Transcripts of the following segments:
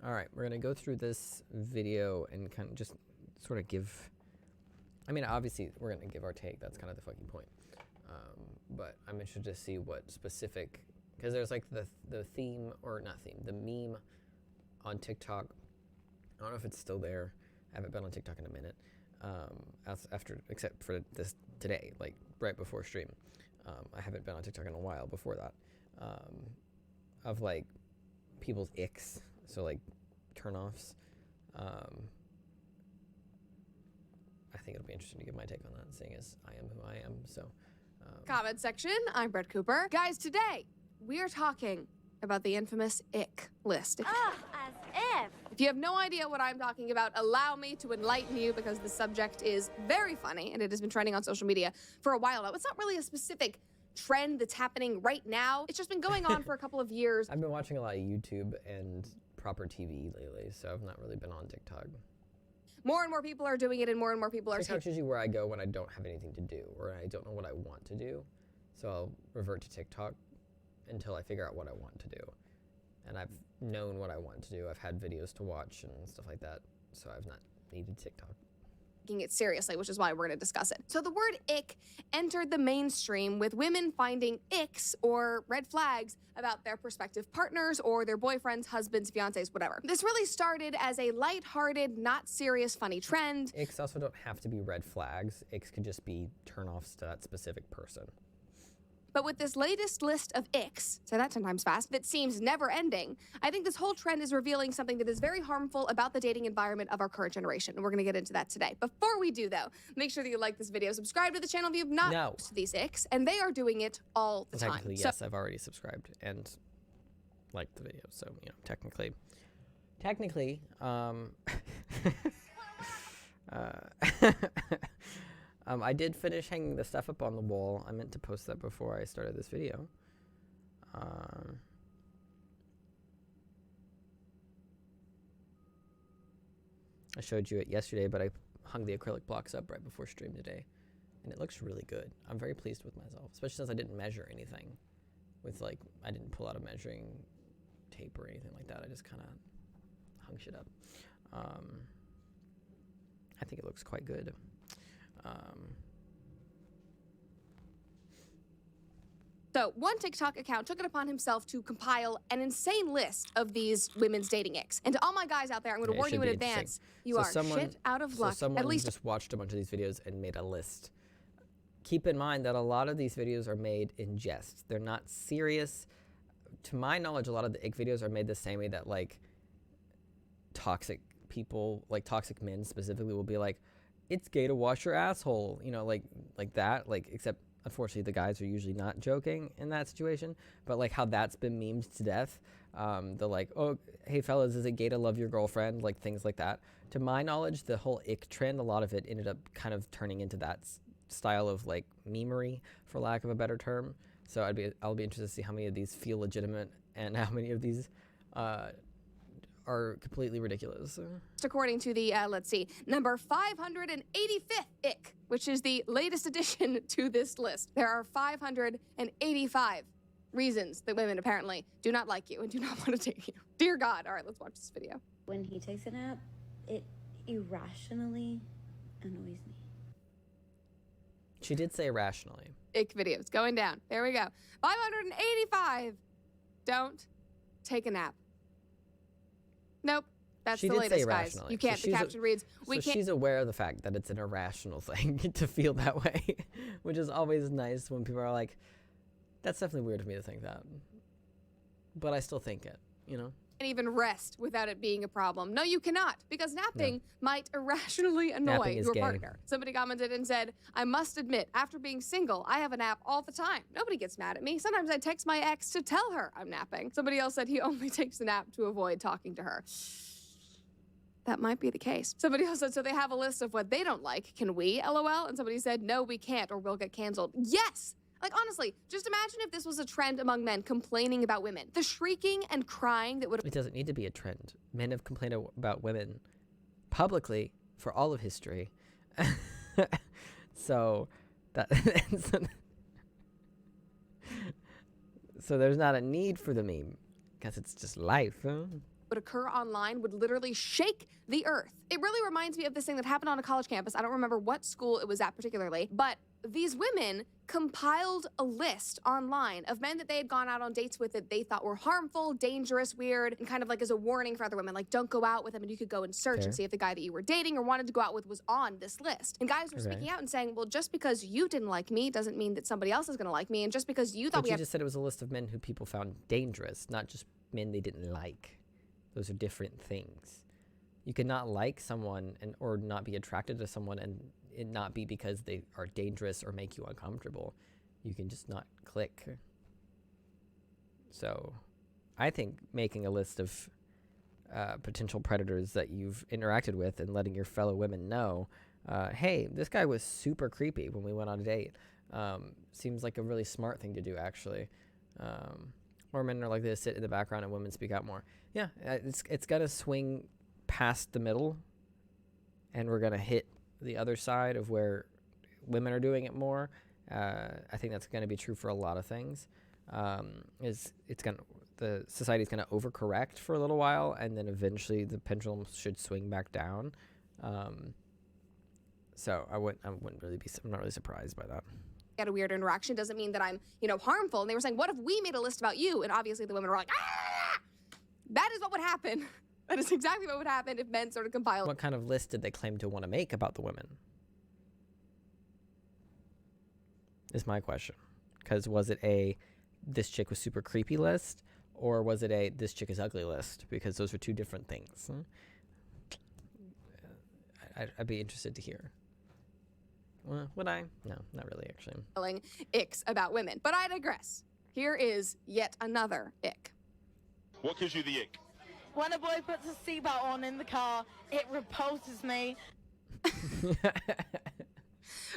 All right, we're gonna go through this video and kind of just sort of give. I mean, obviously, we're gonna give our take. That's kind of the fucking point. But I'm interested to see what specific, because there's like the theme, or not theme, the meme on TikTok. I don't know if it's still there. I haven't been on TikTok in a minute. Except for this today, like right before stream. I haven't been on TikTok in a while before that. Of like people's icks, so like turn-offs. I think it'll be interesting to give my take on that, seeing as I am who I am. So, comment section. I'm Brett Cooper. Guys, today we are talking about the infamous ick list. As if. If you have no idea what I'm talking about, allow me to enlighten you, because the subject is very funny and it has been trending on social media for a while now. It's not really a specific trend that's happening right now. It's just been going on for a couple of years. I've been watching a lot of YouTube and proper TV lately, so I've not really been on TikTok. More and more people are doing it, and more people are TikTok's usually where I go when I don't have anything to do, or I don't know what I want to do. So I'll revert to TikTok until I figure out what I want to do. And I've known what I want to do. I've had videos to watch and stuff like that, so I've not needed TikTok. Taking it seriously, which is why we're going to discuss it. So the word ick entered the mainstream with women finding icks, or red flags, about their prospective partners or their boyfriends, husbands, fiancés, whatever. This really started as a lighthearted, not serious, funny trend. Icks also don't have to be red flags. Icks could just be turn-offs to that specific person. But with this latest list of icks, say that 10 times fast, that seems never ending, I think this whole trend is revealing something that is very harmful about the dating environment of our current generation. And we're going to get into that today. Before we do, though, make sure that you like this video, subscribe to the channel if you have not watched these icks, and they are doing it all the time. Technically, yes, I've already subscribed and liked the video, so, you know, technically, I did finish hanging the stuff up on the wall. I meant to post that before I started this video. I showed you it yesterday, but I hung the acrylic blocks up right before stream today, and it looks really good. I'm very pleased with myself, especially since I didn't measure anything with, like, I didn't pull out a measuring tape or anything like that. I just kind of hung shit up. I think it looks quite good. So one TikTok account took it upon himself to compile an insane list of these women's dating icks. And to all my guys out there, I'm going to warn you in advance, you are shit out of luck. So someone just watched a bunch of these videos and made a list. Keep in mind that a lot of these videos are made in jest. They're not serious. To my knowledge, a lot of the ick videos are made the same way that, like, toxic people, like toxic men specifically, will be like, it's gay to wash your asshole, you know, like that, like, except unfortunately the guys are usually not joking in that situation, but like how that's been memed to death. The like, oh, hey fellas, is it gay to love your girlfriend? Like things like that. To my knowledge, the whole ick trend, a lot of it ended up kind of turning into that style of like memery, for lack of a better term. So I'll be interested to see how many of these feel legitimate and how many of these are completely ridiculous. According to the, let's see, number 585th ick, which is the latest addition to this list. There are 585 reasons that women apparently do not like you and do not want to date you. Dear God. All right, let's watch this video. When he takes a nap, it irrationally annoys me. She did say irrationally. Ick videos going down. There we go. 585. Don't take a nap. Nope. That's the latest, guys. You can't. The caption reads, "We can't." She's aware of the fact that it's an irrational thing to feel that way, which is always nice when people are like, "That's definitely weird of me to think that," but I still think it. You know. And even rest without it being a problem. No, you cannot, because napping might irrationally annoy your partner. Somebody commented and said, I must admit, after being single, I have a nap all the time. Nobody gets mad at me. Sometimes I text my ex to tell her I'm napping. Somebody else said he only takes a nap to avoid talking to her. That might be the case. Somebody else said, so they have a list of what they don't like. Can we, LOL? And somebody said, no, we can't, or we'll get canceled. Yes! Like, honestly, just imagine if this was a trend among men complaining about women. The shrieking and crying that would have... It doesn't need to be a trend. Men have complained about women publicly for all of history. So so there's not a need for the meme, because it's just life. Huh? would occur online would literally shake the earth. It really reminds me of this thing that happened on a college campus. I don't remember what school it was at particularly, but these women compiled a list online of men that they had gone out on dates with that they thought were harmful, dangerous, weird, and kind of like as a warning for other women, like don't go out with them, and you could go and search and see if the guy that you were dating or wanted to go out with was on this list. And guys were speaking out and saying, well, just because you didn't like me doesn't mean that somebody else is going to like me, and just because you thought But you just said it was a list of men who people found dangerous, not just men they didn't like. Those are different things. You could not like someone or not be attracted to someone and it not be because they are dangerous or make you uncomfortable. You can just not click. So I think making a list of potential predators that you've interacted with and letting your fellow women know, hey, this guy was super creepy when we went on a date, seems like a really smart thing to do, actually. Or men are like this, sit in the background and women speak out more. Yeah, it's going to swing past the middle, and we're going to hit the other side of where women are doing it more. I think that's going to be true for a lot of things. The society's going to overcorrect for a little while, and then eventually the pendulum should swing back down. So I'm not really surprised by that. Get a weird interaction doesn't mean that I'm, harmful. And they were saying, what if we made a list about you? And obviously the women were like, ah! That is what would happen. That is exactly what would happen if men sort of compiled. What kind of list did they claim to want to make about the women? Is my question. Because was it a this chick was super creepy list, or was it a this chick is ugly list? Because those are two different things. I'd be interested to hear. Would I? No, not really, actually. Icks about women. But I digress. Here is yet another ick. What gives you the ick? When a boy puts a seatbelt on in the car, it repulses me.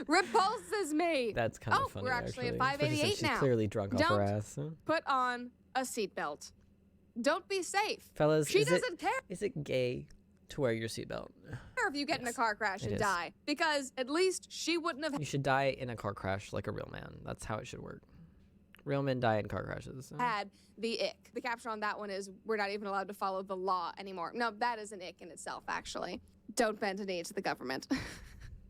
Repulses me. That's kind of funny. We're actually at Especially 588 since now. She's clearly drunk off her ass. Put on a seatbelt. Don't be safe. Fellas, she doesn't care. Is it gay to wear your seatbelt? If you get in a car crash and die, because at least she wouldn't have. You should die in a car crash like a real man. That's how it should work. Real men die in car crashes. Had the ick. The caption on that one is, we're not even allowed to follow the law anymore. No, that is an ick in itself, actually. Don't bend a knee to the government.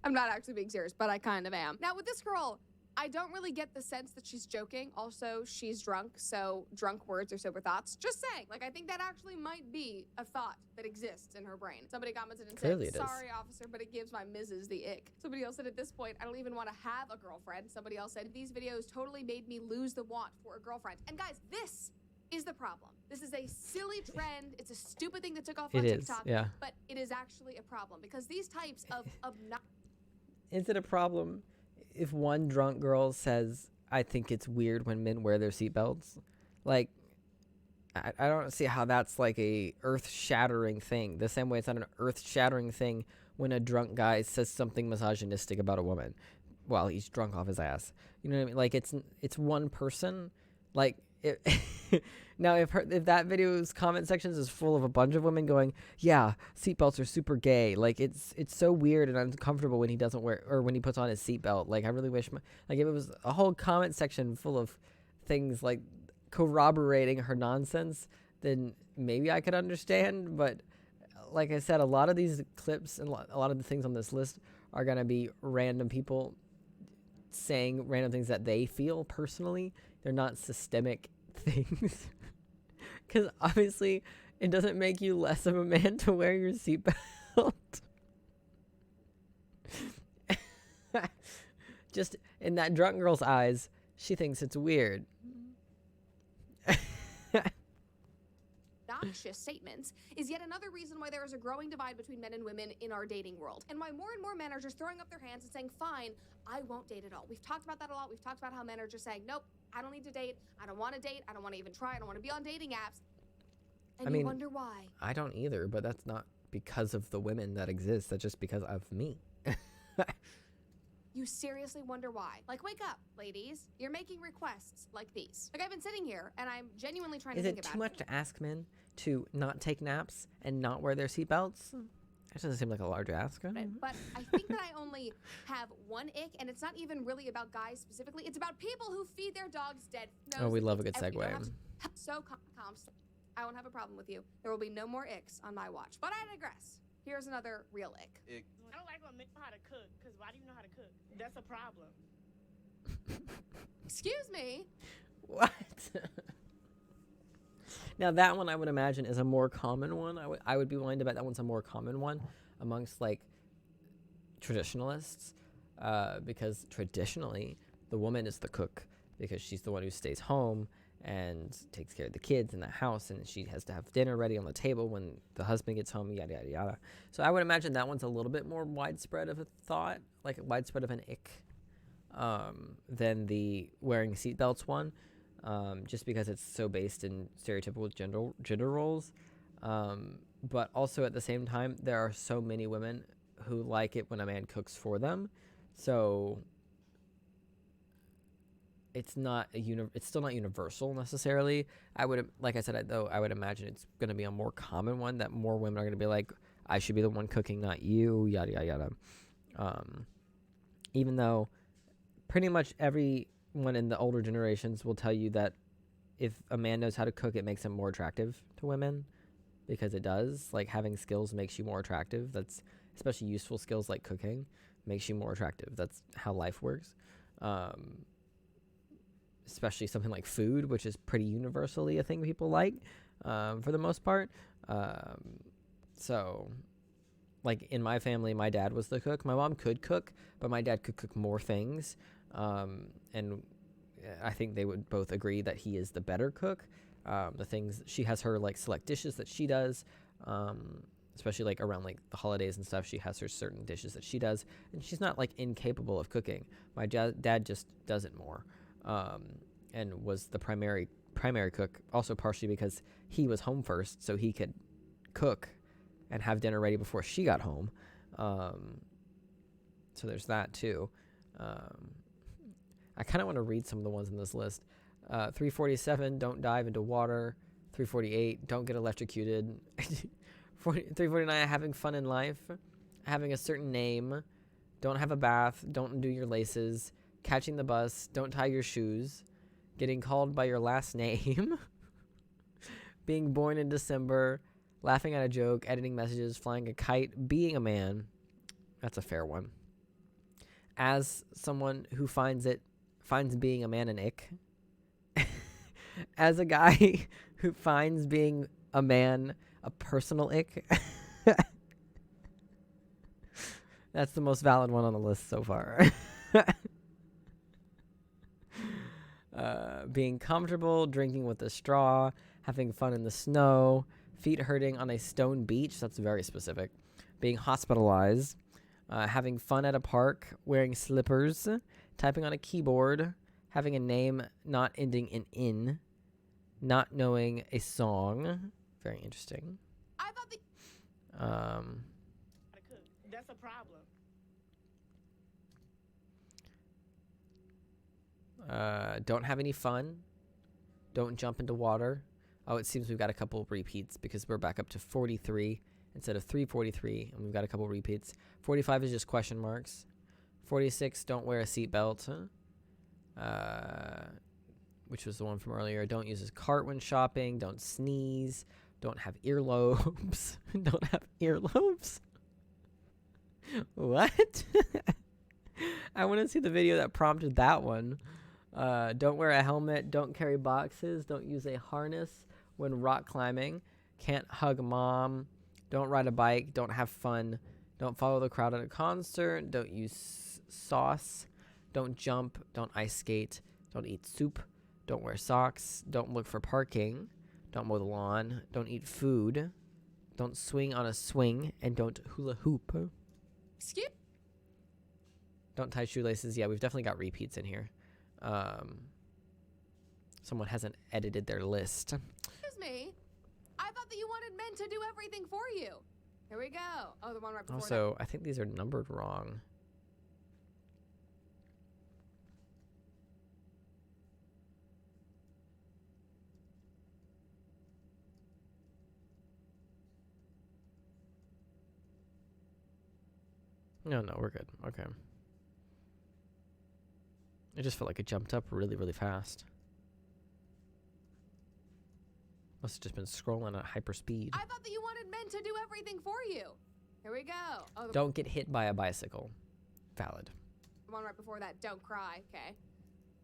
I'm not actually being serious, but I kind of am. Now, with this girl, I don't really get the sense that she's joking. Also, she's drunk, so drunk words are sober thoughts. Just saying, I think that actually might be a thought that exists in her brain. Somebody commented and said, sorry, officer, but it gives my Mrs. the ick. Somebody else said, at this point, I don't even want to have a girlfriend. Somebody else said, these videos totally made me lose the want for a girlfriend. And guys, this is the problem. This is a silly trend. It's a stupid thing that took off on TikTok. But it is actually a problem, because these types of Is it a problem if one drunk girl says, I think it's weird when men wear their seatbelts? Like, I don't see how that's like a earth-shattering thing. The same way it's not an earth-shattering thing when a drunk guy says something misogynistic about a woman while he's drunk off his ass. You know what I mean? Like, it's one person. Like, now if that video's comment sections is full of a bunch of women going, yeah, seatbelts are super gay. Like, it's so weird and uncomfortable when he doesn't wear, or when he puts on his seatbelt. Like, I really wish, if it was a whole comment section full of things like corroborating her nonsense, then maybe I could understand. But like I said, a lot of these clips and a lot of the things on this list are going to be random people saying random things that they feel personally. They're not systemic things. Because obviously it doesn't make you less of a man to wear your seatbelt. Just in that drunk girl's eyes, she thinks it's weird. Obnoxious statements is yet another reason why there is a growing divide between men and women in our dating world, and why more and more men are just throwing up their hands and saying, fine, I won't date at all. We've talked about that a lot. We've talked about how men are just saying, nope, I don't need to date. I don't want to date. I don't want to even try. I don't want to be on dating apps. And you wonder why. I don't either, but that's not because of the women that exist. That's just because of me. You seriously wonder why. Like, wake up, ladies. You're making requests like these. Like, I've been sitting here, and I'm genuinely trying to think about it. Is it too much to ask men to not take naps and not wear their seatbelts? That doesn't seem like a large ask. But I think that I only have one ick, and it's not even really about guys specifically. It's about people who feed their dogs dead. Oh, we love a good segue. So comps. I won't have a problem with you. There will be no more icks on my watch. But I digress. Here's another real ick. I don't like when men know how to cook, because why do you know how to cook? That's a problem. Excuse me? What? Now that one I would imagine is a more common one. I would be willing to bet that one's a more common one amongst like traditionalists, because traditionally the woman is the cook because she's the one who stays home and takes care of the kids in the house, and she has to have dinner ready on the table when the husband gets home, yada yada yada. So I would imagine that one's a little bit more widespread of a thought, like widespread of an ick, than the wearing seatbelts one, just because it's so based in stereotypical gender roles. But also at the same time, there are so many women who like it when a man cooks for them. So it's still not universal necessarily. I would, like I said, I would imagine it's going to be a more common one, that more women are going to be like, I should be the one cooking, not you, yada yada yada. Even though pretty much everyone in the older generations will tell you that if a man knows how to cook, it makes him more attractive to women, because it does. Like, having skills makes you more attractive. That's especially useful skills like cooking makes you more attractive. That's how life works. Especially something like food, which is pretty universally a thing people like, for the most part. So, like, in my family, my dad was the cook. My mom could cook, but my dad could cook more things. And I think they would both agree that he is the better cook. The things, she has her, like, select dishes that she does, especially, like, around, like, the holidays and stuff. She has her certain dishes that she does, and she's not, like, incapable of cooking. My dad just does it more. And was the primary cook, also partially because he was home first, so he could cook and have dinner ready before she got home. So there's that too. I kind of want to read some of the ones in this list. 347, don't dive into water. 348, don't get electrocuted. 349, having fun in life. Having a certain name. Don't have a bath. Don't undo your laces. Catching the bus, don't tie your shoes, getting called by your last name, being born in December, laughing at a joke, editing messages, flying a kite, being a man. That's a fair one. As someone who finds being a man an ick. As a guy who finds being a man a personal ick. That's the most valid one on the list so far. Being comfortable, drinking with a straw, having fun in the snow, feet hurting on a stone beach. That's very specific. Being hospitalized, having fun at a park, wearing slippers, typing on a keyboard, having a name not ending in, not knowing a song. Very interesting. I thought That's a problem. Don't have any fun. Don't jump into water. Oh, it seems we've got a couple repeats because we're back up to 43 instead of 343, and we've got a couple repeats. 45 is just question marks. 46, don't wear a seatbelt. Which was the one from earlier. Don't use a cart when shopping. Don't sneeze. Don't have earlobes. Don't have earlobes. What? I want to see the video that prompted that one. Don't wear a helmet. Don't carry boxes. Don't use a harness when rock climbing. Can't hug mom. Don't ride a bike. Don't have fun. Don't follow the crowd at a concert. Don't use sauce. Don't jump. Don't ice skate. Don't eat soup. Don't wear socks. Don't look for parking. Don't mow the lawn. Don't eat food. Don't swing on a swing. And don't hula hoop. Excuse? Don't tie shoelaces. Yeah, we've definitely got repeats in here. Someone hasn't edited their list. Excuse me. I thought that you wanted men to do everything for you. Here we go. Oh, the one right before Also, I think these are numbered wrong. No, we're good. Okay. It just felt like it jumped up really, really fast. Must have just been scrolling at hyper speed. I thought that you wanted men to do everything for you. Here we go. Oh, Don't get hit by a bicycle. Valid. the one right before that, don't cry, okay?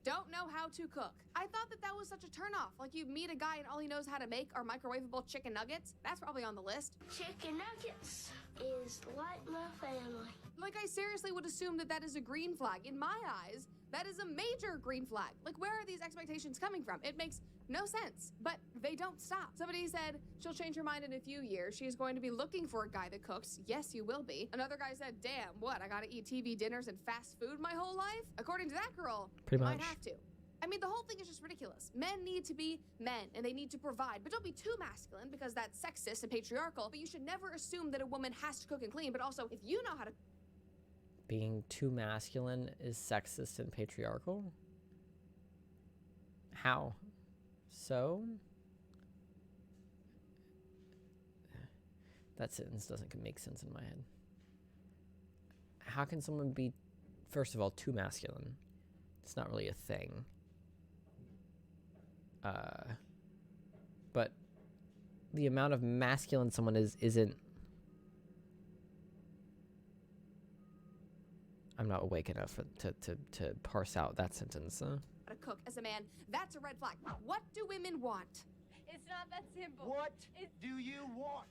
Don't know how to cook. I thought that that was such a turnoff. Like, you meet a guy and all he knows how to make are microwavable chicken nuggets. That's probably on the list. Chicken nuggets is like my family. Like, I seriously would assume that that is a green flag. In my eyes, that is a major green flag. Like, where are these expectations coming from? It makes no sense, but they don't stop. Somebody said she'll change her mind in a few years. She's going to be looking for a guy that cooks. Yes, you will be. Another guy said, damn, what, I gotta eat TV dinners and fast food my whole life? According to that girl, Pretty you much. might have to. I mean, the whole thing is just ridiculous. Men need to be men, and they need to provide. But don't be too masculine, because that's sexist and patriarchal. But you should never assume that a woman has to cook and clean. But also, if you know how to... Being too masculine is sexist and patriarchal? How? So? That sentence doesn't make sense in my head. How can someone be, first of all, too masculine? It's not really a thing. But the amount of masculine someone is isn't... I'm not awake enough to parse out that sentence. to cook as a man, that's a red flag. What do women want? It's not that simple. What do you want?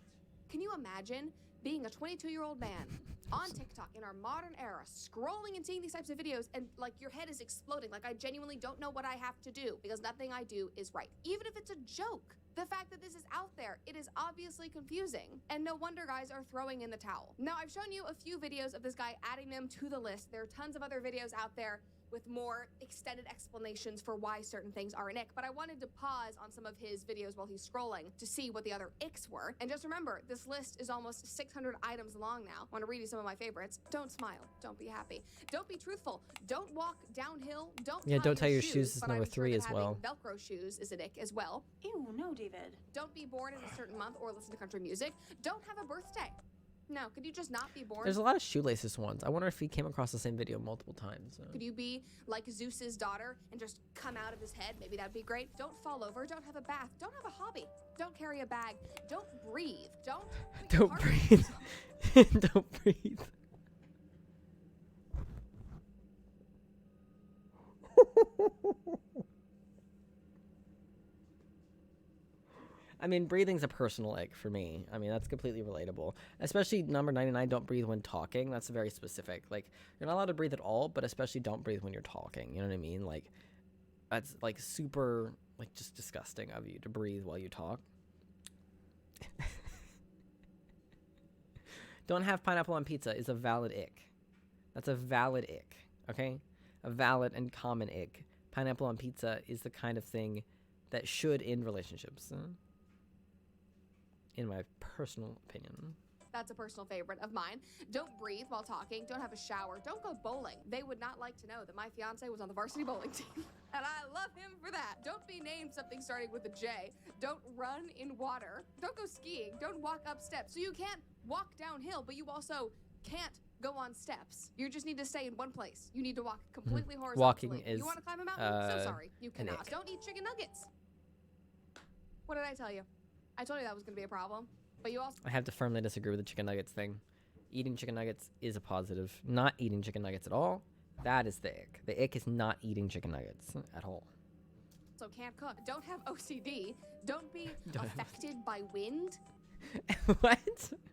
Can you imagine being a 22-year-old man on TikTok in our modern era, scrolling and seeing these types of videos, and like your head is exploding, like I genuinely don't know what I have to do because nothing I do is right. Even if it's a joke, the fact that this is out there, it is obviously confusing, and no wonder guys are throwing in the towel. Now, I've shown you a few videos of this guy adding them to the list. There are tons of other videos out there with more extended explanations for why certain things are an ick, but I wanted to pause on some of his videos while he's scrolling to see what the other icks were. And just remember, this list is almost 600 items long now. I want to read you some of my favorites. Don't smile. Don't be happy. Don't be truthful. Don't walk downhill. Don't tie your shoes is but number I'm sure 3 that as well. having Velcro shoes is an ick as well. Ew, no, David. Don't be born in a certain month or listen to country music. Don't have a birthday. No, could you just not be born? There's a lot of shoelaces ones. I wonder if he came across the same video multiple times. Could you be like Zeus's daughter and just come out of his head? Maybe that'd be great. Don't fall over. Don't have a bath. Don't have a hobby. Don't carry a bag. Don't breathe. Don't breathe. Don't breathe. I mean, breathing's a personal ick for me. I mean, that's completely relatable. Especially number 99, don't breathe when talking. That's very specific. Like, you're not allowed to breathe at all, but especially don't breathe when you're talking. You know what I mean? Like, that's, like, super, like, just disgusting of you to breathe while you talk. Don't have pineapple on pizza is a valid ick. That's a valid ick, okay? A valid and common ick. Pineapple on pizza is the kind of thing that should end relationships. In my personal opinion. That's a personal favorite of mine. Don't breathe while talking. Don't have a shower. Don't go bowling. They would not like to know that my fiance was on the varsity bowling team. And I love him for that. Don't be named something starting with a J. Don't run in water. Don't go skiing. Don't walk up steps. So you can't walk downhill, but you also can't go on steps. You just need to stay in one place. You need to walk completely horizontally. Walking is, you want to climb a mountain? So sorry. You cannot. Don't eat chicken nuggets. What did I tell you? I told you that was going to be a problem, but you also... I have to firmly disagree with the chicken nuggets thing. Eating chicken nuggets is a positive. Not eating chicken nuggets at all, that is the ick. The ick is not eating chicken nuggets at all. So can't cook. Don't have OCD. Don't be affected by wind. What?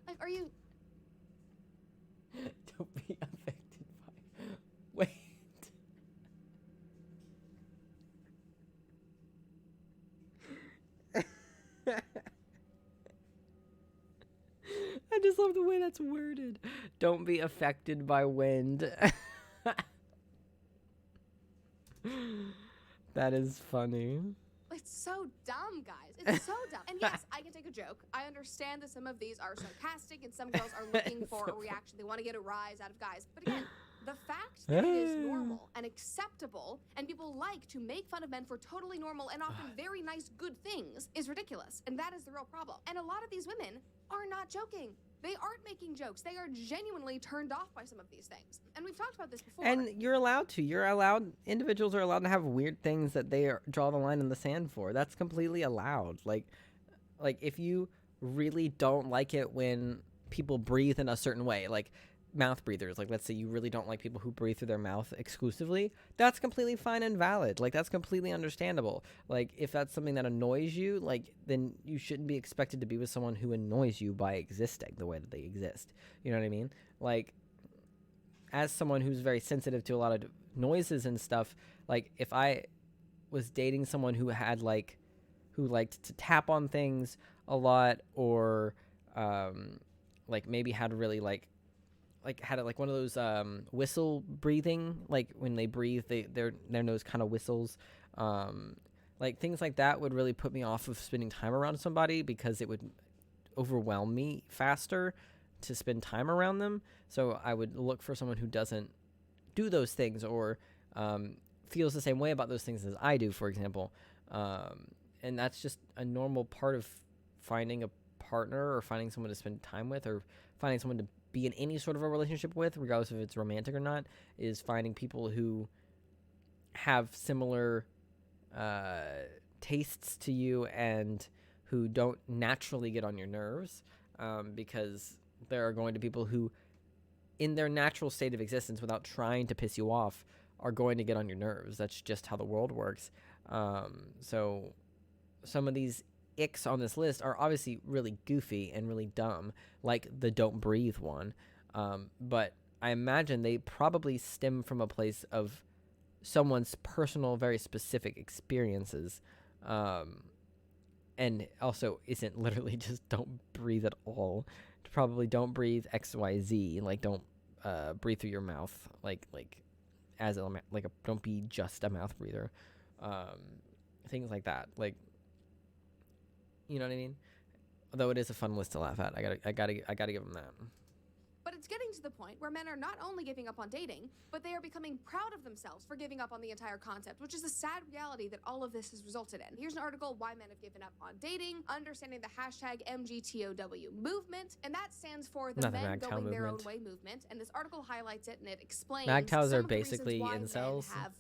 Like, are you... Don't be affected by... Wait. I just love the way that's worded. Don't be affected by wind. That is funny. It's so dumb, guys. It's so dumb. And yes, I can take a joke. I understand that some of these are sarcastic and some girls are looking for a reaction. They want to get a rise out of guys. But again, the fact that it is normal and acceptable and people like to make fun of men for totally normal and often very nice, good things is ridiculous. And that is the real problem. And a lot of these women are not joking. They aren't making jokes. They are genuinely turned off by some of these things. And we've talked about this before. And you're allowed to. Individuals are allowed to have weird things that they draw the line in the sand for. That's completely allowed. Like, Like, if you really don't like it when people breathe in a certain way, like mouth breathers, like let's say you really don't like people who breathe through their mouth exclusively, that's completely fine and valid. Like, that's completely understandable. Like, if that's something that annoys you, like, then you shouldn't be expected to be with someone who annoys you by existing the way that they exist. You know what I mean? Like, as someone who's very sensitive to a lot of noises and stuff, like, if I was dating someone who had like, who liked to tap on things a lot, or like maybe had really like had it like one of those whistle breathing, like when they breathe their nose kind of whistles, like things like that would really put me off of spending time around somebody, because it would overwhelm me faster to spend time around them. So I would look for someone who doesn't do those things, or feels the same way about those things as I do, for example. And that's just a normal part of finding a partner, or finding someone to spend time with, or finding someone to be in any sort of a relationship with, regardless if it's romantic or not, is finding people who have similar tastes to you and who don't naturally get on your nerves, because there are going to be people who, in their natural state of existence, without trying to piss you off, are going to get on your nerves. That's just how the world works. So some of these icks on this list are obviously really goofy and really dumb, like the don't breathe one. But I imagine they probably stem from a place of someone's personal, very specific experiences. And also isn't literally just don't breathe at all. Probably don't breathe XYZ, like don't breathe through your mouth, like as a, like a, don't be just a mouth breather. Things like that, like, you know what I mean? Although it is a fun list to laugh at. I gotta give them that. But it's getting to the point where men are not only giving up on dating, but they are becoming proud of themselves for giving up on the entire concept, which is the sad reality that all of this has resulted in. Here's an article, Why Men Have Given Up on Dating, understanding the hashtag MGTOW movement, and that stands for the Men Going Their Own Way movement, and this article highlights it, and it explains MGTOWs are some of the basically reasons why incels. men have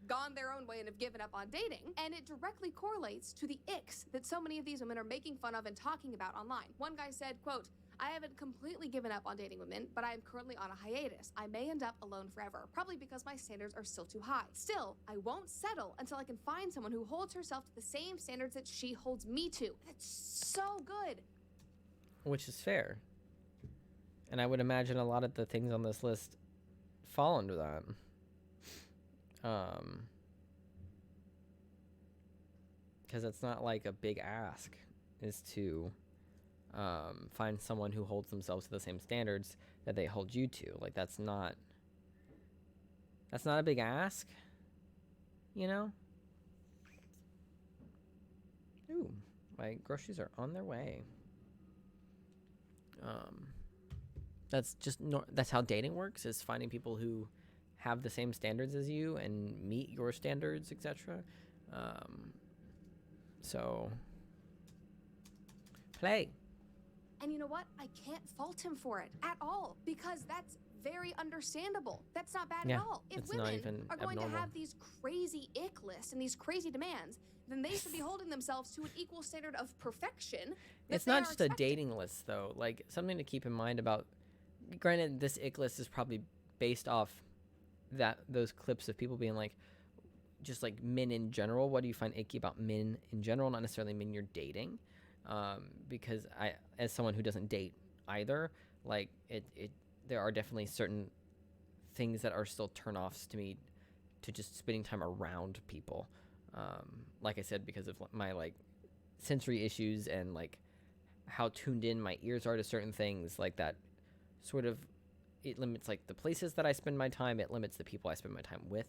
gone their own way and have given up on dating, and it directly correlates to the icks that so many of these women are making fun of and talking about online. One guy said, quote, I haven't completely given up on dating women, but I am currently on a hiatus. I may end up alone forever, probably because my standards are still too high. Still, I won't settle until I can find someone who holds herself to the same standards that she holds me to. That's so good. Which is fair. And I would imagine a lot of the things on this list fall under that. Because it's not like a big ask is to find someone who holds themselves to the same standards that they hold you to. Like, that's not a big ask, you know? Ooh, my groceries are on their way. That's just that's how dating works, is finding people who have the same standards as you and meet your standards, etc. So play. And you know what? I can't fault him for it at all, because that's very understandable. That's not bad at all. If women are going to have these crazy ick lists and these crazy demands, then they should be holding themselves to an equal standard of perfection. It's not just a dating list, though. Like, something to keep in mind about, granted, this ick list is probably based off those clips of people being like, just like men in general. What do you find icky about men in general? Not necessarily men you're dating. Because I, as someone who doesn't date either, like there are definitely certain things that are still turn-offs to me to just spending time around people. Like I said, because of my like sensory issues and like how tuned in my ears are to certain things, like that sort of, it limits like the places that I spend my time. It limits the people I spend my time with,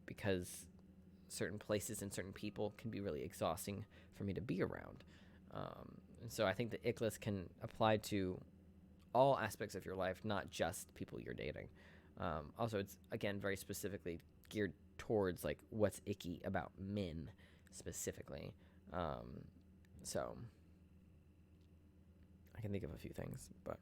because certain places and certain people can be really exhausting for me to be around. And so I think the ick list can apply to all aspects of your life, not just people you're dating. Also, it's, again, very specifically geared towards like what's icky about men specifically. So I can think of a few things, but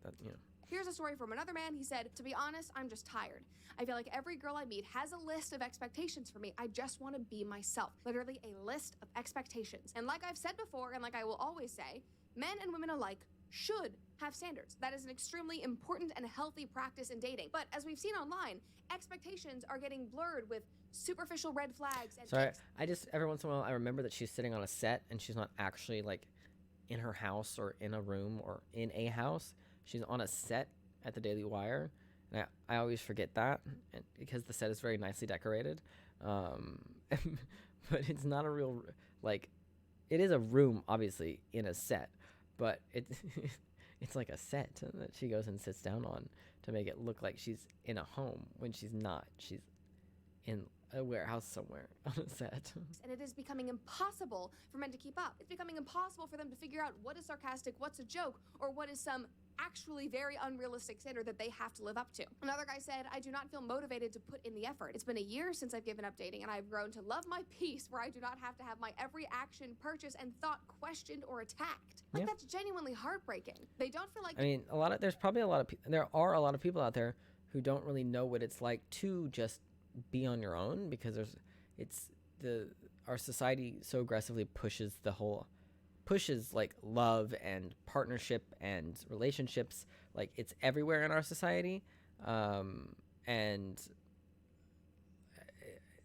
that, you know. Here's a story from another man. He said, to be honest, I'm just tired. I feel like every girl I meet has a list of expectations for me. I just want to be myself. Literally a list of expectations. And like I've said before, and like I will always say, men and women alike should have standards. That is an extremely important and healthy practice in dating. But as we've seen online, expectations are getting blurred with superficial red flags and Sorry, I just, every once in a while, I remember that she's sitting on a set and she's not actually like in her house or in a room or in a house. She's on a set at the Daily Wire. And I always forget that because the set is very nicely decorated. But it's not a real, like, it is a room, obviously, in a set. But it's like a set that she goes and sits down on to make it look like she's in a home when she's not. She's in a warehouse somewhere on a set. And it is becoming impossible for men to keep up. It's becoming impossible for them to figure out what is sarcastic, what's a joke, or what is some actually very unrealistic standard that they have to live up to. Another guy said, I do not feel motivated to put in the effort. It's been a year since I've given up dating, and I've grown to love my peace where I do not have to have my every action, purchase, and thought questioned or attacked. Like, that's genuinely heartbreaking. They don't feel like... I mean, there's probably a lot of people, there are a lot of people out there who don't really know what it's like to just be on your own, because our society so aggressively pushes like love and partnership and relationships, like it's everywhere in our society, and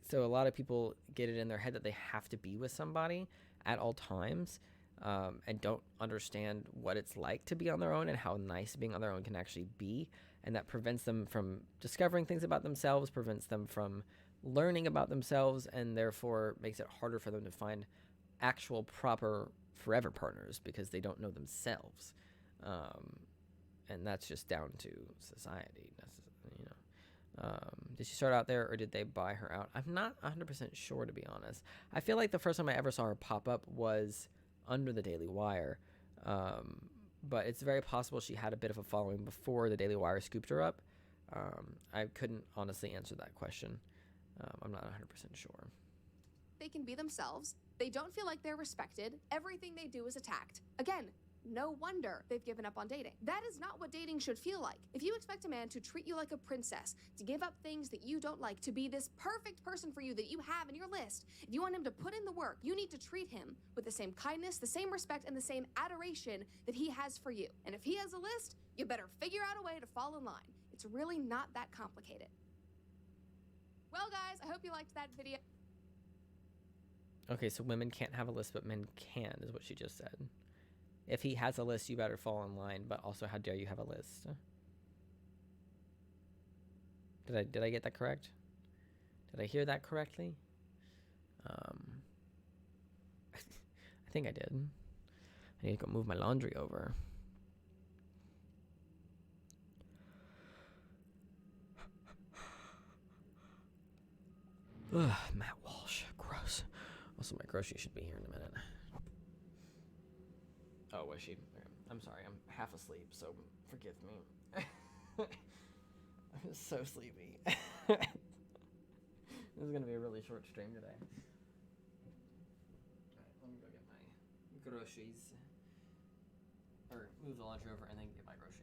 so a lot of people get it in their head that they have to be with somebody at all times, and don't understand what it's like to be on their own and how nice being on their own can actually be. And that prevents them from discovering things about themselves, prevents them from learning about themselves, and therefore makes it harder for them to find actual proper forever partners because they don't know themselves. And that's just down to society, you know. Did she start out there or did they buy her out? I'm not 100% sure, to be honest. I feel like the first time I ever saw her pop up was under the Daily Wire. But it's very possible she had a bit of a following before the Daily Wire scooped her up. I couldn't honestly answer that question. I'm not 100% sure. They can be themselves. They don't feel like they're respected. Everything they do is attacked. Again, no wonder they've given up on dating. That is not what dating should feel like. If you expect a man to treat you like a princess, to give up things that you don't like, to be this perfect person for you that you have in your list, if you want him to put in the work, you need to treat him with the same kindness, the same respect, and the same adoration that he has for you. And if he has a list, you better figure out a way to fall in line. It's really not that complicated. Well, guys, I hope you liked that video. Okay, so women can't have a list, but men can, is what she just said. If he has a list, you better fall in line, but also how dare you have a list? Did I get that correct? Did I hear that correctly? I think I did. I need to go move my laundry over. Ugh, Matt Walsh, gross. Also, my grocery should be here in a minute. Oh, was she? Okay. I'm sorry, I'm half asleep, so forgive me. I'm so sleepy. This is gonna be a really short stream today. Alright, let me go get my groceries. Or move the laundry over and then get my groceries.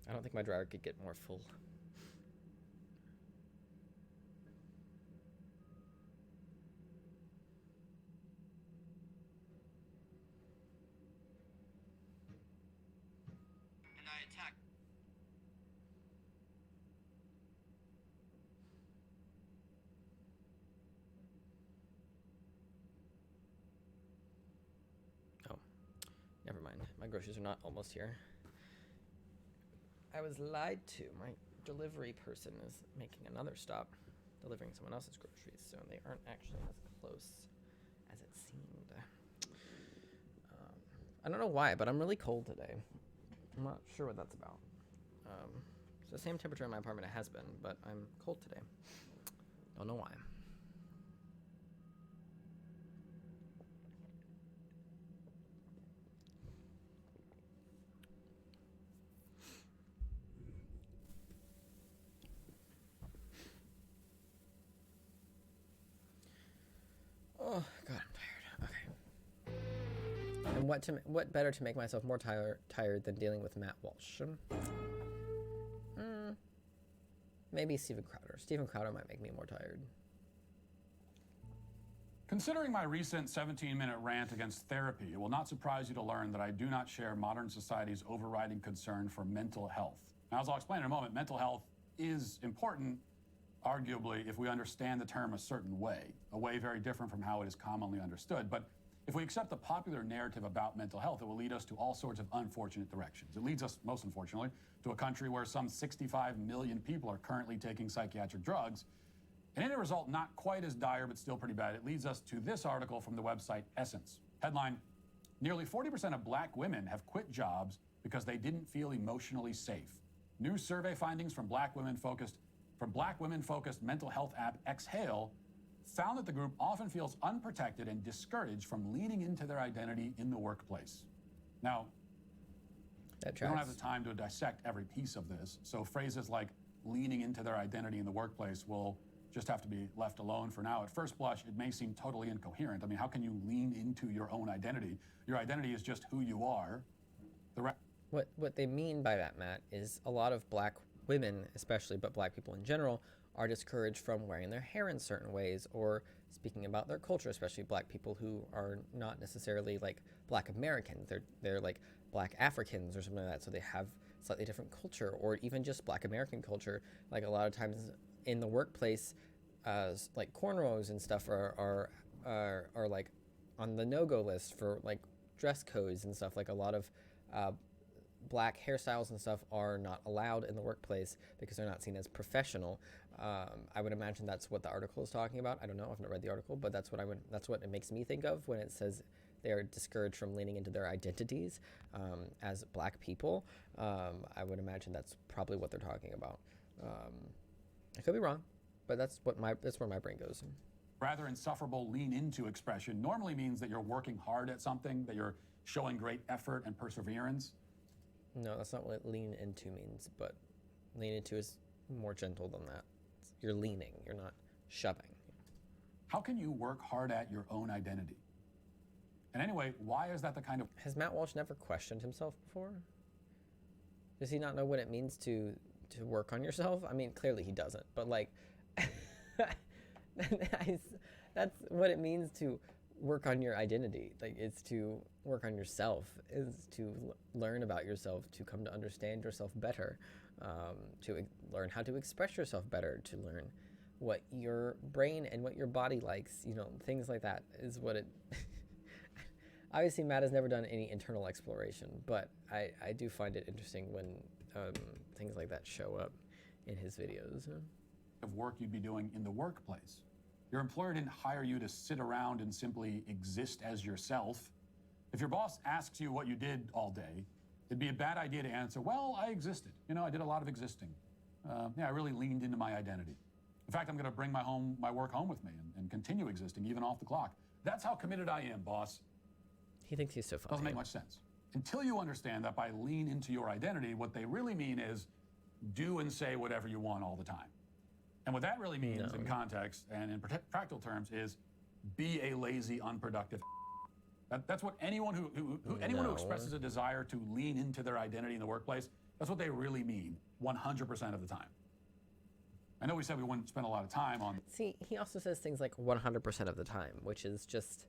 I don't think my dryer could get more full. And I attack. Oh, never mind. My groceries are not almost here. I was lied to. My delivery person is making another stop, delivering someone else's groceries, so they aren't actually as close as it seemed. I don't know why, but I'm really cold today. I'm not sure what that's about. It's the same temperature in my apartment it has been, but I'm cold today. Don't know why. Oh God, I'm tired. Okay. And what better to make myself more tired than dealing with Matt Walsh? Maybe Steven Crowder. Steven Crowder might make me more tired. Considering my recent 17-minute rant against therapy, it will not surprise you to learn that I do not share modern society's overriding concern for mental health. Now, as I'll explain in a moment, mental health is important, arguably, if we understand the term a certain way, a way very different from how it is commonly understood. But if we accept the popular narrative about mental health, it will lead us to all sorts of unfortunate directions. It leads us, most unfortunately, to a country where some 65 million people are currently taking psychiatric drugs. And in a result not quite as dire, but still pretty bad, it leads us to this article from the website Essence. Headline, nearly 40% of black women have quit jobs because they didn't feel emotionally safe. New survey findings from black women-focused mental health app Exhale found that the group often feels unprotected and discouraged from leaning into their identity in the workplace. Now, we don't have the time to dissect every piece of this, so phrases like leaning into their identity in the workplace will just have to be left alone for now. At first blush, it may seem totally incoherent. I mean, how can you lean into your own identity? Your identity is just who you are. What they mean by that, Matt, is a lot of black women, especially, but black people in general, are discouraged from wearing their hair in certain ways or speaking about their culture, especially black people who are not necessarily like black Americans. They're like black Africans or something like that. So they have slightly different culture, or even just black American culture. Like a lot of times in the workplace, like cornrows and stuff are like on the no-go list for like dress codes and stuff. Like a lot of black hairstyles and stuff are not allowed in the workplace because they're not seen as professional. I would imagine that's what the article is talking about. I don't know, I've not read the article, but that's what it makes me think of when it says they are discouraged from leaning into their identities as black people. I would imagine that's probably what they're talking about. I could be wrong, but that's where my brain goes. Rather insufferable lean into expression normally means that you're working hard at something, that you're showing great effort and perseverance. No, that's not what lean into means, but lean into is more gentle than that. You're leaning, you're not shoving. How can you work hard at your own identity? And anyway, why is that the kind of... Has Matt Walsh never questioned himself before? Does he not know what it means to work on yourself? I mean, clearly he doesn't, but like, that's what it means to work on your identity. Like, it's to work on yourself, is to learn about yourself, to come to understand yourself better, to learn how to express yourself better, to learn what your brain and what your body likes, things like that is what it... Obviously, Matt has never done any internal exploration, but I do find it interesting when things like that show up in his videos. Of work you'd be doing in the workplace. Your employer didn't hire you to sit around and simply exist as yourself. If your boss asks you what you did all day, it'd be a bad idea to answer, well, I existed. I did a lot of existing. I really leaned into my identity. In fact, I'm going to bring my work home with me and continue existing even off the clock. That's how committed I am, boss. He thinks he's so funny. Doesn't make much sense. Until you understand that by lean into your identity, what they really mean is do and say whatever you want all the time. And what that really means in context and in practical terms is be a lazy, unproductive. That's what anyone who expresses a desire to lean into their identity in the workplace That's what they really mean 100% of the time. I know we said we wouldn't spend a lot of time on... See, he also says things like 100% of the time, which is just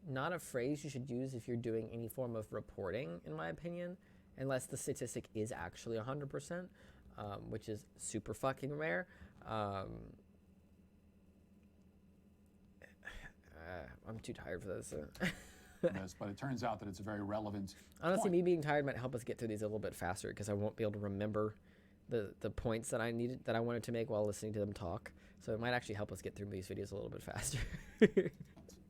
not a phrase you should use if you're doing any form of reporting, in my opinion, unless the statistic is actually 100%, which is super fucking rare. I'm too tired for this. This, but it turns out that it's a very relevant Honestly, point. me being tired might help us get through these a little bit faster because I won't be able to remember the points that I wanted to make while listening to them talk. So it might actually help us get through these videos a little bit faster.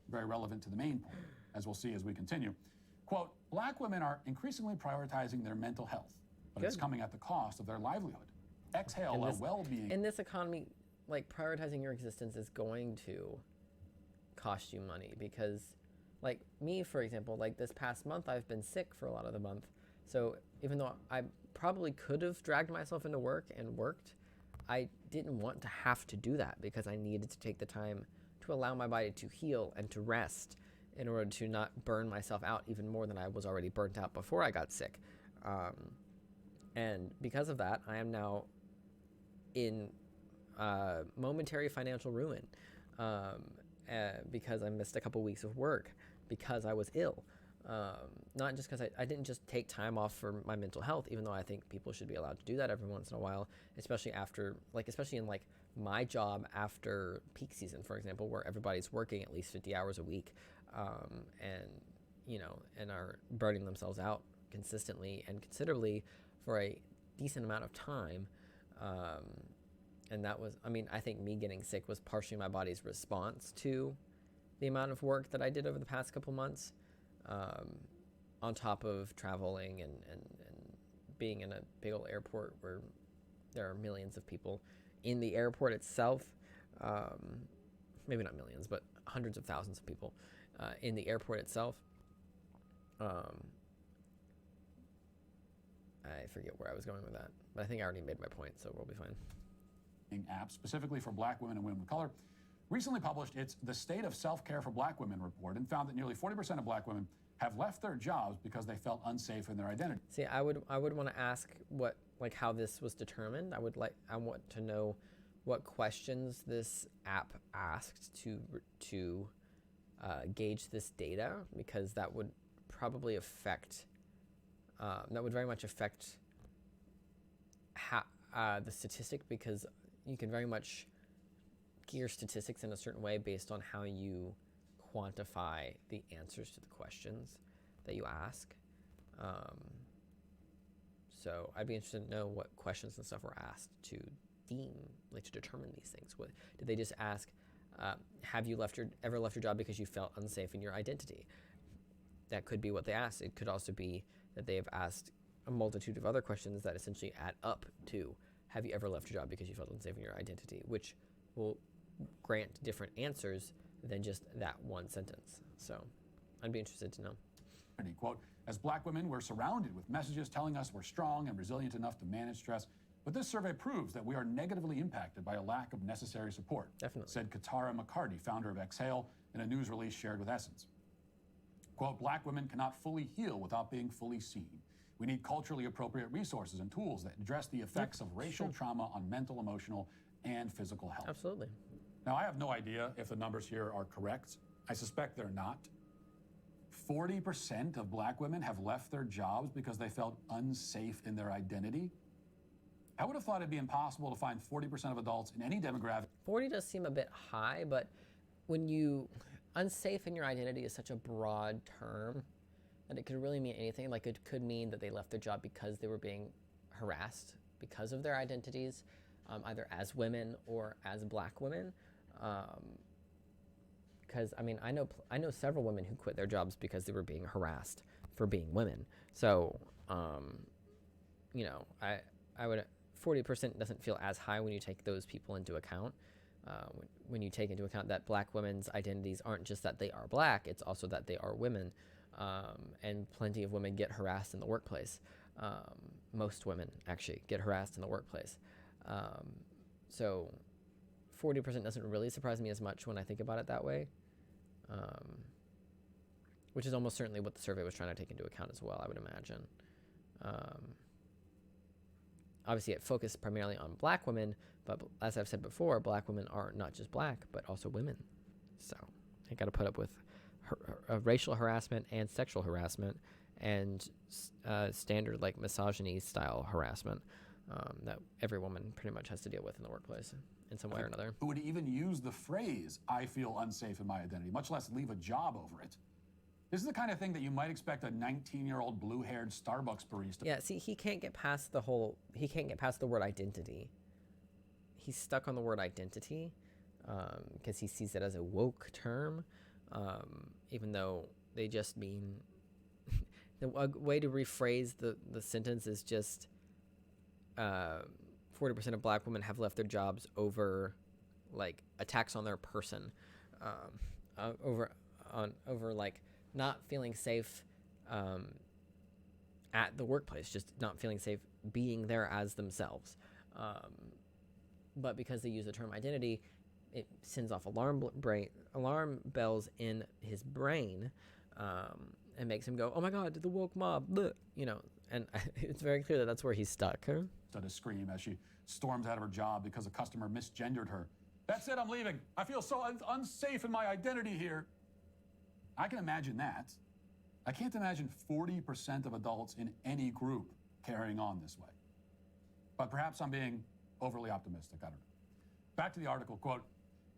Very relevant to the main point, as we'll see as we continue. Quote, black women are increasingly prioritizing their mental health, but it's coming at the cost of their livelihood. Exhale a well-being. In this economy, like, prioritizing your existence is going to cost you money because, like, me, for example, like this past month, I've been sick for a lot of the month. So even though I probably could have dragged myself into work and worked, I didn't want to have to do that because I needed to take the time to allow my body to heal and to rest in order to not burn myself out even more than I was already burnt out before I got sick. And because of that, I am now in momentary financial ruin because I missed a couple weeks of work because I was ill. Not just because I didn't just take time off for my mental health, even though I think people should be allowed to do that every once in a while, especially in my job after peak season, for example, where everybody's working at least 50 hours a week, and are burning themselves out consistently and considerably for a decent amount of time. And that was, I think me getting sick was partially my body's response to the amount of work that I did over the past couple months. On top of traveling and being in a big old airport where there are millions of people in the airport itself, maybe not millions, but hundreds of thousands of people in the airport itself. I forget where I was going with that, but I think I already made my point, so we'll be fine. App specifically for black women and women of color recently published its The State of Self-Care for Black Women report and found that nearly 40% of black women have left their jobs because they felt unsafe in their identity. See, I would want to ask how this was determined. I want to know what questions this app asked to gauge this data, because that would probably affect that would very much affect the statistic, because you can very much gear statistics in a certain way based on how you quantify the answers to the questions that you ask. So I'd be interested to know what questions and stuff were asked to determine these things. What did they just ask? Have you ever left your job because you felt unsafe in your identity? That could be what they asked. It could also be that they have asked a multitude of other questions that essentially add up to, have you ever left your job because you felt unsafe in your identity, which will grant different answers than just that one sentence. So I'd be interested to know. Quote, as black women, we're surrounded with messages telling us we're strong and resilient enough to manage stress, but this survey proves that we are negatively impacted by a lack of necessary support. Definitely. Said Katara McCarty, founder of Exhale, in a news release shared with Essence. Quote, black women cannot fully heal without being fully seen. We need culturally appropriate resources and tools that address the effects of racial trauma on mental, emotional, and physical health. Absolutely. Now, I have no idea if the numbers here are correct. I suspect they're not. 40% of black women have left their jobs because they felt unsafe in their identity. I would have thought it'd be impossible to find 40% of adults in any demographic. 40 does seem a bit high, but unsafe in your identity is such a broad term that it could really mean anything. Like, it could mean that they left their job because they were being harassed because of their identities, either as women or as black women. Because I know several women who quit their jobs because they were being harassed for being women. So, I would 40% doesn't feel as high when you take those people into account. When you take into account that black women's identities aren't just that they are black, it's also that they are women, and plenty of women get harassed in the workplace. Most women actually get harassed in the workplace. So 40% doesn't really surprise me as much when I think about it that way, which is almost certainly what the survey was trying to take into account as well, I would imagine. obviously it focused primarily on black women, but as I've said before, black women are not just black, but also women. So they got to put up with racial harassment and sexual harassment and standard like misogyny style harassment that every woman pretty much has to deal with in the workplace in some way or another. Who would even use the phrase, I feel unsafe in my identity, much less leave a job over it. This is the kind of thing that you might expect a 19-year-old blue-haired Starbucks barista. Yeah, see, he can't get past the word identity. He's stuck on the word identity because he sees it as a woke term, even though they just mean... The way to rephrase the sentence is just 40% of black women have left their jobs over like attacks on their person, over like not feeling safe at the workplace, just not feeling safe being there as themselves. But because they use the term identity, it sends off alarm bells in his brain, and makes him go, oh my God, the woke mob, bleh, you know, and it's very clear that that's where he's stuck. Huh? To scream as she storms out of her job because a customer misgendered her. That's it, I'm leaving. I feel so unsafe in my identity here. I can imagine that. I can't imagine 40% of adults in any group carrying on this way. But perhaps I'm being overly optimistic, I don't know. Back to the article, quote,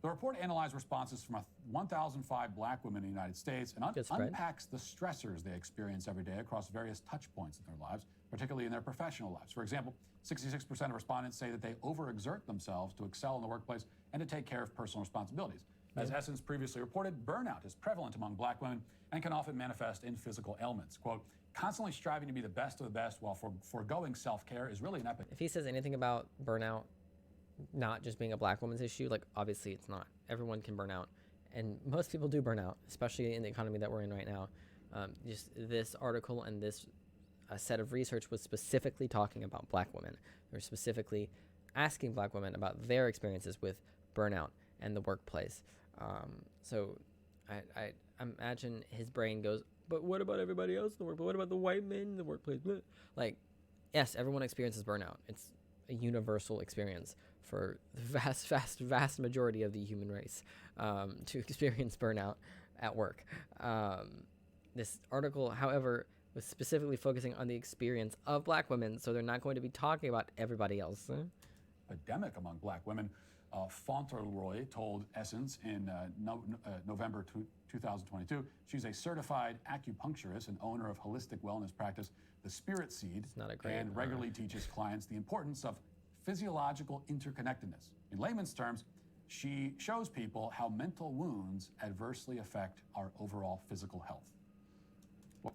the report analyzed responses from 1,005 black women in the United States and unpacks the stressors they experience every day across various touch points in their lives, particularly in their professional lives. For example, 66% of respondents say that they overexert themselves to excel in the workplace and to take care of personal responsibilities. As Essence previously reported, burnout is prevalent among black women and can often manifest in physical ailments. Quote, constantly striving to be the best of the best while foregoing self-care is really an epic. If he says anything about burnout not just being a black woman's issue, like obviously it's not. Everyone can burn out, and most people do burn out, especially in the economy that we're in right now. Just this article and this set of research was specifically talking about black women. They were specifically asking black women about their experiences with burnout and the workplace. So I imagine his brain goes, but what about everybody else in the workplace? But what about the white men in the workplace? Like, yes, everyone experiences burnout. It's a universal experience for the vast majority of the human race to experience burnout at work. This article, however, was specifically focusing on the experience of black women, so they're not going to be talking about everybody else. Epidemic among black women. Fauntleroy told Essence in November 2022 she's a certified acupuncturist and owner of holistic wellness practice, The Spirit Seed, and regularly teaches clients the importance of physiological interconnectedness. In layman's terms, she shows people how mental wounds adversely affect our overall physical health.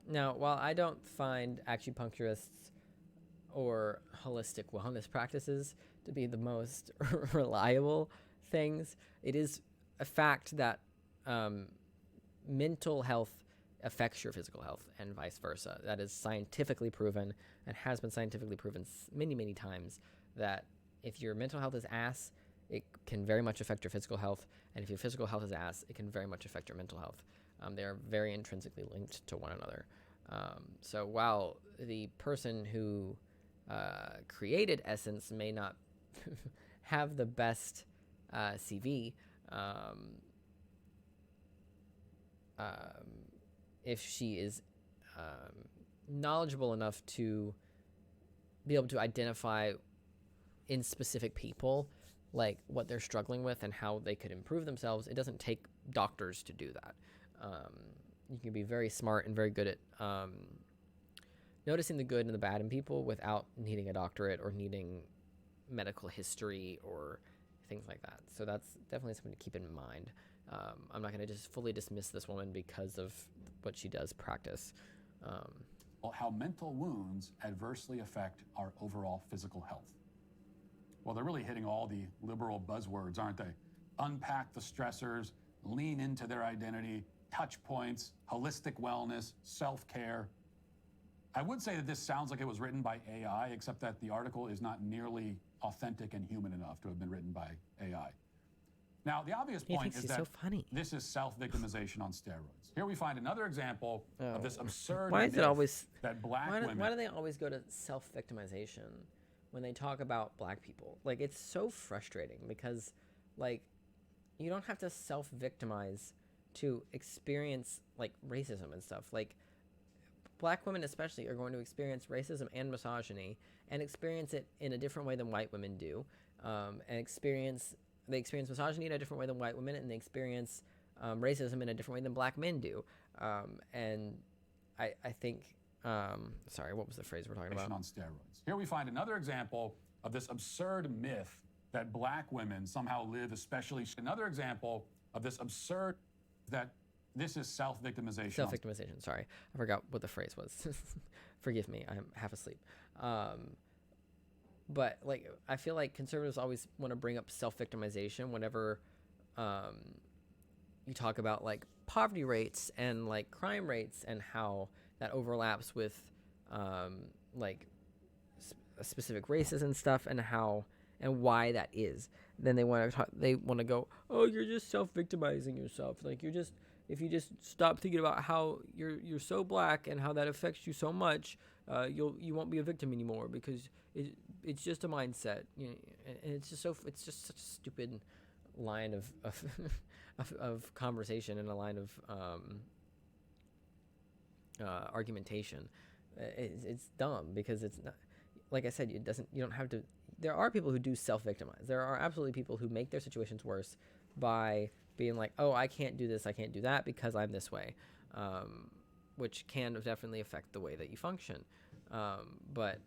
Now, while I don't find acupuncturists or holistic wellness practices to be the most reliable things, it is a fact that mental health affects your physical health and vice versa. That is scientifically proven and has been scientifically proven many times that if your mental health is ass, it can very much affect your physical health, and if your physical health is ass, it can very much affect your mental health. They are very intrinsically linked to one another. So while the person who created Essence may not have the best CV, if she is knowledgeable enough to be able to identify in specific people like what they're struggling with and how they could improve themselves, it doesn't take doctors to do that. You can be very smart and very good at noticing the good and the bad in people without needing a doctorate or needing medical history or things like that. So that's definitely something to keep in mind. I'm not going to just fully dismiss this woman because of what she does practice. How mental wounds adversely affect our overall physical health. Well, they're really hitting all the liberal buzzwords, aren't they? Unpack the stressors, lean into their identity, touch points, holistic wellness, self-care. I would say that this sounds like it was written by AI, except that the article is not nearly authentic and human enough to have been written by AI. Now, the obvious point is that this is self-victimization on steroids. Here we find another example of this absurd Why is it always that black women... Why do they always go to self-victimization when they talk about black people. Like, it's so frustrating because, like, you don't have to self-victimize to experience, like, racism and stuff. Like, black women especially are going to experience racism and misogyny, and experience it in a different way than white women do. They experience misogyny in a different way than white women, and they experience racism in a different way than black men do. And I think, sorry, what was the phrase we're talking about? On steroids. Here we find another example of this absurd myth that black women somehow live especially. Another example of this absurd that this is self-victimization. Self-victimization, sorry. I forgot what the phrase was. Forgive me, I'm half asleep. But, like, I feel like conservatives always want to bring up self-victimization whenever you talk about, like, poverty rates and, like, crime rates and how that overlaps with, like, specific races and stuff, and how and why that is. Then they want to go, oh, you're just self-victimizing yourself. Like, if you just stop thinking about how you're so black and how that affects you so much, you won't be a victim anymore, because it's just a mindset. You know, and it's just such a stupid line of conversation, and a line of argumentation. It's dumb, because it's not, like I said, you don't have to. There are people who do self-victimize. There are absolutely people who make their situations worse by being like, oh, I can't do this, I can't do that because I'm this way, which can definitely affect the way that you function. But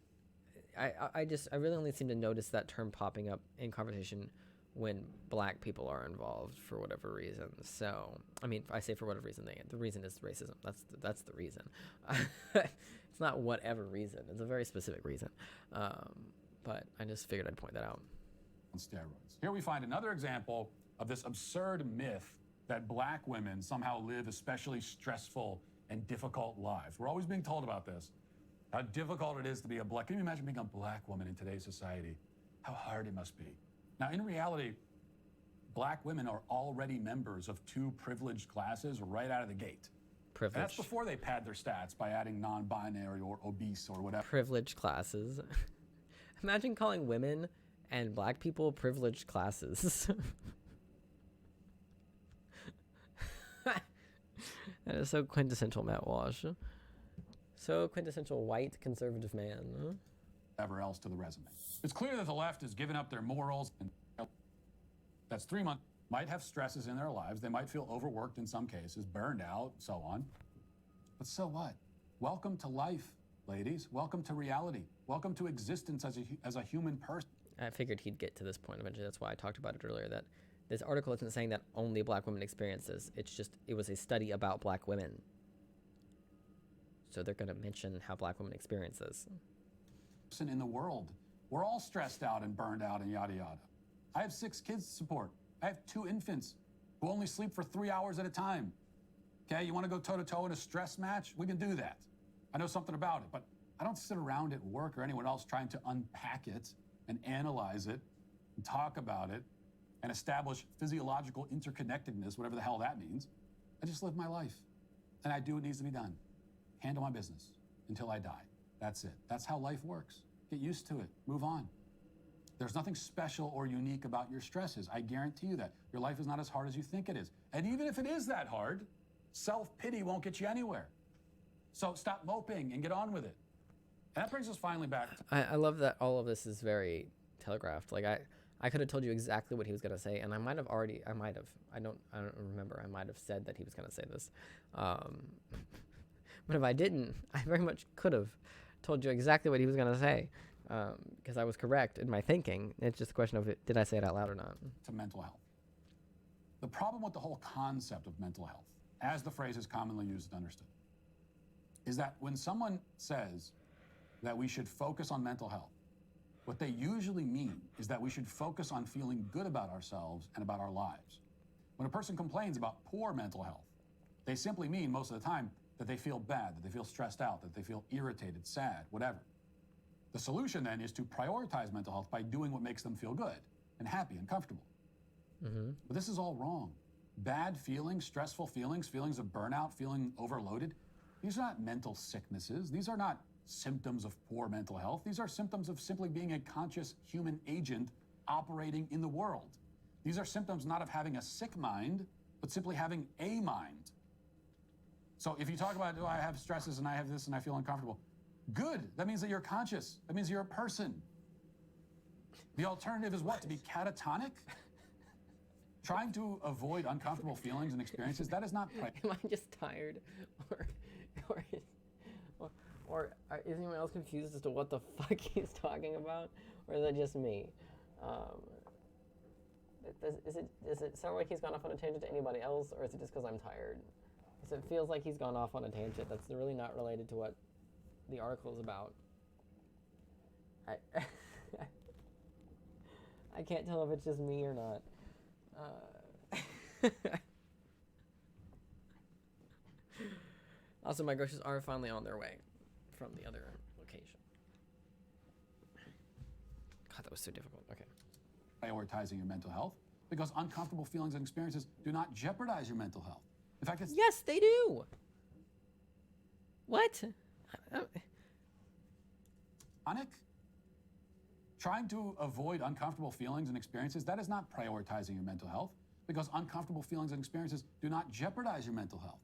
I really only seem to notice that term popping up in conversation when black people are involved for whatever reason. So, I mean, I say for whatever reason, the reason is racism. That's the reason. It's not whatever reason. It's a very specific reason. But I just figured I'd point that out. On steroids. Here we find another example of this absurd myth that black women somehow live especially stressful and difficult lives. We're always being told about this, how difficult it is to be a black. Can you imagine being a black woman in today's society? How hard it must be. Now, in reality, black women are already members of 2 privileged classes right out of the gate. Privilege. And that's before they pad their stats by adding non-binary or obese or whatever. Privileged classes. Imagine calling women and black people privileged classes. That is so quintessential Matt Walsh. So quintessential white conservative man. Huh? Whatever else to the resume. It's clear that the left has given up their morals, and that's 3 months. Might have stresses in their lives. They might feel overworked in some cases, burned out, so on. But so what? Welcome to life, ladies. Welcome to reality. Welcome to existence as a human person. I figured he'd get to this point eventually. That's why I talked about it earlier, that this article isn't saying that only black women experience this. It's just, it was a study about black women. So they're going to mention how black women experience this. In the world, we're all stressed out and burned out and yada yada. I have 6 kids to support. I have 2 infants who only sleep for 3 hours at a time. Okay, you want to go toe-to-toe in a stress match? We can do that. I know something about it, but I don't sit around at work or anyone else trying to unpack it and analyze it and talk about it and establish physiological interconnectedness, whatever the hell that means. I just live my life, and I do what needs to be done. Handle my business until I die. That's it. That's how life works. Get used to it. Move on. There's nothing special or unique about your stresses. I guarantee you that. Your life is not as hard as you think it is. And even if it is that hard, self-pity won't get you anywhere. So stop moping and get on with it. And that brings us finally back. I love that all of this is very telegraphed. Like, I could have told you exactly what he was going to say, and I don't remember. I might have said that he was going to say this. But if I didn't, I very much could have told you exactly what he was going to say, because I was correct in my thinking. It's just a question of, did I say it out loud or not? To mental health. The problem with the whole concept of mental health, as the phrase is commonly used and understood, is that when someone says that we should focus on mental health, what they usually mean is that we should focus on feeling good about ourselves and about our lives. When a person complains about poor mental health, they simply mean most of the time that they feel bad, that they feel stressed out, that they feel irritated, sad, whatever. The solution then is to prioritize mental health by doing what makes them feel good and happy and comfortable. Mm-hmm. But this is all wrong. Bad feelings, stressful feelings, feelings of burnout, feeling overloaded, These are not mental sicknesses. These are not symptoms of poor mental health. These are symptoms of simply being a conscious human agent operating in the world. These are symptoms not of having a sick mind, but simply having a mind. So if you talk about, oh, I have stresses and I have this and I feel uncomfortable, good. That means that you're conscious. That means you're a person. The alternative is what? To be catatonic? Trying to avoid uncomfortable feelings and experiences, that is not... Am I just tired? Or is anyone else confused as to what the fuck he's talking about? Or is that just me? Does it sound like he's gone off on a tangent to anybody else, or is it just because I'm tired? Because it feels like he's gone off on a tangent that's really not related to what the article is about. I can't tell if it's just me or not. Also, my groceries are finally on their way from the other location. God, that was so difficult. Okay. Prioritizing your mental health, because uncomfortable feelings and experiences do not jeopardize your mental health. In fact, it's... Yes, they do. What? Trying to avoid uncomfortable feelings and experiences, that is not prioritizing your mental health, because uncomfortable feelings and experiences do not jeopardize your mental health.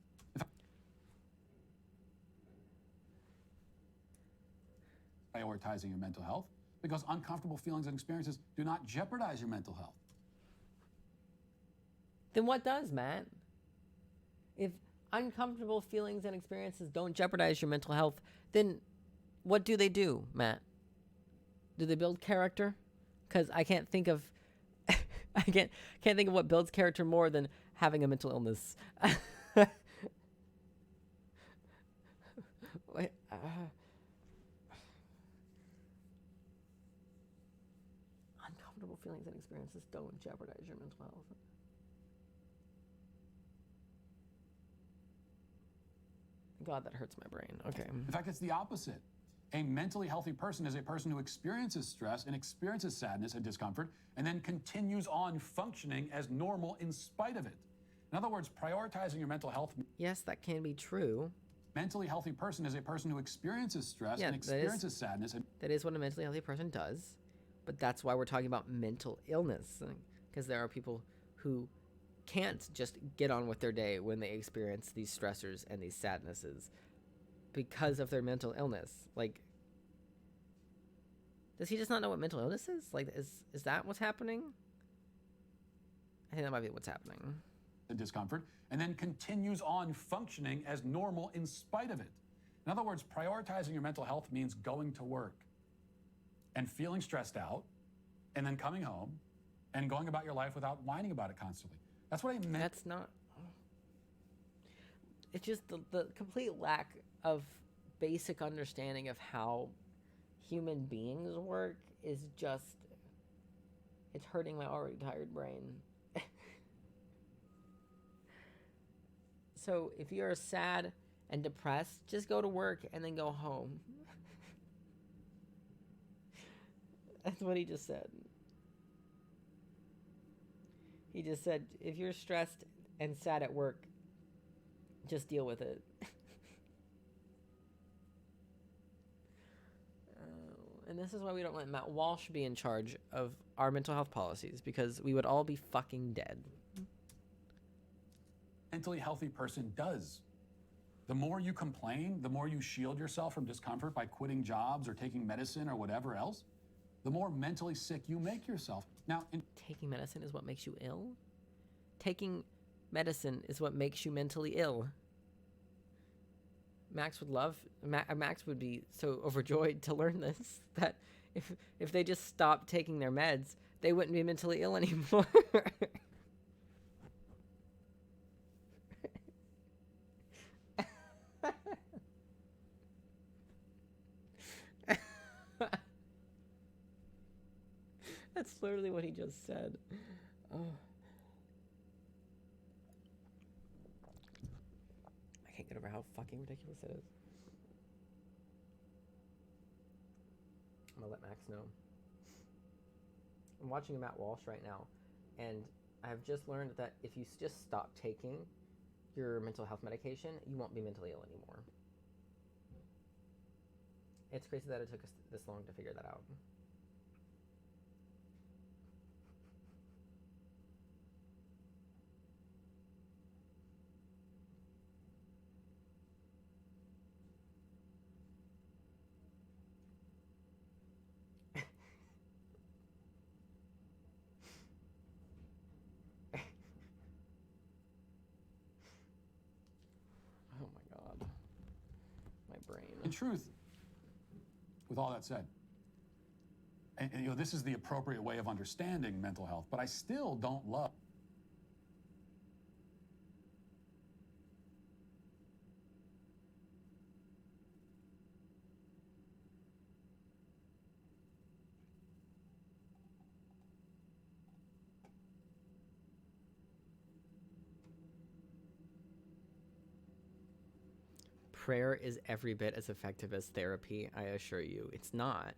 Prioritizing your mental health, because uncomfortable feelings and experiences do not jeopardize your mental health. Then what does, Matt? If uncomfortable feelings and experiences don't jeopardize your mental health, then what do they do, Matt? Do they build character? Because I can't think of I can't think of what builds character more than having a mental illness. Wait, uncomfortable feelings and experiences don't jeopardize your mental health. God, that hurts my brain. Okay. In fact, it's the opposite. A mentally healthy person is a person who experiences stress and experiences sadness and discomfort and then continues on functioning as normal in spite of it. In other words, prioritizing your mental health... Yes, that can be true. Mentally healthy person is a person who experiences stress and experiences sadness. That is what a mentally healthy person does. But that's why we're talking about mental illness. Because there are people who can't just get on with their day when they experience these stressors and these sadnesses because of their mental illness. Like, does he just not know what mental illness is? Like, is that what's happening? I think that might be what's happening. The discomfort, and then continues on functioning as normal in spite of it. In other words, prioritizing your mental health means going to work and feeling stressed out, and then coming home and going about your life without whining about it constantly. That's what I meant. That's not... It's just the complete lack of basic understanding of how human beings work is just... It's hurting my already tired brain. So if you're sad and depressed, just go to work and then go home. That's what he just said. He just said, if you're stressed and sad at work, just deal with it. And this is why we don't let Matt Walsh be in charge of our mental health policies, because we would all be fucking dead. Mentally healthy person does. The more you complain, the more you shield yourself from discomfort by quitting jobs or taking medicine or whatever else, the more mentally sick you make yourself. Now, taking medicine is what makes you ill? Taking medicine is what makes you mentally ill. Max would be so overjoyed to learn this, that if they just stopped taking their meds, they wouldn't be mentally ill anymore. That's literally what he just said. Oh. I can't get over how fucking ridiculous it is. I'm gonna let Max know. I'm watching Matt Walsh right now, and I've just learned that if you just stop taking your mental health medication, you won't be mentally ill anymore. It's crazy that it took us this long to figure that out. Oh my God. My brain. In truth, with all that said, and you know, this is the appropriate way of understanding mental health, but I still don't love. Prayer is every bit as effective as therapy, I assure you. It's not.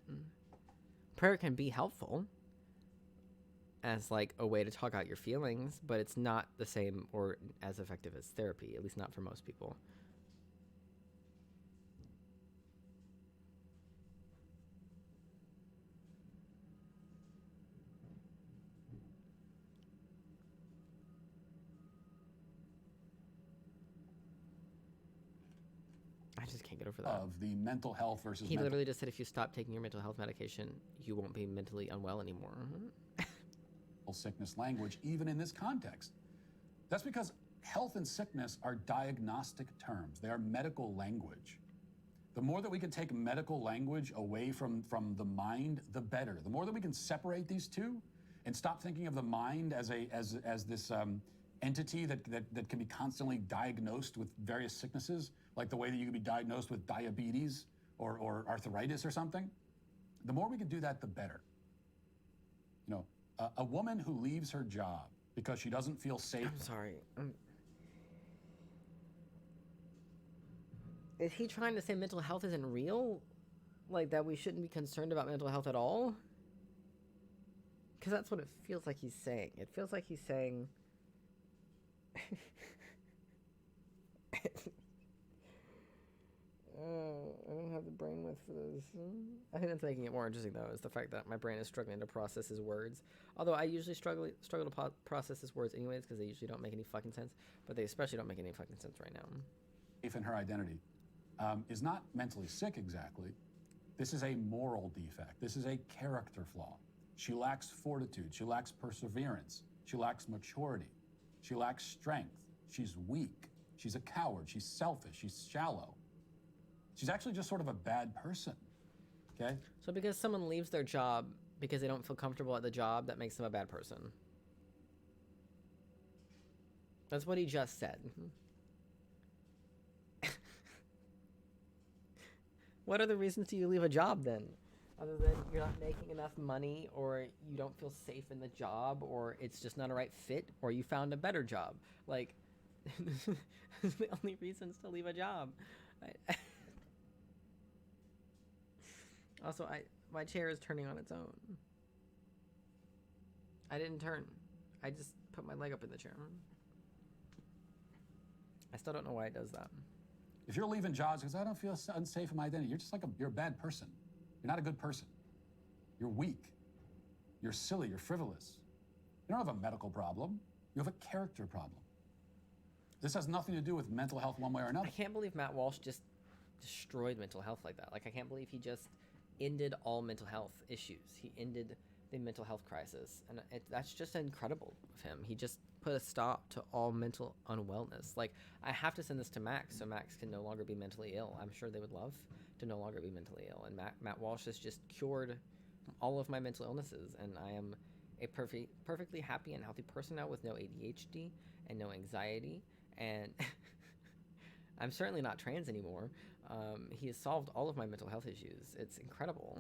Prayer can be helpful as like a way to talk out your feelings, but it's not the same or as effective as therapy, at least not for most people. I just can't get over that. Of the mental health versus He literally just said if you stop taking your mental health medication, you won't be mentally unwell anymore. Sickness language, even in this context. That's because health and sickness are diagnostic terms. They are medical language. The more that we can take medical language away from the mind, the better. The more that we can separate these two and stop thinking of the mind as this entity that can be constantly diagnosed with various sicknesses, like the way that you could be diagnosed with diabetes or arthritis or something. The more we can do that, the better. You know, a woman who leaves her job because she doesn't feel safe. I'm sorry. Is he trying to say mental health isn't real? Like that we shouldn't be concerned about mental health at all? Because that's what it feels like he's saying. It feels like he's saying... I don't have the brain width for this. I think that's making it more interesting, though, is the fact that my brain is struggling to process his words. Although I usually struggle to process his words anyways, because they usually don't make any fucking sense. But they especially don't make any fucking sense right now. Safe in her identity is not mentally sick exactly. This is a moral defect. This is a character flaw. She lacks fortitude. She lacks perseverance. She lacks maturity. She lacks strength. She's weak. She's a coward. She's selfish. She's shallow. She's actually just sort of a bad person, okay? So because someone leaves their job because they don't feel comfortable at the job, that makes them a bad person. That's what he just said. What other reasons do you leave a job then? Other than you're not making enough money, or you don't feel safe in the job, or it's just not a right fit, or you found a better job. Like, those are the only reasons to leave a job. Also, my chair is turning on its own. I didn't turn. I just put my leg up in the chair. I still don't know why it does that. If you're leaving jobs because I don't feel unsafe in my identity, you're just like you're a bad person. You're not a good person. You're weak. You're silly. You're frivolous. You don't have a medical problem. You have a character problem. This has nothing to do with mental health one way or another. I can't believe Matt Walsh just destroyed mental health like that. Like, I can't believe he just ended all mental health issues. He ended the mental health crisis. And that's just incredible of him. He just put a stop to all mental unwellness. Like, I have to send this to Max so Max can no longer be mentally ill. I'm sure they would love to no longer be mentally ill. And Matt Walsh has just cured all of my mental illnesses. And I am a perfectly happy and healthy person now with no ADHD and no anxiety. And I'm certainly not trans anymore. He has solved all of my mental health issues. It's incredible.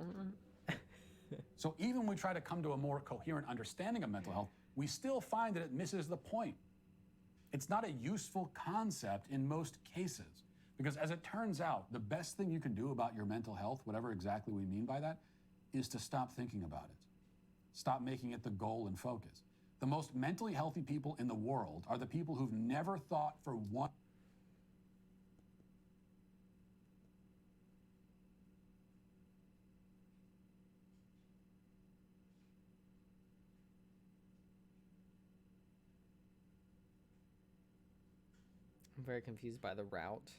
So even when we try to come to a more coherent understanding of mental health, we still find that it misses the point. It's not a useful concept in most cases, because as it turns out, the best thing you can do about your mental health, whatever exactly we mean by that, is to stop thinking about it. Stop making it the goal and focus. The most mentally healthy people in the world are the people who've never thought for one very confused by the route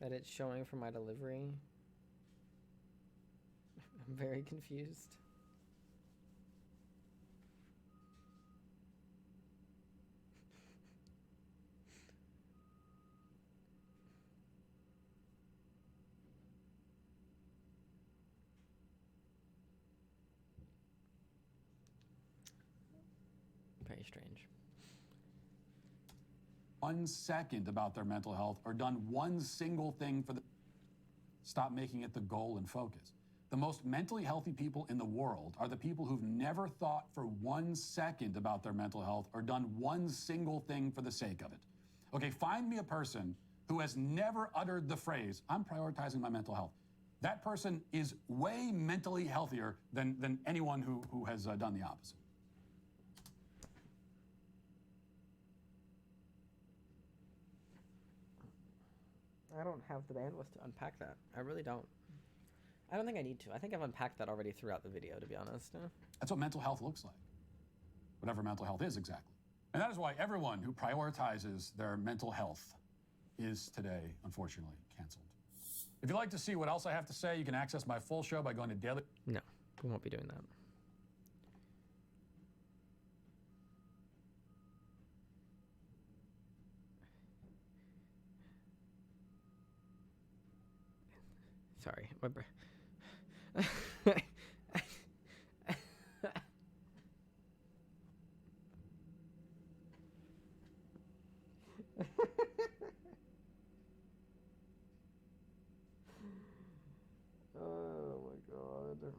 that it's showing for my delivery. I'm very confused. Very strange. 1 second about their mental health or done one single thing for the... Stop making it the goal and focus. The most mentally healthy people in the world are the people who've never thought for 1 second about their mental health or done one single thing for the sake of it. Okay, find me a person who has never uttered the phrase, I'm prioritizing my mental health. That person is way mentally healthier than anyone who has done the opposite. I don't have the bandwidth to unpack that. I really don't. I don't think I need to. I think I've unpacked that already throughout the video, to be honest. That's what mental health looks like. Whatever mental health is, exactly. And that is why everyone who prioritizes their mental health is today, unfortunately, canceled. If you'd like to see what else I have to say, you can access my full show by going to daily... No, we won't be doing that. Sorry, my oh my god.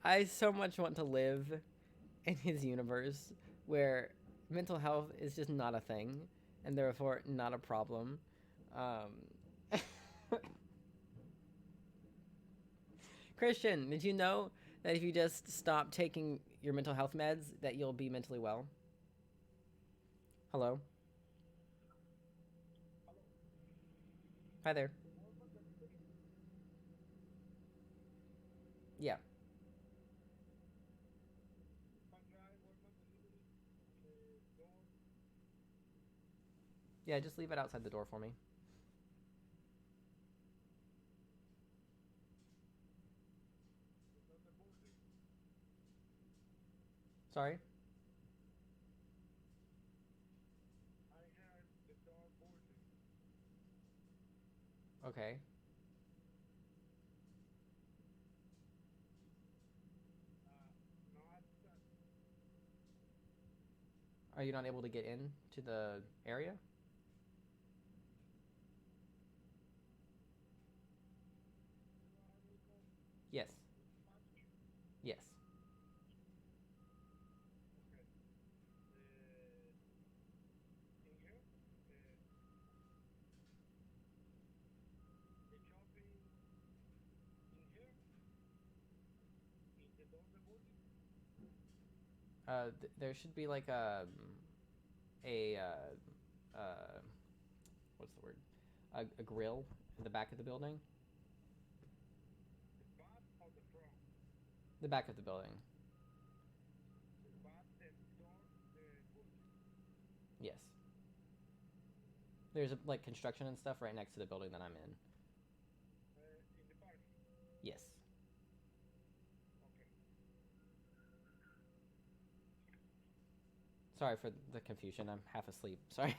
I so much want to live in his universe where mental health is just not a thing and therefore not a problem. Christian, did you know that if you just stop taking your mental health meds that you'll be mentally well? Hello? Hi there. Yeah. Yeah, just leave it outside the door for me. Sorry? Okay. Are you not able to get in to the area? Yes. Yes. There should be like a what's the word? A grill in the back of the building. The back of the building. Yes. There's like construction and stuff right next to the building that I'm in. Yes. Sorry for the confusion. I'm half asleep. Sorry.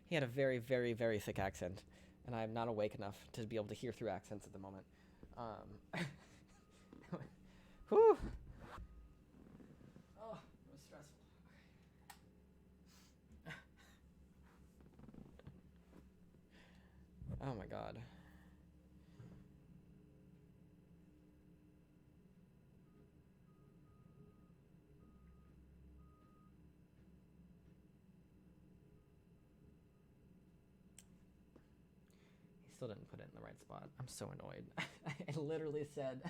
He had a very, very, very thick accent, and I am not awake enough to be able to hear through accents at the moment. Whew. Oh, it was stressful. Oh my god. He still didn't put it in the right spot. I'm so annoyed. I literally said,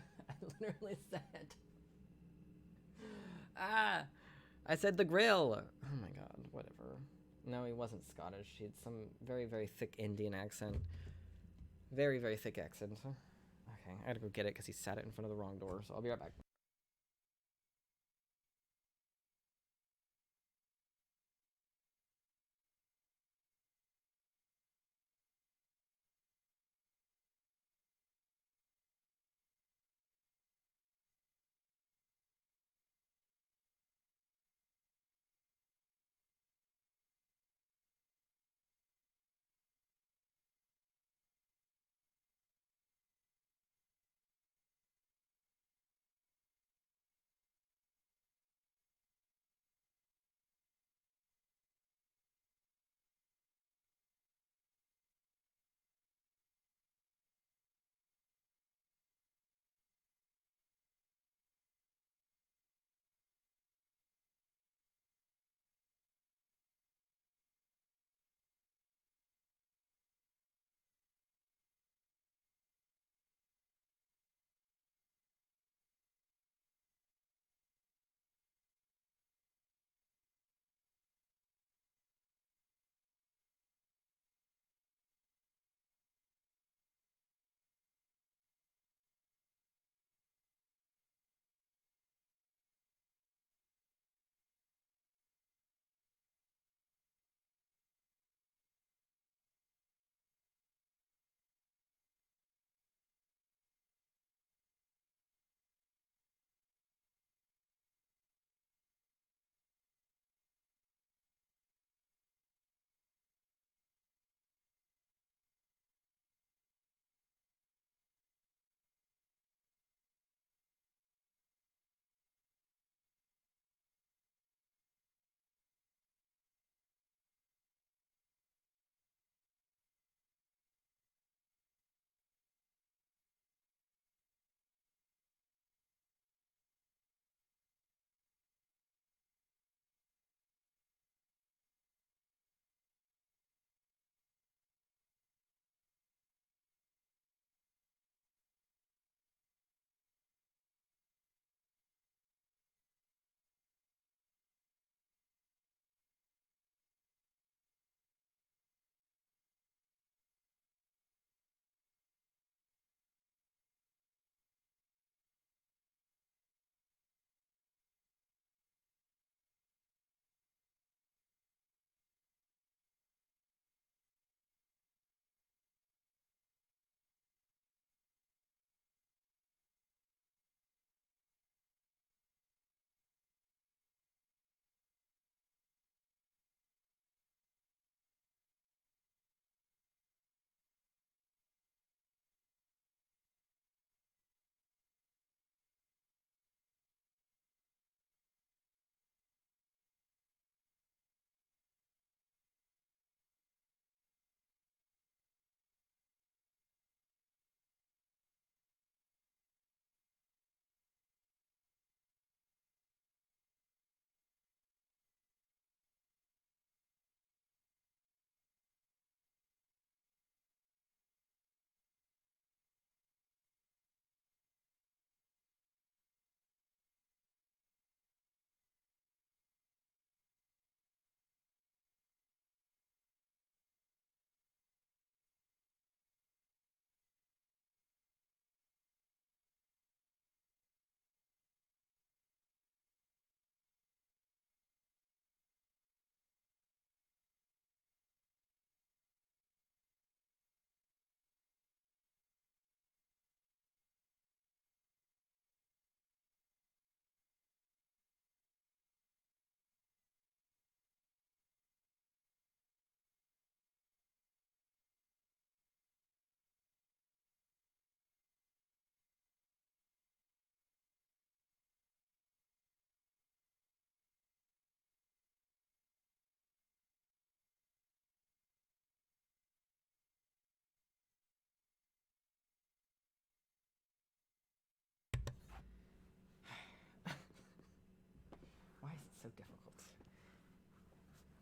I said the grill. Oh my god, whatever. No, he wasn't Scottish. He had some very, very thick Indian accent. Very, very thick accent. Okay, I gotta go get it because he sat it in front of the wrong door, so I'll be right back.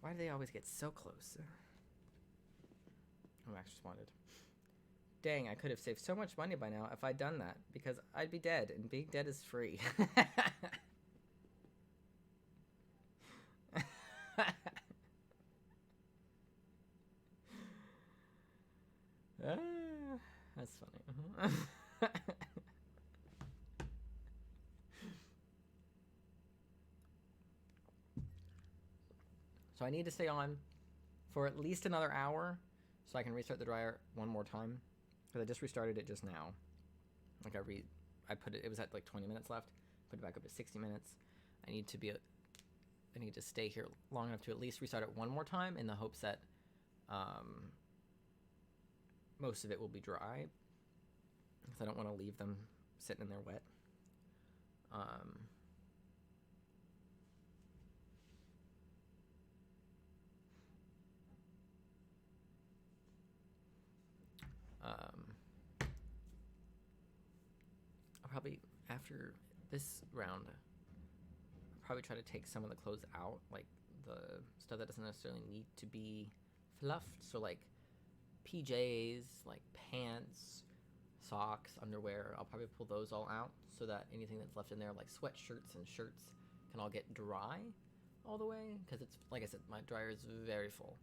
Why do they always get so close? Oh, Max responded. Dang, I could have saved so much money by now if I'd done that, because I'd be dead, and being dead is free. That's funny. So I need to stay on for at least another hour so I can restart the dryer one more time, because I just restarted it just now. Like I put it was at like 20 minutes left, put it back up to 60 minutes. I need to stay here long enough to at least restart it one more time in the hopes that most of it will be dry, because I don't want to leave them sitting in there wet. I'll probably, after this round, I'll probably try to take some of the clothes out, like the stuff that doesn't necessarily need to be fluffed. So like PJs, like pants, socks, underwear, I'll probably pull those all out so that anything that's left in there, like sweatshirts and shirts, can all get dry all the way, because it's, like I said, my dryer is very full.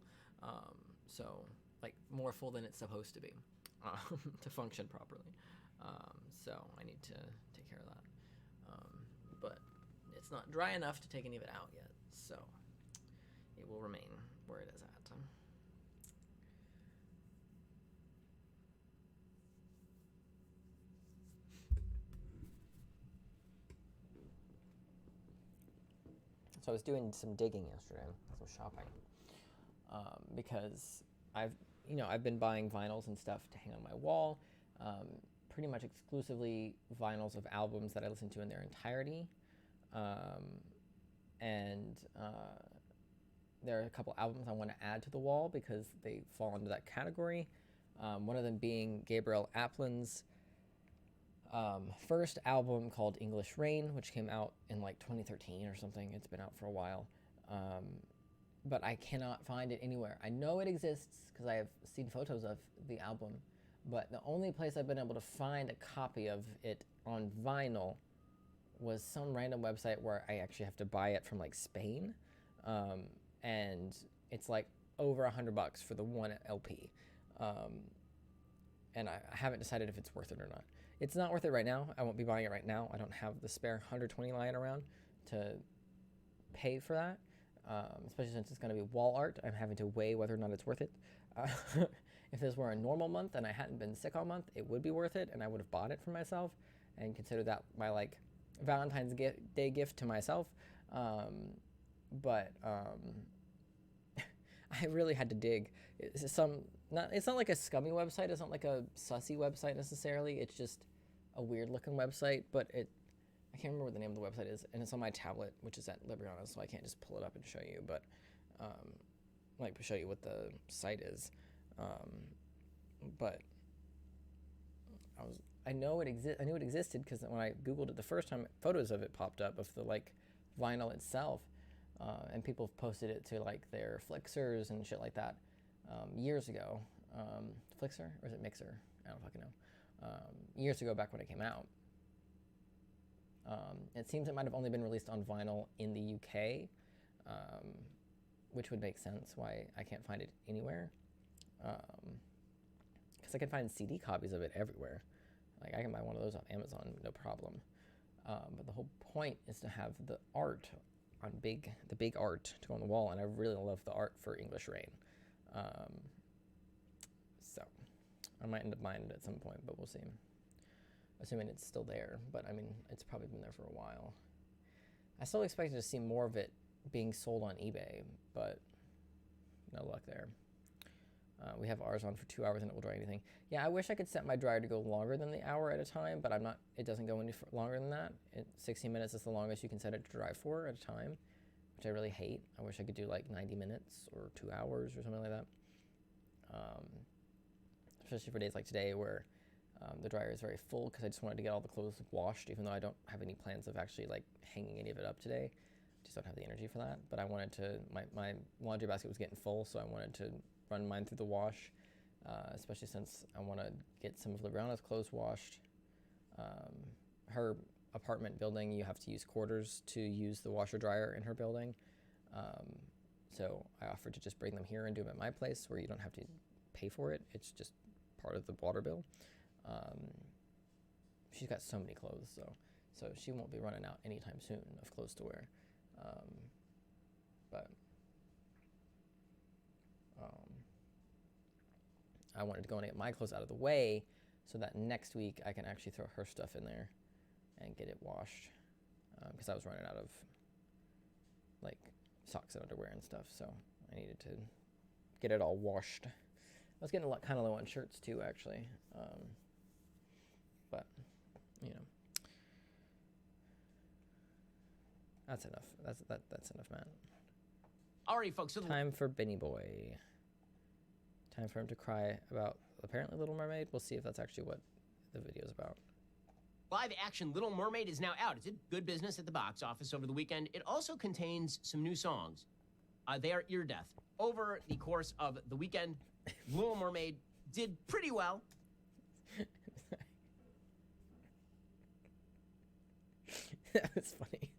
So like more full than it's supposed to be to function properly. So I need to take care of that. But it's not dry enough to take any of it out yet, so it will remain where it is at. So I was doing some digging yesterday, some shopping, because I've been buying vinyls and stuff to hang on my wall, pretty much exclusively vinyls of albums that I listen to in their entirety, and there are a couple albums I want to add to the wall because they fall into that category. One of them being Gabriel Aplin's first album called English Rain, which came out in like 2013 or something. It's been out for a while. But I cannot find it anywhere. I know it exists because I have seen photos of the album, but the only place I've been able to find a copy of it on vinyl was some random website where I actually have to buy it from like Spain. And it's like over $100 for the one LP. And I haven't decided if it's worth it or not. It's not worth it right now. I won't be buying it right now. I don't have the spare 120 lying around to pay for that, especially since it's going to be wall art. I'm having to weigh whether or not it's worth it. If this were a normal month and I hadn't been sick all month, it would be worth it, and I would have bought it for myself and consider that my like Valentine's Day gift to myself. But I really had to dig. It's not like a scummy website. It's not like a sussy website necessarily. It's just a weird looking website, but I can't remember what the name of the website is, and it's on my tablet, which is at Libriana, so I can't just pull it up and show you, but like show you what the site is. But I knew it existed because when I Googled it the first time, photos of it popped up of the like vinyl itself, and people have posted it to like their Flixers and shit like that years ago. Flixer, or is it Mixer? I don't fucking know. Years ago, back when it came out. It seems it might have only been released on vinyl in the UK, which would make sense why I can't find it anywhere. Because I can find CD copies of it everywhere. Like I can buy one of those off Amazon, no problem. But the whole point is to have the art on the big art to go on the wall, and I really love the art for English Rain. So I might end up buying it at some point, but we'll see. Assuming it's still there, but I mean, it's probably been there for a while. I still expected to see more of it being sold on eBay, but no luck there. We have ours on for 2 hours and it will dry anything. Yeah, I wish I could set my dryer to go longer than the hour at a time, but it doesn't go any longer than that. 16 minutes is the longest you can set it to dry for at a time, which I really hate. I wish I could do like 90 minutes or 2 hours or something like that. Especially for days like today where the dryer is very full because I just wanted to get all the clothes washed, even though I don't have any plans of actually like hanging any of it up today. just don't have the energy for that. But I wanted to, my laundry basket was getting full, so I wanted to run mine through the wash, especially since I want to get some of Libriana's clothes washed. Her apartment building, you have to use quarters to use the washer dryer in her building. So I offered to just bring them here and do them at my place where you don't have to pay for it. It's just part of the water bill. She's got so many clothes, so she won't be running out anytime soon of clothes to wear. But I wanted to go and get my clothes out of the way so that next week I can actually throw her stuff in there and get it washed, because I was running out of like socks and underwear and stuff, so I needed to get it all washed. I was getting kind of low on shirts too, actually, but you know, that's enough. That's enough, Matt. Alrighty, folks. So time for Benny Boy. Time for him to cry about apparently Little Mermaid. We'll see if that's actually what the video's about. Live action Little Mermaid is now out. It did good business at the box office over the weekend. It also contains some new songs. They are ear death. Over the course of the weekend, Little Mermaid did pretty well. That was funny.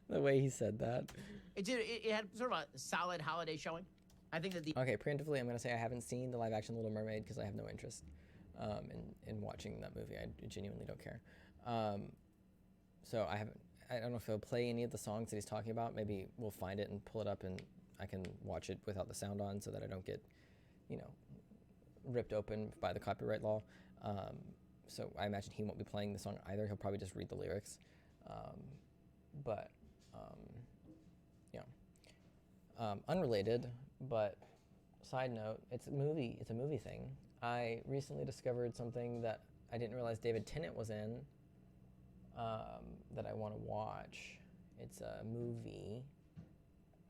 The way he said that. It had sort of a solid holiday showing. I think that the... Okay, preemptively, I'm going to say I haven't seen the live action Little Mermaid because I have no interest in watching that movie. I genuinely don't care. So I don't know if he'll play any of the songs that he's talking about. Maybe we'll find it and pull it up and I can watch it without the sound on so that I don't get, ripped open by the copyright law. So I imagine he won't be playing the song either. He'll probably just read the lyrics. Unrelated, but side note, it's a movie thing. I recently discovered something that I didn't realize David Tennant was in, that I want to watch. It's a movie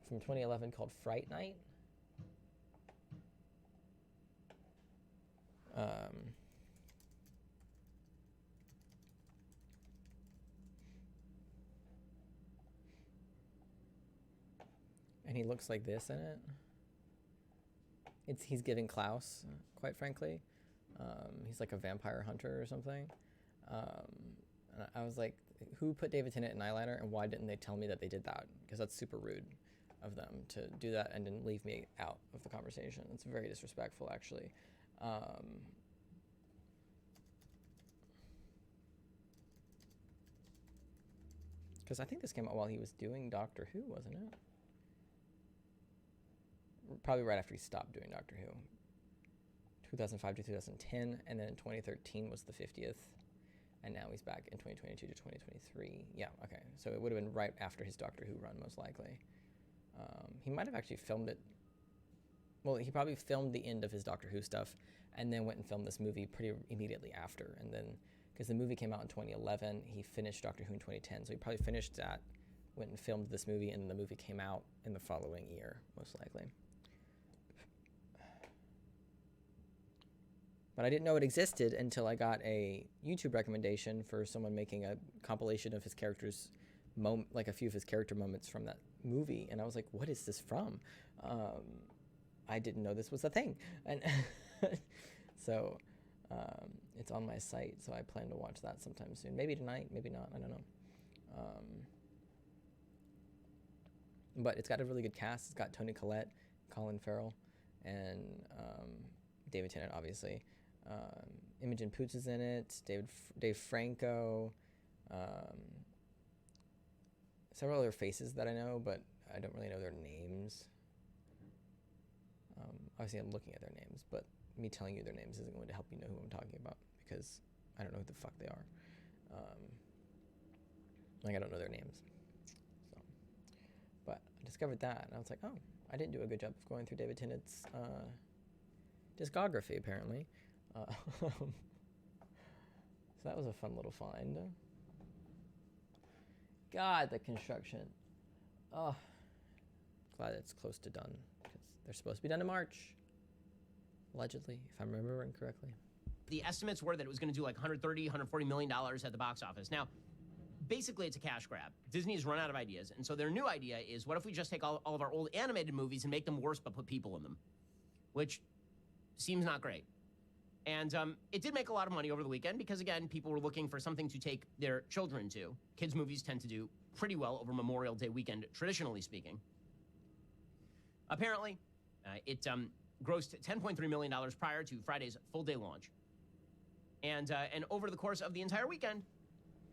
from 2011 called Fright Night. And he looks like this in it. He's giving Klaus, quite frankly. He's like a vampire hunter or something. And I was like, who put David Tennant in eyeliner, and why didn't they tell me that they did that? Because that's super rude of them to do that and then leave me out of the conversation. It's very disrespectful, actually. Because I think this came out while he was doing Doctor Who, wasn't it? Probably right after he stopped doing Doctor Who. 2005 to 2010, and then in 2013 was the 50th, and now he's back in 2022 to 2023. Yeah, okay. So it would have been right after his Doctor Who run, most likely. He might have actually filmed it. Well, he probably filmed the end of his Doctor Who stuff, and then went and filmed this movie pretty immediately after. And then, because the movie came out in 2011, he finished Doctor Who in 2010. So he probably finished that, went and filmed this movie, and the movie came out in the following year, most likely. But I didn't know it existed until I got a YouTube recommendation for someone making a compilation of his characters, like a few of his character moments from that movie. And I was like, what is this from? I didn't know this was a thing. And so it's on my site, so I plan to watch that sometime soon. Maybe tonight, maybe not, I don't know. But it's got a really good cast. It's got Toni Collette, Colin Farrell, and David Tennant, obviously. Imogen Poots is in it. Dave Franco. Several other faces that I know, but I don't really know their names. Obviously, I'm looking at their names, but me telling you their names isn't going to help you know who I'm talking about because I don't know who the fuck they are. I don't know their names. So, but I discovered that, and I was like, oh, I didn't do a good job of going through David Tennant's discography, apparently. So that was a fun little find. God, the construction. Oh, glad it's close to done because they're supposed to be done in March, allegedly, if I'm remembering correctly. The estimates were that it was going to do like $130, $140 million at the box office. Now, basically, it's a cash grab. Disney has run out of ideas, and so their new idea is, what if we just take all of our old animated movies and make them worse but put people in them? Which seems not great. And it did make a lot of money over the weekend because, again, people were looking for something to take their children to. Kids' movies tend to do pretty well over Memorial Day weekend, traditionally speaking. Apparently, it grossed $10.3 million prior to Friday's full-day launch. And over the course of the entire weekend,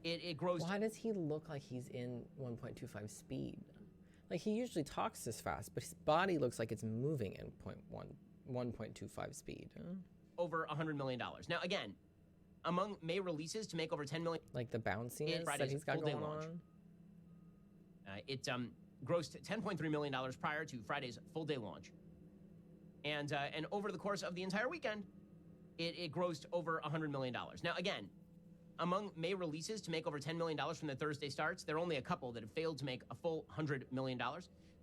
it grossed... Why does he look like he's in 1.25 speed? Like, he usually talks this fast, but his body looks like it's moving in 1.25 speed. Over $100 million. Now, again, among May releases to make over $10 million... Like the bounciness that he's got going on? It grossed $10.3 million prior to Friday's full-day launch. And over the course of the entire weekend, it grossed over $100 million. Now, again, among May releases to make over $10 million from the Thursday starts, there are only a couple that have failed to make a full $100 million.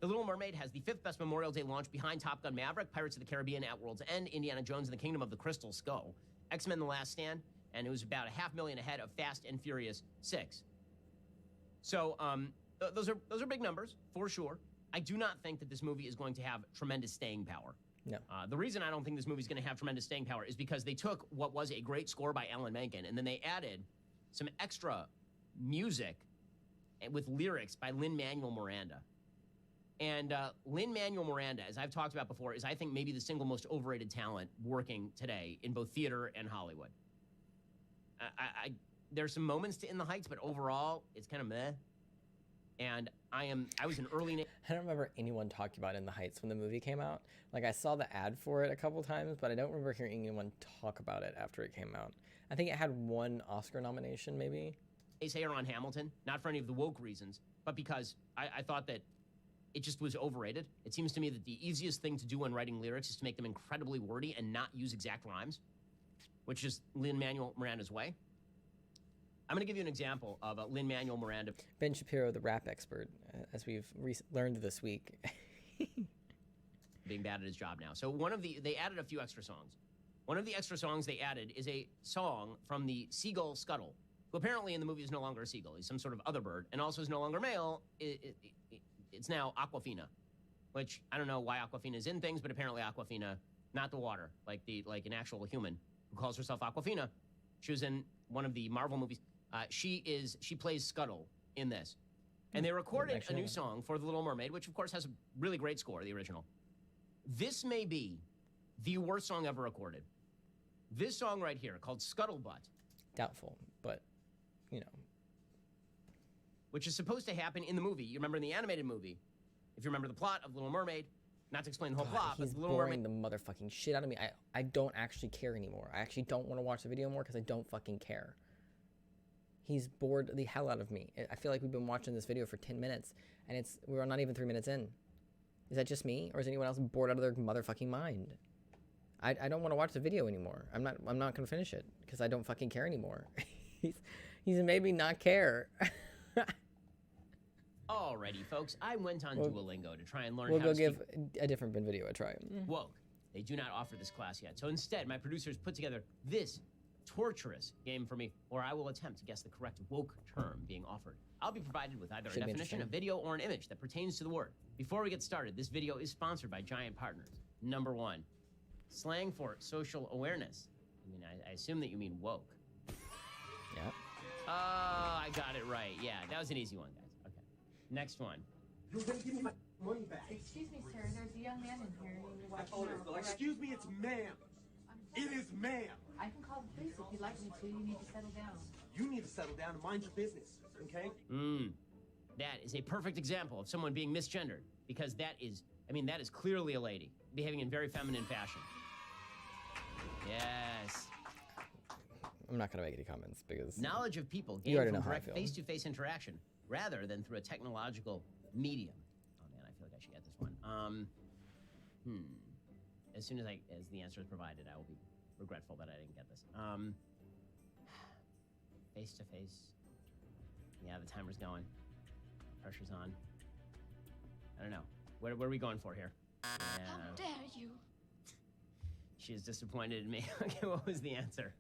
The Little Mermaid has the 5th best Memorial Day launch behind Top Gun Maverick, Pirates of the Caribbean at World's End, Indiana Jones and the Kingdom of the Crystal Skull, X-Men The Last Stand, and it was about $500,000 ahead of Fast and Furious 6. So those are big numbers, for sure. I do not think that this movie is going to have tremendous staying power. No. The reason I don't think this movie is going to have tremendous staying power is because they took what was a great score by Alan Menken, and then they added some extra music with lyrics by Lin-Manuel Miranda. And Lin-Manuel Miranda, as I've talked about before, is, I think, maybe the single most overrated talent working today in both theater and Hollywood. There's some moments to In the Heights, but overall, it's kind of meh. And I was an early... I don't remember anyone talking about In the Heights when the movie came out. Like, I saw the ad for it a couple times, but I don't remember hearing anyone talk about it after it came out. I think it had one Oscar nomination, maybe. Naysayer on Hamilton, not for any of the woke reasons, but because I thought that it just was overrated. It seems to me that the easiest thing to do when writing lyrics is to make them incredibly wordy and not use exact rhymes, which is Lin-Manuel Miranda's way. I'm going to give you an example of Lin-Manuel Miranda. Ben Shapiro, the rap expert, as we've learned this week. Being bad at his job now. So they added a few extra songs. One of the extra songs they added is a song from the seagull Scuttle, who apparently in the movie is no longer a seagull. He's some sort of other bird, and also is no longer male. It's now Aquafina, which I don't know why Aquafina is in things, but apparently Aquafina, not the water, like an actual human who calls herself Aquafina. She was in one of the Marvel movies. She plays Scuttle in this. And they recorded a new song for The Little Mermaid, which of course has a really great score, the original. This may be the worst song ever recorded. This song right here, called Scuttlebutt. Doubtful, but, you know. Which is supposed to happen in the movie. You remember in the animated movie, if you remember the plot of Little Mermaid, not to explain the whole plot, but he's the Little boring Mermaid... the motherfucking shit out of me. I don't actually care anymore. I actually don't want to watch the video more because I don't fucking care. He's bored the hell out of me. I feel like we've been watching this video for 10 minutes, and we're not even 3 minutes in. Is that just me, or is anyone else bored out of their motherfucking mind? I don't want to watch the video anymore. I'm not gonna finish it because I don't fucking care anymore. he's made me not care. Alrighty, folks. I went on Duolingo to try and learn how to We'll go give a different video a try. Woke. They do not offer this class yet. So instead, my producers put together this torturous game for me, where I will attempt to guess the correct woke term being offered. I'll be provided with either a definition, a video, or an image that pertains to the word. Before we get started, this video is sponsored by Giant Partners. Number 1, slang for social awareness. I mean, I assume that you mean woke. Yeah. I got it right. Yeah, that was an easy one, guys. Okay. Next one. You're gonna give me my money back. Excuse me, sir. There's a young man in here. Excuse me, it's ma'am. It is ma'am. I can call the police if you'd like me to. You need to settle down. You need to settle down and mind your business, okay? That is a perfect example of someone being misgendered, because that is clearly a lady behaving in very feminine fashion. Yes. I'm not gonna make any comments because knowledge of people gained from direct face-to-face interaction rather than through a technological medium. Oh man, I feel like I should get this one. As soon as the answer is provided, I will be regretful that I didn't get this. Face-to-face. Yeah, the timer's going. Pressure's on. I don't know. What are we going for here? Yeah. How dare you? She is disappointed in me. Okay, what was the answer?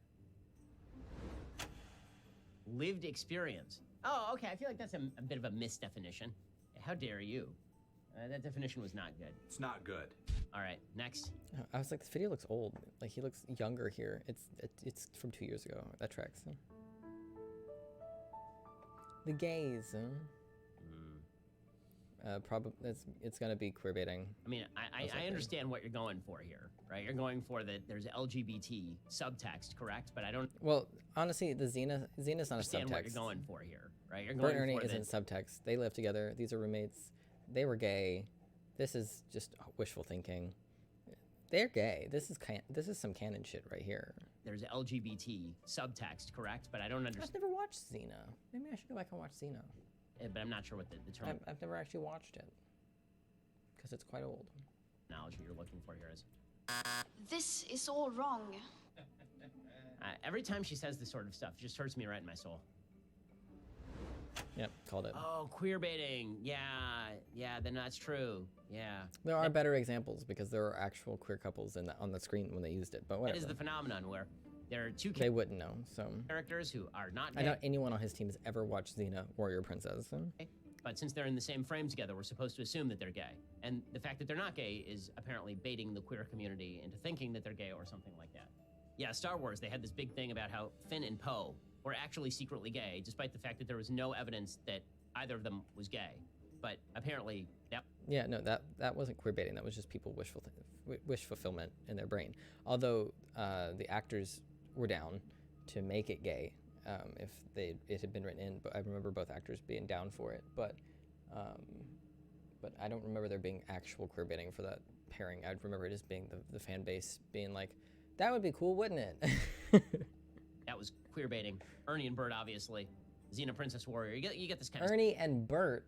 Lived experience. Oh, okay. I feel like that's a bit of a misdefinition. How dare you? That definition was not good. It's not good. All right, next. I was like, this video looks old. Like, he looks younger here. It's from 2 years ago. That tracks. The gays. Probably it's gonna be queer baiting. I mean, I understand what you're going for here, right? You're going for that there's LGBT subtext, correct? But I don't. Well, honestly, the Xena's not a understand subtext. what you're going for here, right? You're Bert going and Ernie for isn't subtext. They live together. These are roommates. They were gay. This is just wishful thinking. They're gay. This is some canon shit right here. There's LGBT subtext, correct? But I don't understand. I've never watched Xena. Maybe I should go back and watch Xena. But I'm not sure what the term. I've never actually watched it because it's quite old. Analogy you're looking for here is. This is all wrong. Every time she says this sort of stuff, it just hurts me right in my soul. Yep, called it. Oh, queer baiting. Yeah, then that's true. Yeah. There are better examples because there are actual queer couples on the screen when they used it, but whatever. That is the phenomenon where there are two they wouldn't know, so. Characters who are not gay. I doubt anyone on his team has ever watched Xena Warrior Princess. So. But since they're in the same frame together, we're supposed to assume that they're gay. And the fact that they're not gay is apparently baiting the queer community into thinking that they're gay or something like that. Yeah, Star Wars, they had this big thing about how Finn and Poe were actually secretly gay, despite the fact that there was no evidence that either of them was gay. But apparently, that... Yeah, no, that wasn't queer baiting. That was just people wish fulfillment in their brain. Although the actors were down to make it gay if it had been written in. But I remember both actors being down for it. But I don't remember there being actual queer baiting for that pairing. I remember it just being the fan base being like, that would be cool, wouldn't it? That was queer baiting. Ernie and Bert, obviously. Xena Princess Warrior. You get this kind Ernie and Bert.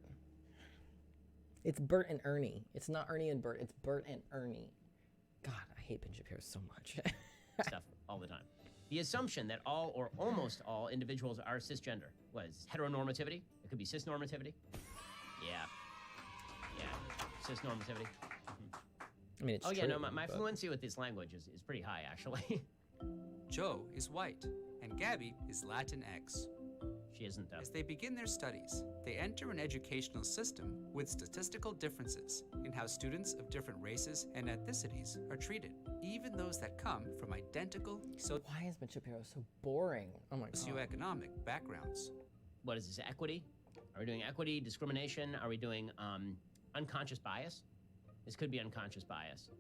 It's Bert and Ernie. It's not Ernie and Bert. It's Bert and Ernie. God, I hate Ben Shapiro so much. stuff all the time. The assumption that all or almost all individuals are cisgender was heteronormativity. It could be cisnormativity. Yeah, cisnormativity. I mean, it's true, no, my but... fluency with this language is pretty high, actually. Joe is white, and Gabby is Latinx. She isn't, though. As they begin their studies, they enter an educational system with statistical differences in how students of different races and ethnicities are treated, even those that come from identical Why is Ben Shapiro so boring? Oh my God. Socioeconomic backgrounds. What is this, equity? Are we doing equity, discrimination? Are we doing unconscious bias? This could be unconscious bias,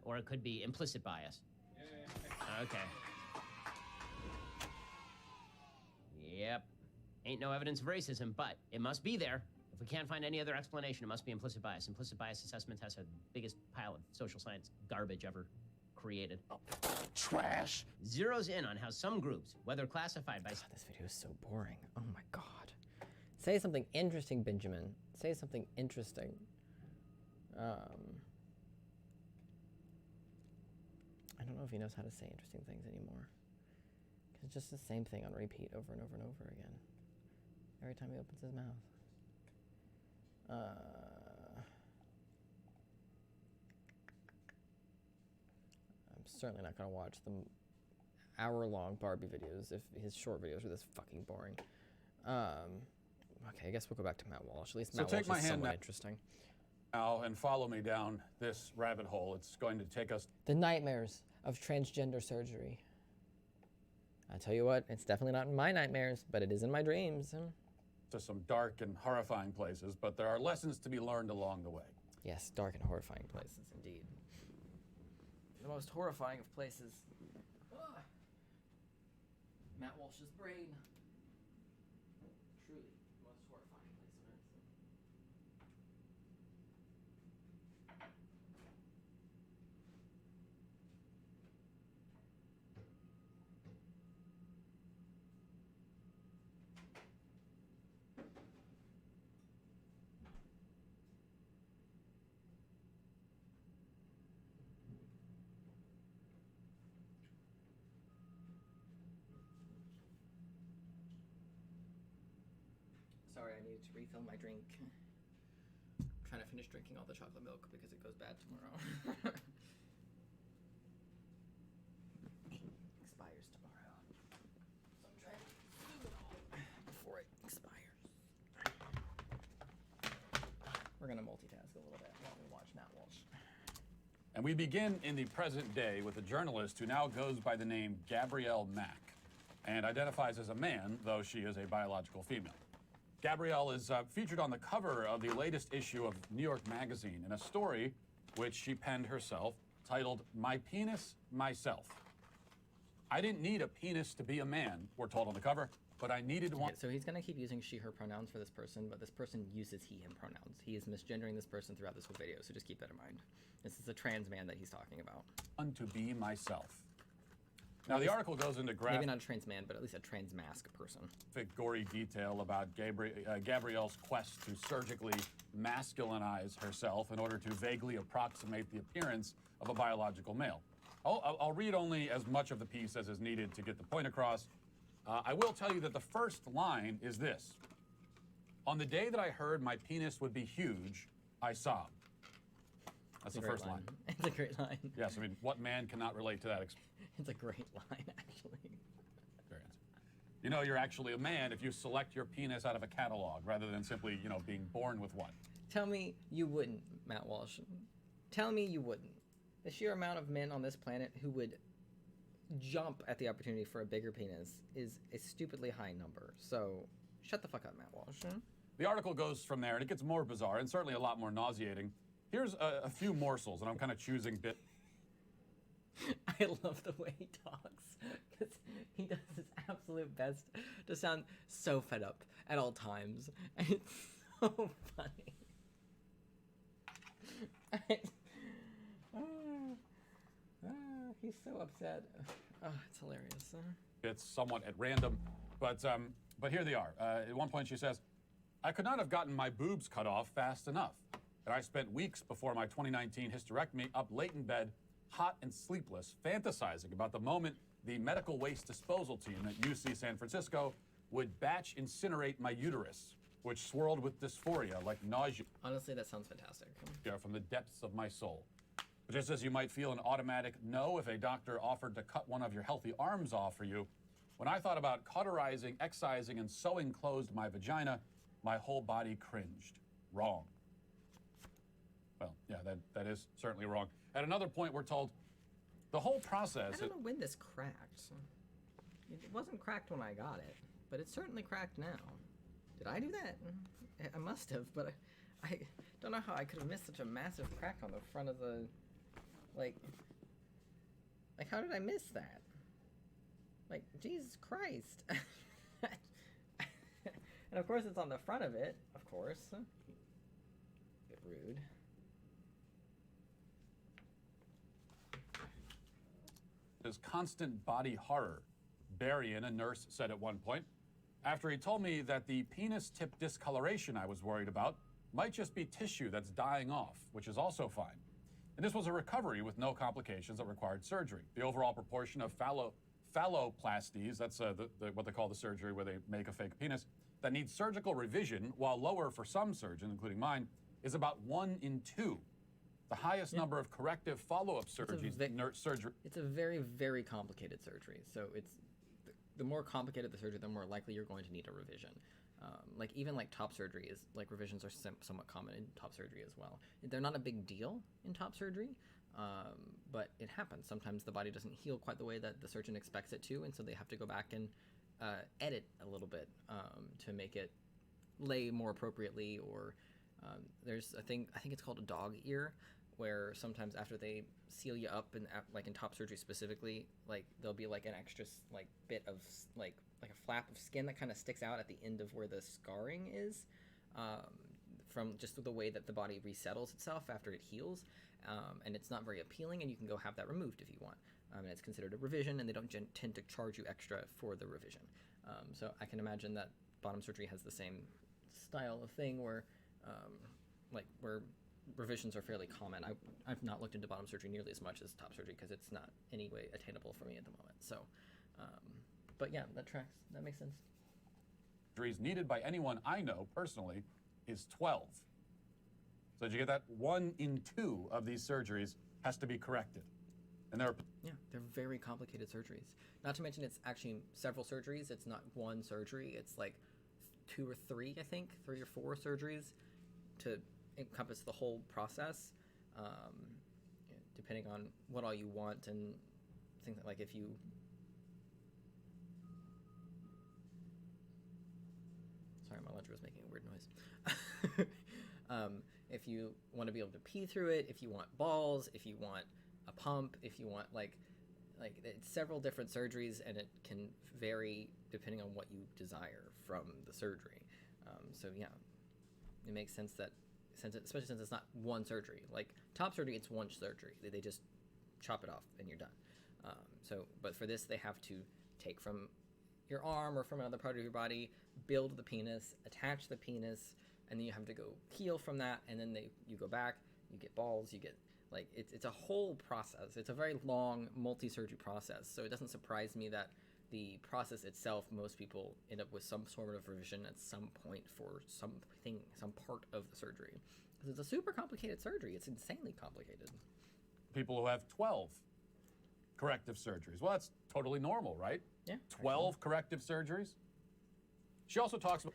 or it could be implicit bias. Okay. Yep. Ain't no evidence of racism, but it must be there. If we can't find any other explanation, it must be implicit bias. Implicit bias assessment tests are the biggest pile of social science garbage ever created. Trash. Zeroes in on how some groups, whether classified by... God, this video is so boring. Oh my God. Say something interesting, Benjamin. Say something interesting. I don't know if he knows how to say interesting things anymore. It's just the same thing on repeat over and over and over again. Every time he opens his mouth. I'm certainly not going to watch the hour-long Barbie videos if his short videos are this fucking boring. Okay, I guess we'll go back to Matt Walsh. At least Matt Walsh is somewhat interesting. Now, and follow me down this rabbit hole. It's going to take us... The nightmares of transgender surgery. I tell you what, it's definitely not in my nightmares, but it is in my dreams. To some dark and horrifying places, but there are lessons to be learned along the way. Yes, dark and horrifying places, indeed. The most horrifying of places. Matt Walsh's brain. Truly, the most horrifying place on earth. Sorry, I needed to refill my drink. I'm trying to finish drinking all the chocolate milk because it goes bad tomorrow. Expires tomorrow. So I'm trying to do it all before it expires. We're gonna multitask a little bit while we watch Matt Walsh. And we begin in the present day with a journalist who now goes by the name Gabrielle Mack and identifies as a man, though she is a biological female. Gabrielle is featured on the cover of the latest issue of New York Magazine in a story which she penned herself titled "My Penis, Myself." I didn't need a penis to be a man, we're told on the cover, but I needed one. Okay, so he's going to keep using she, her pronouns for this person, but this person uses he, him pronouns. He is misgendering this person throughout this whole video, so just keep that in mind. This is a trans man that he's talking about. To be myself. Now, the article goes into maybe not a trans man, but at least a trans mask person. Gory detail about Gabrielle's quest to surgically masculinize herself in order to vaguely approximate the appearance of a biological male. I'll read only as much of the piece as is needed to get the point across. I will tell you that the first line is this. On the day that I heard my penis would be huge, I sobbed. That's the first line. It's a great line. Yes, I mean, what man cannot relate to that? It's a great line, actually. You know you're actually a man if you select your penis out of a catalog rather than simply, being born with one. Tell me you wouldn't, Matt Walsh. Tell me you wouldn't. The sheer amount of men on this planet who would jump at the opportunity for a bigger penis is a stupidly high number. So shut the fuck up, Matt Walsh. The article goes from there, and it gets more bizarre and certainly a lot more nauseating. Here's a few morsels, and I'm kind of choosing bit. I love the way he talks, because he does his absolute best to sound so fed up at all times. And it's so funny. He's so upset. Oh, it's hilarious. It's somewhat at random, but here they are. At one point she says, I could not have gotten my boobs cut off fast enough. And I spent weeks before my 2019 hysterectomy up late in bed, hot and sleepless, fantasizing about the moment the medical waste disposal team at UC San Francisco would batch incinerate my uterus, which swirled with dysphoria like nausea. Honestly, that sounds fantastic. Yeah, from the depths of my soul. Just as you might feel an automatic no if a doctor offered to cut one of your healthy arms off for you, when I thought about cauterizing, excising, and sewing closed my vagina, my whole body cringed. Wrong. Well, yeah, that is certainly wrong. At another point, we're told the whole process... I don't know when this cracked. It wasn't cracked when I got it, but it's certainly cracked now. Did I do that? I must have, but I don't know how I could have missed such a massive crack on the front of the... Like, how did I miss that? Like, Jesus Christ. And of course it's on the front of it, of course. A bit rude. There's constant body horror, Berrien, a nurse, said at one point, after he told me that the penis tip discoloration I was worried about might just be tissue that's dying off, which is also fine. And this was a recovery with no complications that required surgery. The overall proportion of phalloplasties, that's what they call the surgery where they make a fake penis, that needs surgical revision, while lower for some surgeons, including mine, is about 1 in 2. The highest number of corrective follow-up surgery. It's a very, very complicated surgery. So it's the more complicated the surgery, the more likely you're going to need a revision. Even top surgery is revisions are somewhat common in top surgery as well. They're not a big deal in top surgery, but it happens. Sometimes the body doesn't heal quite the way that the surgeon expects it to, and so they have to go back and edit a little bit to make it lay more appropriately. Or there's a thing, I think it's called a dog ear, where sometimes after they seal you up and in top surgery specifically, there'll be an extra bit of a flap of skin that kind of sticks out at the end of where the scarring is, from just the way that the body resettles itself after it heals, and it's not very appealing, and you can go have that removed if you want, and it's considered a revision, and they don't tend to charge you extra for the revision. So I can imagine that bottom surgery has the same style of thing where where revisions are fairly common. I've not looked into bottom surgery nearly as much as top surgery because it's not any way attainable for me at the moment. So, but yeah, that tracks. That makes sense. Surgeries needed by anyone I know personally is 12. So did you get that? 1 in 2 of these surgeries has to be corrected. And they're very complicated surgeries. Not to mention it's actually several surgeries. It's not one surgery. It's 2 or 3, I think, 3 or 4 surgeries to encompass the whole process, depending on what all you want and things like if you. Sorry, my lunch was making a weird noise. If you want to be able to pee through it, if you want balls, if you want a pump, if you want like it's several different surgeries, and it can vary depending on what you desire from the surgery. So yeah, it makes sense that especially since it's not one surgery. Like top surgery, it's one surgery. They just chop it off and you're done. But for this, they have to take from your arm or from another part of your body, build the penis, attach the penis, and then you have to go heal from that, and then you go back, you get balls, you get like it's a whole process. It's a very long multi-surgery process. So it doesn't surprise me that the process itself, most people end up with some sort of revision at some point for some part of the surgery. Because it's a super complicated surgery. It's insanely complicated. People who have 12 corrective surgeries. Well, that's totally normal, right? Yeah. 12 corrective surgeries. She also talks about.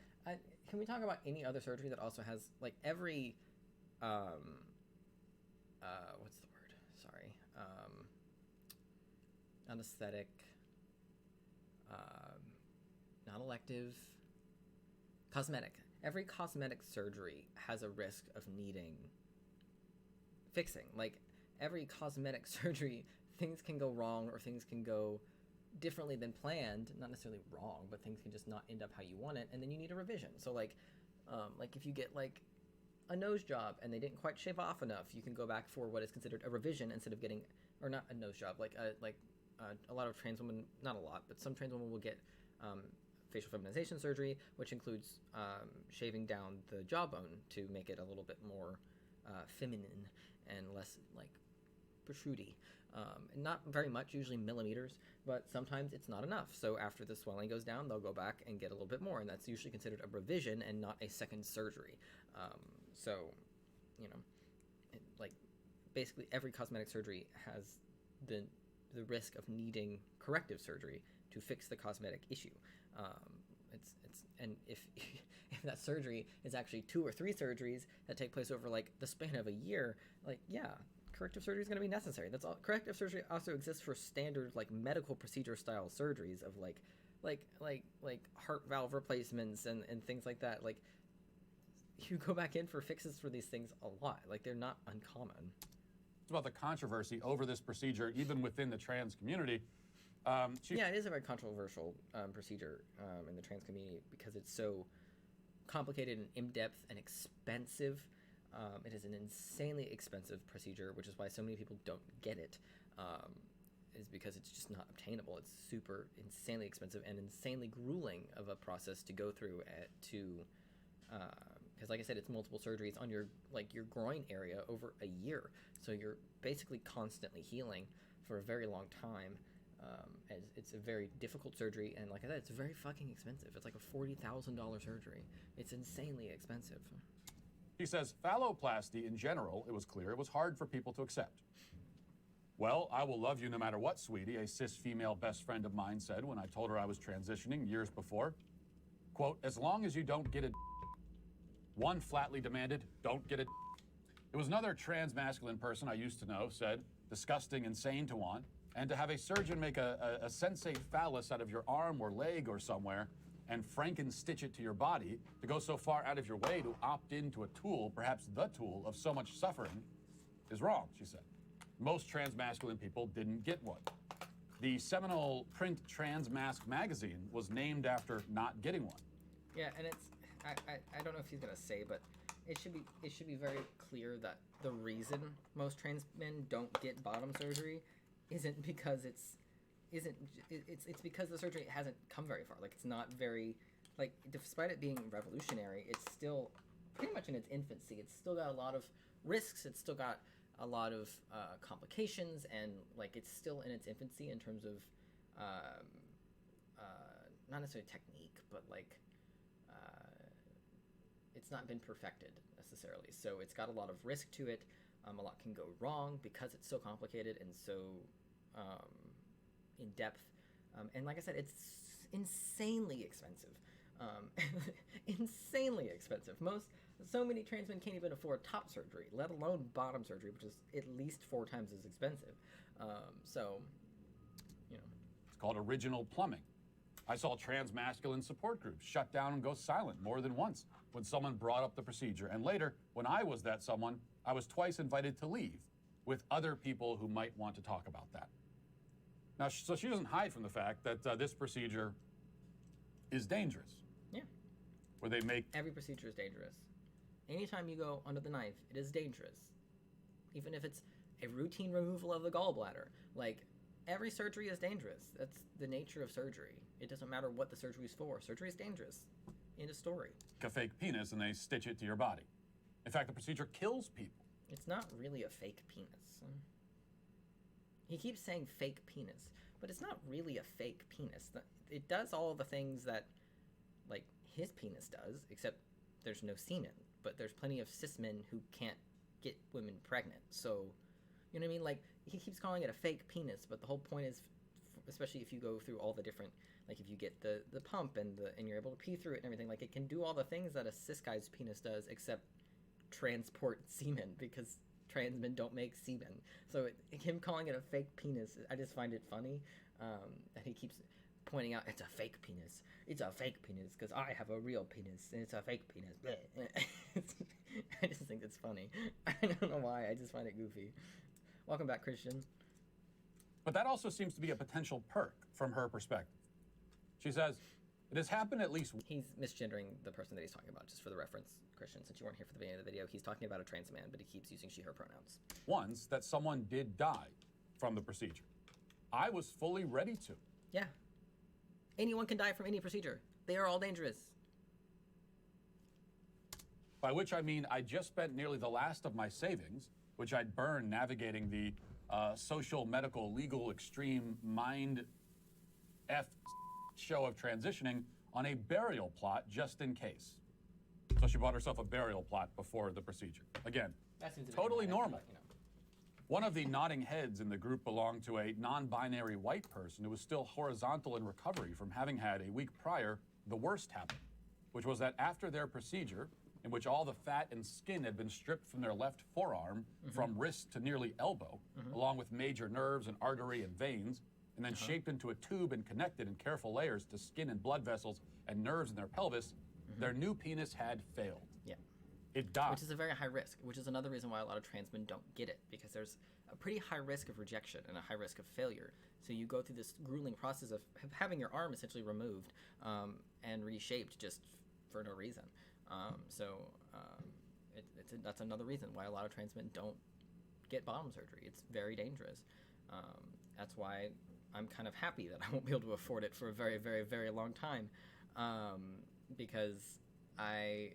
Can we talk about any other surgery that also has like every, what's the word? Sorry. Anesthetic. Not elective. Cosmetic. Every cosmetic surgery has a risk of needing fixing. Like every cosmetic surgery, things can go wrong or things can go differently than planned. Not necessarily wrong, but things can just not end up how you want it, and then you need a revision. So like if you get like a nose job and they didn't quite shave off enough, you can go back for what is considered a revision instead of getting, or not a nose job, a lot of trans women, not a lot, but some trans women will get facial feminization surgery, which includes shaving down the jawbone to make it a little bit more feminine and less like protrudy. Not very much, usually millimeters, but sometimes it's not enough. So after the swelling goes down, they'll go back and get a little bit more, and that's usually considered a revision and not a second surgery. So, you know, like basically every cosmetic surgery has the risk of needing corrective surgery to fix the cosmetic issue. And if that surgery is actually 2 or 3 surgeries that take place over like the span of a year, like yeah, corrective surgery is going to be necessary. That's all. Corrective surgery also exists for standard like medical procedure style surgeries of like heart valve replacements and things like that. Like you go back in for fixes for these things a lot. Like they're not uncommon. It's about the controversy over this procedure, even within the trans community. Yeah, it is a very controversial procedure in the trans community because it's so complicated and in-depth and expensive. It is an insanely expensive procedure, which is why so many people don't get it, is because it's just not obtainable. It's super insanely expensive and insanely grueling of a process to go through because like I said, it's multiple surgeries on your groin area over a year. So you're basically constantly healing for a very long time. It's a very difficult surgery, and like I said, it's very fucking expensive. It's like a $40,000 surgery. It's insanely expensive. He says, phalloplasty in general, it was clear, it was hard for people to accept. Well, I will love you no matter what, sweetie, a cis female best friend of mine said when I told her I was transitioning years before. Quote, as long as you don't get a one flatly demanded, don't get a It was another trans masculine person I used to know said, disgusting, insane to want, and to have a surgeon make a sensate phallus out of your arm or leg or somewhere and franken-stitch it to your body, to go so far out of your way to opt into a tool, perhaps the tool of so much suffering, is wrong, she said. Most trans masculine people didn't get one. The seminal print Trans Mask magazine was named after not getting one. Yeah, and it's, I don't know if he's gonna say, but it should be very clear that the reason most trans men don't get bottom surgery isn't because it's because the surgery hasn't come very far. Like, it's not very, like, despite it being revolutionary, it's still pretty much in its infancy. It's still got a lot of risks. It's still got a lot of complications, and like it's still in its infancy in terms of not necessarily technique, but like it's not been perfected necessarily. So it's got a lot of risk to it. A lot can go wrong because it's so complicated and so in depth. And like I said, it's insanely expensive. Insanely expensive. So many trans men can't even afford top surgery, let alone bottom surgery, which is at least 4 times as expensive. So, you know. It's called original plumbing. I saw trans masculine support groups shut down and go silent more than once when someone brought up the procedure. And later, when I was that someone, I was twice invited to leave with other people who might want to talk about that. Now, so she doesn't hide from the fact that this procedure is dangerous. Yeah. Where they make... Every procedure is dangerous. Anytime you go under the knife, it is dangerous. Even if it's a routine removal of the gallbladder. Like, every surgery is dangerous. That's the nature of surgery. It doesn't matter what the surgery is for. Surgery is dangerous. End of story. A fake penis and they stitch it to your body. In fact, the procedure kills people. It's not really a fake penis. He keeps saying fake penis, but it's not really a fake penis. It does all the things that, like, his penis does, except there's no semen. But there's plenty of cis men who can't get women pregnant. So, you know what I mean? Like, he keeps calling it a fake penis, but the whole point is, especially if you go through all the different, like, if you get the pump and you're able to pee through it and everything, like, it can do all the things that a cis guy's penis does, except transport semen, because trans men don't make semen. So him calling it a fake penis, I just find it funny that he keeps pointing out, it's a fake penis. It's a fake penis because I have a real penis and it's a fake penis. I just think it's funny. I don't know why. I just find it goofy. Welcome back, Christian. But that also seems to be a potential perk from her perspective. She says, it has happened at least... He's misgendering the person that he's talking about, just for the reference, Christian. Since you weren't here for the beginning of the video, he's talking about a trans man, but he keeps using she, her pronouns. Once that someone did die from the procedure. I was fully ready to. Yeah. Anyone can die from any procedure. They are all dangerous. By which I mean I just spent nearly the last of my savings, which I'd burned navigating the social, medical, legal, extreme, mind F show of transitioning on a burial plot just in case. So she bought herself a burial plot before the procedure. Again, totally normal. But, you know. One of the nodding heads in the group belonged to a non-binary white person who was still horizontal in recovery from having had a week prior the worst happen, which was that after their procedure, in which all the fat and skin had been stripped from their left forearm from wrist to nearly elbow, along with major nerves and artery and veins, and then shaped into a tube and connected in careful layers to skin and blood vessels and nerves in their pelvis, their new penis had failed. Yeah. It died. Which is a very high risk, which is another reason why a lot of trans men don't get it, because there's a pretty high risk of rejection and a high risk of failure. So you go through this grueling process of having your arm essentially removed and reshaped just for no reason. That's another reason why a lot of trans men don't get bottom surgery. It's very dangerous. That's why I'm kind of happy that I won't be able to afford it for a very, very, very long time, because I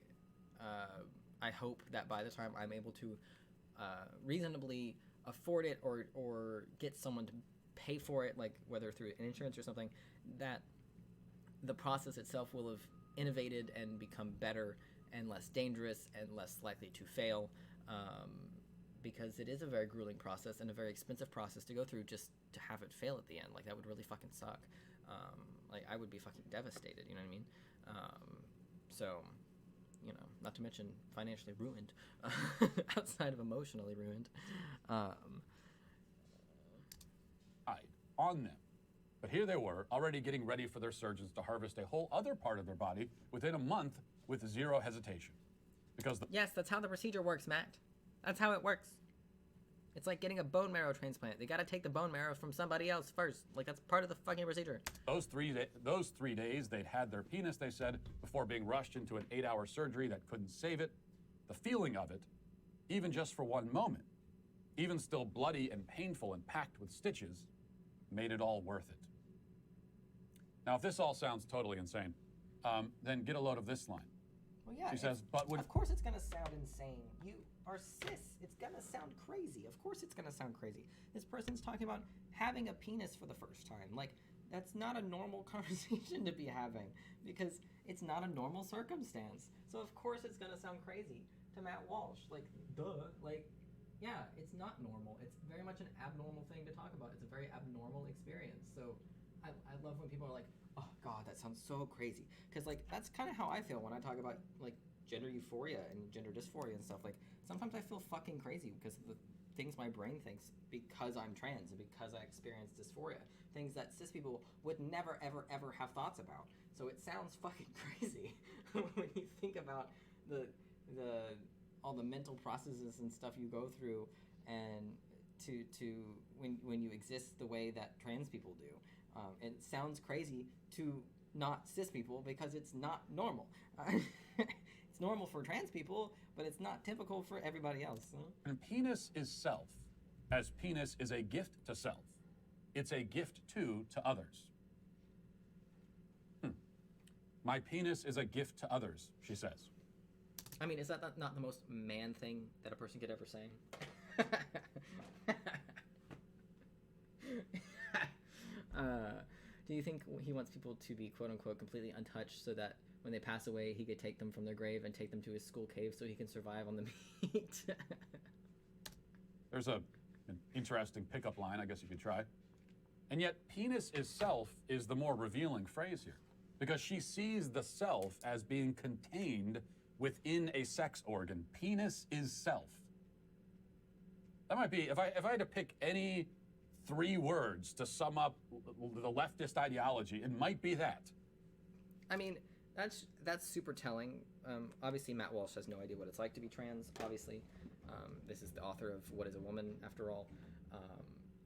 hope that by the time I'm able to reasonably afford it or get someone to pay for it, like whether through an insurance or something, that the process itself will have innovated and become better and less dangerous and less likely to fail, because it is a very grueling process and a very expensive process to go through just to have it fail at the end. Like, that would really fucking suck. Like, I would be fucking devastated, you know what I mean? So, you know, not to mention financially ruined, outside of emotionally ruined. On them. But here they were, already getting ready for their surgeons to harvest a whole other part of their body within a month with zero hesitation. Because yes, that's how the procedure works, Matt. That's how it works. It's like getting a bone marrow transplant. They gotta take the bone marrow from somebody else first. Like, that's part of the fucking procedure. Those 3 days they'd had their penis, they said, before being rushed into an 8-hour surgery that couldn't save it. The feeling of it, even just for one moment, even still bloody and painful and packed with stitches, made it all worth it. Now, if this all sounds totally insane, then get a load of this line. Well, yeah. She says, but when... Of course it's gonna sound insane. You are cis. It's gonna sound crazy. Of course it's gonna sound crazy. This person's talking about having a penis for the first time. Like, that's not a normal conversation to be having, because it's not a normal circumstance. So of course it's gonna sound crazy to Matt Walsh. Like, duh. Like, yeah, it's not normal. It's very much an abnormal thing to talk about. It's a very abnormal experience. So I love when people are like, oh God, that sounds so crazy. Because, like, that's kind of how I feel when I talk about, like, gender euphoria and gender dysphoria and stuff, like, sometimes I feel fucking crazy because of the things my brain thinks because I'm trans and because I experience dysphoria. Things that cis people would never, ever, ever have thoughts about. So it sounds fucking crazy when you think about the all the mental processes and stuff you go through, and to when you exist the way that trans people do. It sounds crazy to not cis people because it's not normal. It's normal for trans people, but it's not typical for everybody else. And penis is self, as penis is a gift to self. It's a gift to others. My penis is a gift to others, she says. I mean, is that not the most man thing that a person could ever say? Do you think he wants people to be quote-unquote completely untouched so that when they pass away, he could take them from their grave and take them to his school cave so he can survive on the meat? There's an interesting pickup line, I guess you could try. And yet, penis is self is the more revealing phrase here, because she sees the self as being contained within a sex organ. Penis is self. That might be, if I had to pick any 3 words to sum up the leftist ideology, it might be that. I mean, that's super telling. Obviously, Matt Walsh has no idea what it's like to be trans, obviously. This is the author of What is a Woman, after all.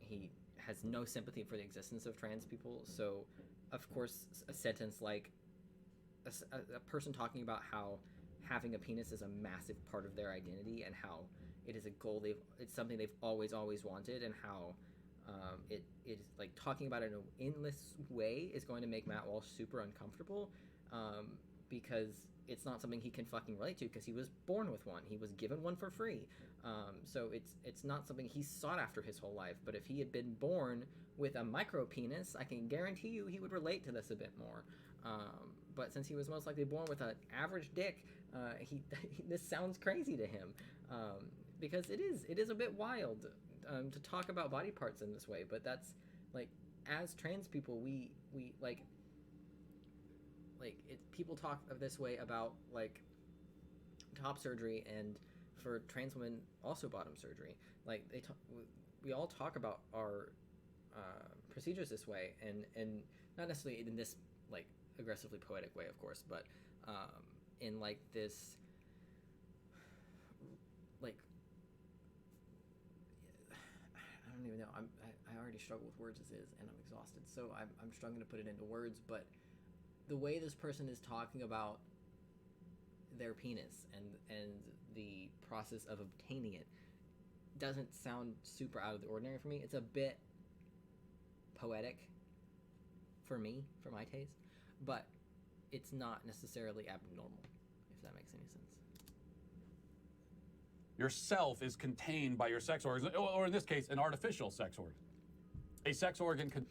He has no sympathy for the existence of trans people, so, of course, a sentence like a person talking about how having a penis is a massive part of their identity and how it is a goal it's something they've always wanted, and how it is like talking about it in an endless way is going to make Matt Walsh super uncomfortable, because it's not something he can fucking relate to because he was born with one. He was given one for free. So it's not something he's sought after his whole life. But if he had been born with a micro penis, I can guarantee you he would relate to this a bit more. But since he was most likely born with an average dick, this sounds crazy to him, because it is a bit wild to talk about body parts in this way. But that's like, as trans people, we people talk of this way about like top surgery, and for trans women also bottom surgery. Like we all talk about our procedures this way, and not necessarily in this like aggressively poetic way, of course, but in like this like, I don't even know. I already struggle with words as is, and I'm exhausted, so I'm struggling to put it into words. But the way this person is talking about their penis and the process of obtaining it doesn't sound super out of the ordinary for me. It's a bit poetic for me, for my taste, but it's not necessarily abnormal, if that makes any sense. Your self is contained by your sex organs, or in this case, an artificial sex organ. A sex organ can...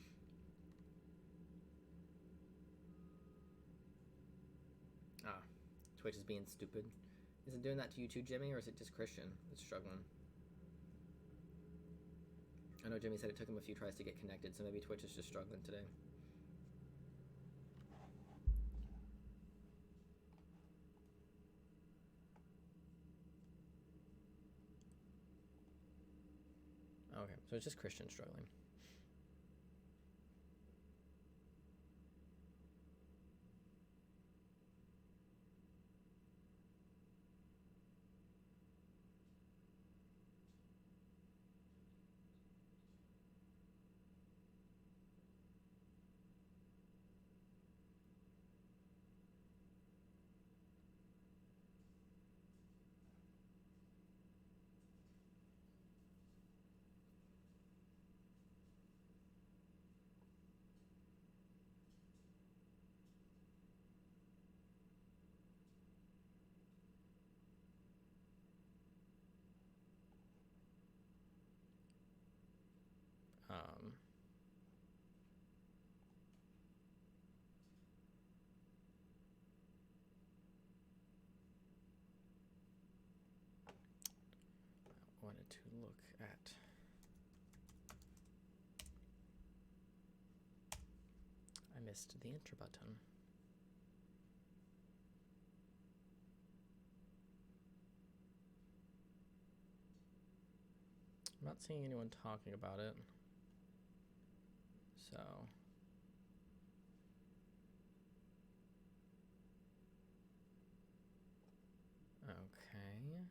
Twitch is being stupid. Is it doing that to you too, Jimmy, or is it just Christian that's struggling? I know Jimmy said it took him a few tries to get connected, so maybe Twitch is just struggling today. Okay, so it's just Christian struggling. I wanted to look at I missed the enter button. I'm not seeing anyone talking about it. So. Okay.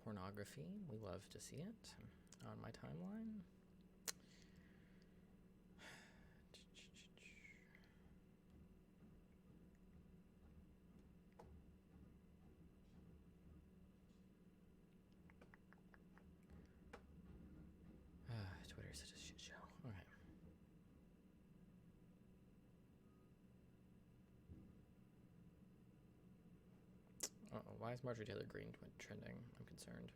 Pornography. We love to see it on my timeline. Twitter is such a shit show. Okay. Uh-oh, why is Marjorie Taylor Greene trending? I'm concerned.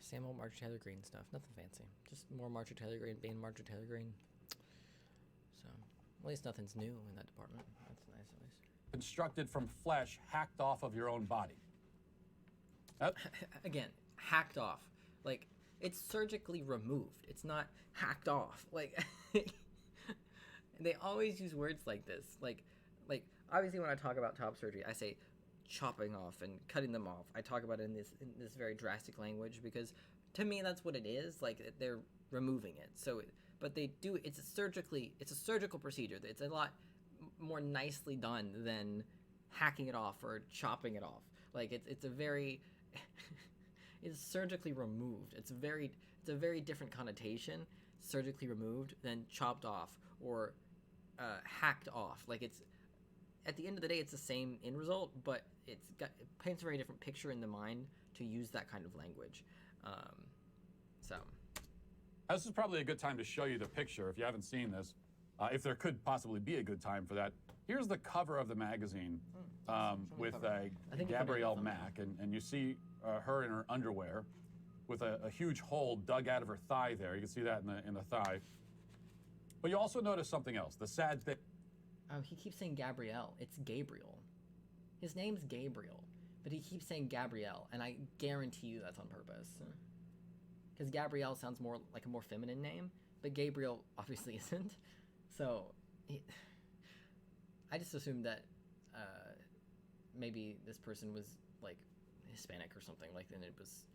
Same old Marjorie Taylor Greene stuff. Nothing fancy. Just more Marjorie Taylor Greene being Marjorie Taylor Greene. So, at least nothing's new in that department. That's nice, at least. Constructed from flesh hacked off of your own body. Again, hacked off. Like, it's surgically removed. It's not hacked off. Like, they always use words like this. Like, obviously when I talk about top surgery, I say chopping off and cutting them off. I talk about it in this very drastic language because to me that's what it is. Like, they're removing it. So, but they do. It's a surgical procedure. It's a lot more nicely done than hacking it off or chopping it off. Like, it's a very it's surgically removed. It's a very different connotation, surgically removed, than chopped off or hacked off. Like, it's at the end of the day, it's the same end result, but it paints a very different picture in the mind to use that kind of language. So. This is probably a good time to show you the picture if you haven't seen this. If there could possibly be a good time for that. Here's the cover of the magazine with Gabrielle Mack, and you see her in her underwear with a huge hole dug out of her thigh there. You can see that in the thigh. But you also notice something else. The sad thing. Oh, he keeps saying Gabrielle. It's Gabriel. His name's Gabriel, but he keeps saying Gabrielle, and I guarantee you that's on purpose. Because Gabrielle sounds more like a more feminine name, but Gabriel obviously isn't. So, I just assumed that maybe this person was like Hispanic or something, like, and it was,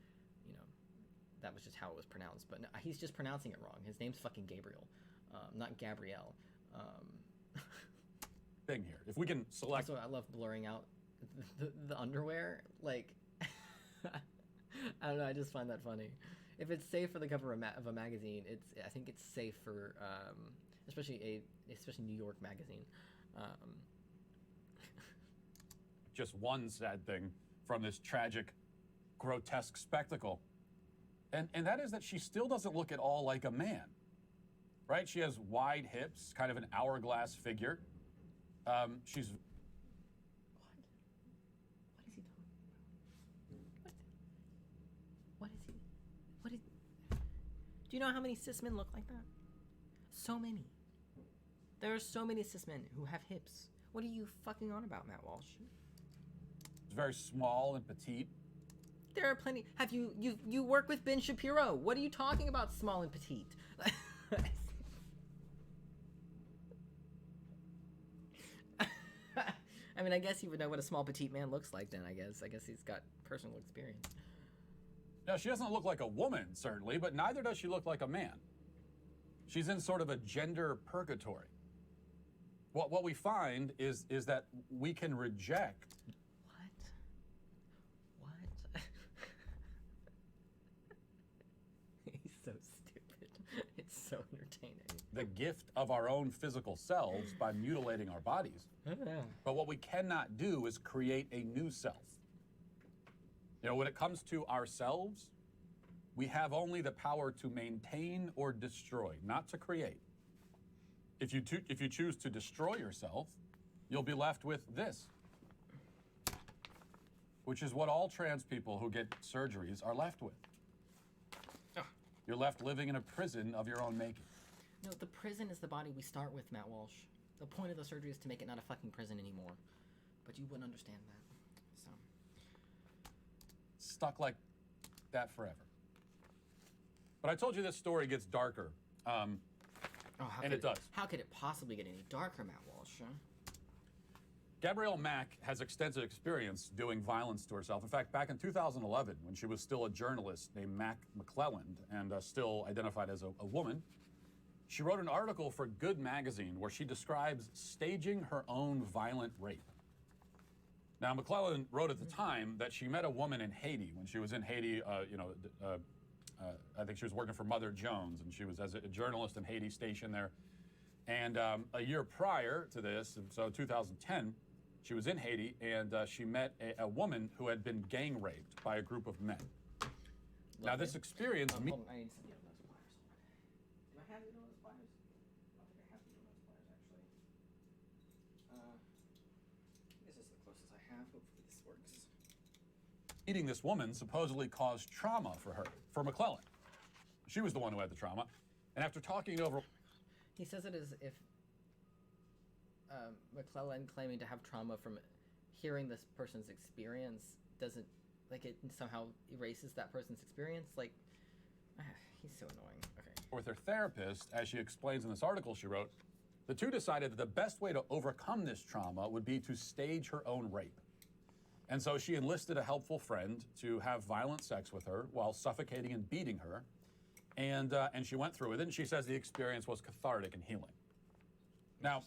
that was just how it was pronounced. But no, he's just pronouncing it wrong. His name's fucking Gabriel, not Gabrielle. Thing here. If we can select. Also, I love blurring out the underwear. Like, I don't know. I just find that funny. If it's safe for the cover of a magazine, I think it's safe for especially New York magazine. Just one sad thing from this tragic, grotesque spectacle, and that is that she still doesn't look at all like a man. Right? She has wide hips, kind of an hourglass figure. She's. What is he talking about? What is? Do you know how many cis men look like that? So many. There are so many cis men who have hips. What are you fucking on about, Matt Walsh? It's very small and petite. There are plenty. Have you work with Ben Shapiro? What are you talking about, small and petite? I mean, I guess you would know what a small petite man looks like then, I guess. I guess he's got personal experience. No, she doesn't look like a woman, certainly, but neither does she look like a man. She's in sort of a gender purgatory. What we find is that we can reject. What? He's so stupid. It's so entertaining. The gift of our own physical selves by mutilating our bodies. But what we cannot do is create a new self. When it comes to ourselves, we have only the power to maintain or destroy, not to create. If you choose to destroy yourself, you'll be left with this, which is what all trans people who get surgeries are left with. You're left living in a prison of your own making. No, the prison is the body we start with, Matt Walsh. The point of the surgery is to make it not a fucking prison anymore. But you wouldn't understand that. So. Stuck like that forever. But I told you this story gets darker. And it does. How could it possibly get any darker, Matt Walsh? Huh? Gabrielle Mack has extensive experience doing violence to herself. In fact, back in 2011, when she was still a journalist named Mac McClelland and still identified as a woman, she wrote an article for Good Magazine where she describes staging her own violent rape. Now, McClelland wrote at the time that she met a woman in Haiti. When she was in Haiti, I think she was working for Mother Jones, and she was as a journalist in Haiti stationed there. And a year prior to this, so 2010, she was in Haiti, and she met a woman who had been gang raped by a group of men. Now, this experience... Hold on, I need some yellow pliers. Do I have yellow pliers? I don't think I have yellow pliers, actually. This is the closest I have. Hopefully this works. Meeting this woman supposedly caused trauma for McClelland. She was the one who had the trauma. And after talking over... He says it as if McClelland claiming to have trauma from hearing this person's experience doesn't, like, it somehow erases that person's experience. Like, he's so annoying. Okay. With her therapist, as she explains in this article she wrote, the two decided that the best way to overcome this trauma would be to stage her own rape. And so she enlisted a helpful friend to have violent sex with her while suffocating and beating her. And she went through with it, and she says the experience was cathartic and healing. Now,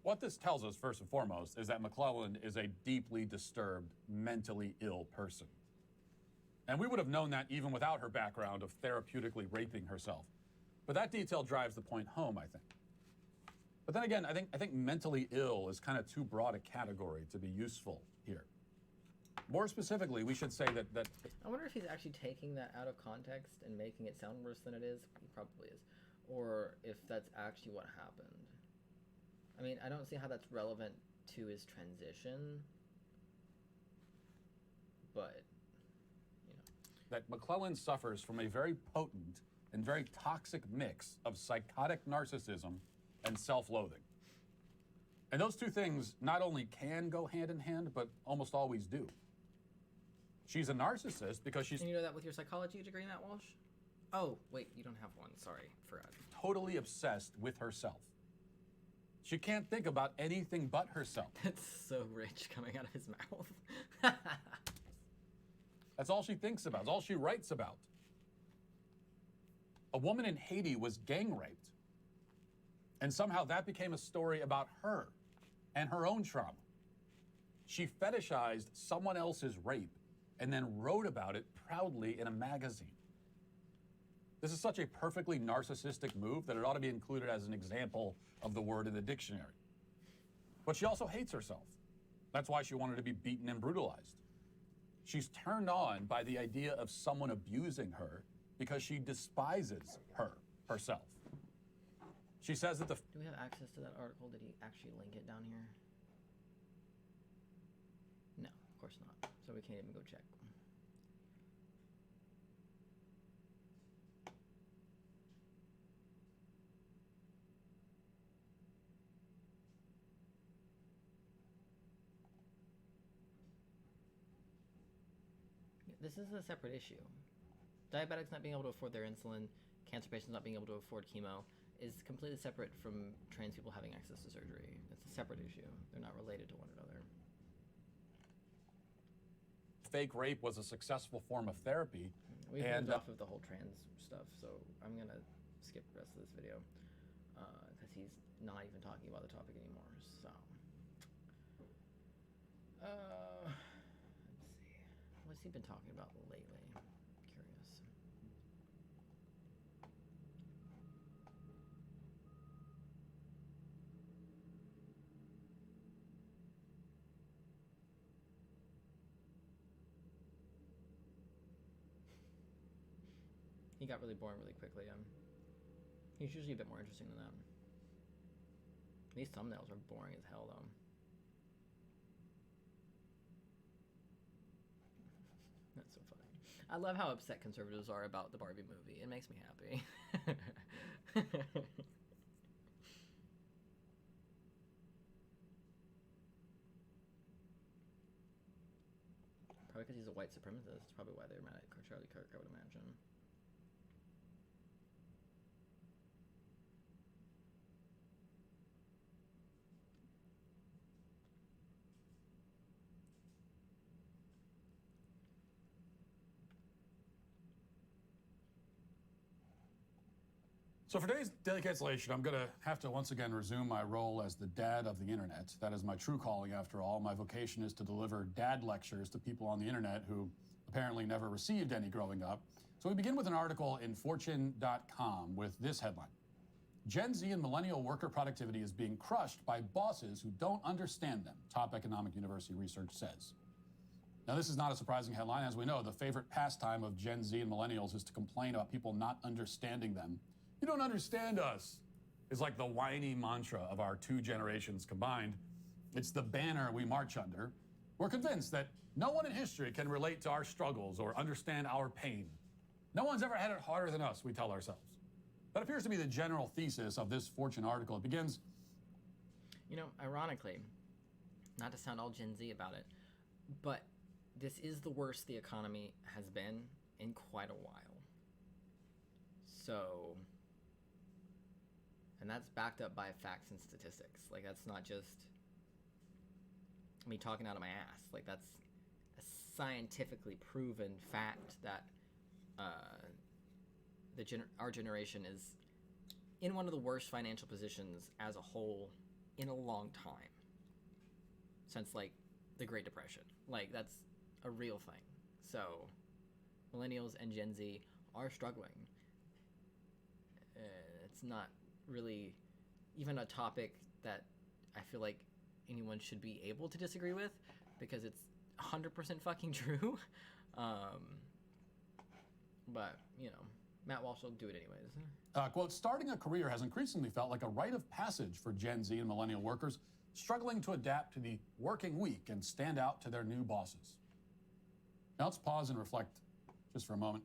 what this tells us, first and foremost, is that McClelland is a deeply disturbed, mentally ill person. And we would have known that even without her background of therapeutically raping herself. But that detail drives the point home, I think. But then again, I think mentally ill is kind of too broad a category to be useful here. More specifically, we should say that I wonder if he's actually taking that out of context and making it sound worse than it is. He probably is. Or if that's actually what happened. I mean, I don't see how that's relevant to his transition. But, you know. That McClelland suffers from a very potent and very toxic mix of psychotic narcissism and self-loathing. And those two things not only can go hand in hand, but almost always do. She's a narcissist because she's... And you know that with your psychology degree, Matt Walsh? Oh, wait, you don't have one. Sorry, forgot. Totally obsessed with herself. She can't think about anything but herself. That's so rich coming out of his mouth. That's all she thinks about. It's all she writes about. A woman in Haiti was gang raped. And somehow that became a story about her and her own trauma. She fetishized someone else's rape and then wrote about it proudly in a magazine. This is such a perfectly narcissistic move that it ought to be included as an example of the word in the dictionary. But she also hates herself. That's why she wanted to be beaten and brutalized. She's turned on by the idea of someone abusing her because she despises herself. She says that Do we have access to that article? Did he actually link it down here? No, of course not. So we can't even go check. This is a separate issue. Diabetics not being able to afford their insulin, cancer patients not being able to afford chemo, is completely separate from trans people having access to surgery. It's a separate issue. They're not related to one another. fake rape was a successful form of therapy. We moved off of the whole trans stuff, so I'm going to skip the rest of this video because he's not even talking about the topic anymore. So, let's see. What's he been talking about lately? I'm curious. He got really boring really quickly. He's usually a bit more interesting than that. These thumbnails are boring as hell, though. That's so funny. I love how upset conservatives are about the Barbie movie. It makes me happy. Probably because he's a white supremacist. That's probably why they're mad at Charlie Kirk, I would imagine. So for today's Daily Cancellation, I'm going to have to once again resume my role as the dad of the internet. That is my true calling, after all. My vocation is to deliver dad lectures to people on the internet who apparently never received any growing up. So we begin with an article in Fortune.com with this headline. Gen Z and millennial worker productivity is being crushed by bosses who don't understand them, top economic university research says. Now, this is not a surprising headline. As we know, the favorite pastime of Gen Z and millennials is to complain about people not understanding them. You don't understand us, is like the whiny mantra of our two generations combined. It's the banner we march under. We're convinced that no one in history can relate to our struggles or understand our pain. No one's ever had it harder than us, we tell ourselves. That appears to be the general thesis of this Fortune article. It begins, you know, ironically, not to sound all Gen Z about it, but this is the worst the economy has been in quite a while. So, and that's backed up by facts and statistics. Like, that's not just me talking out of my ass. Like, that's a scientifically proven fact that our generation is in one of the worst financial positions as a whole in a long time. Since, like, the Great Depression. Like, that's a real thing. So, millennials and Gen Z are struggling. It's not really even a topic that I feel like anyone should be able to disagree with, because it's 100% fucking true. But, you know, Matt Walsh will do it anyways. Quote, starting a career has increasingly felt like a rite of passage for Gen Z and millennial workers struggling to adapt to the working week and stand out to their new bosses. Now let's pause and reflect just for a moment.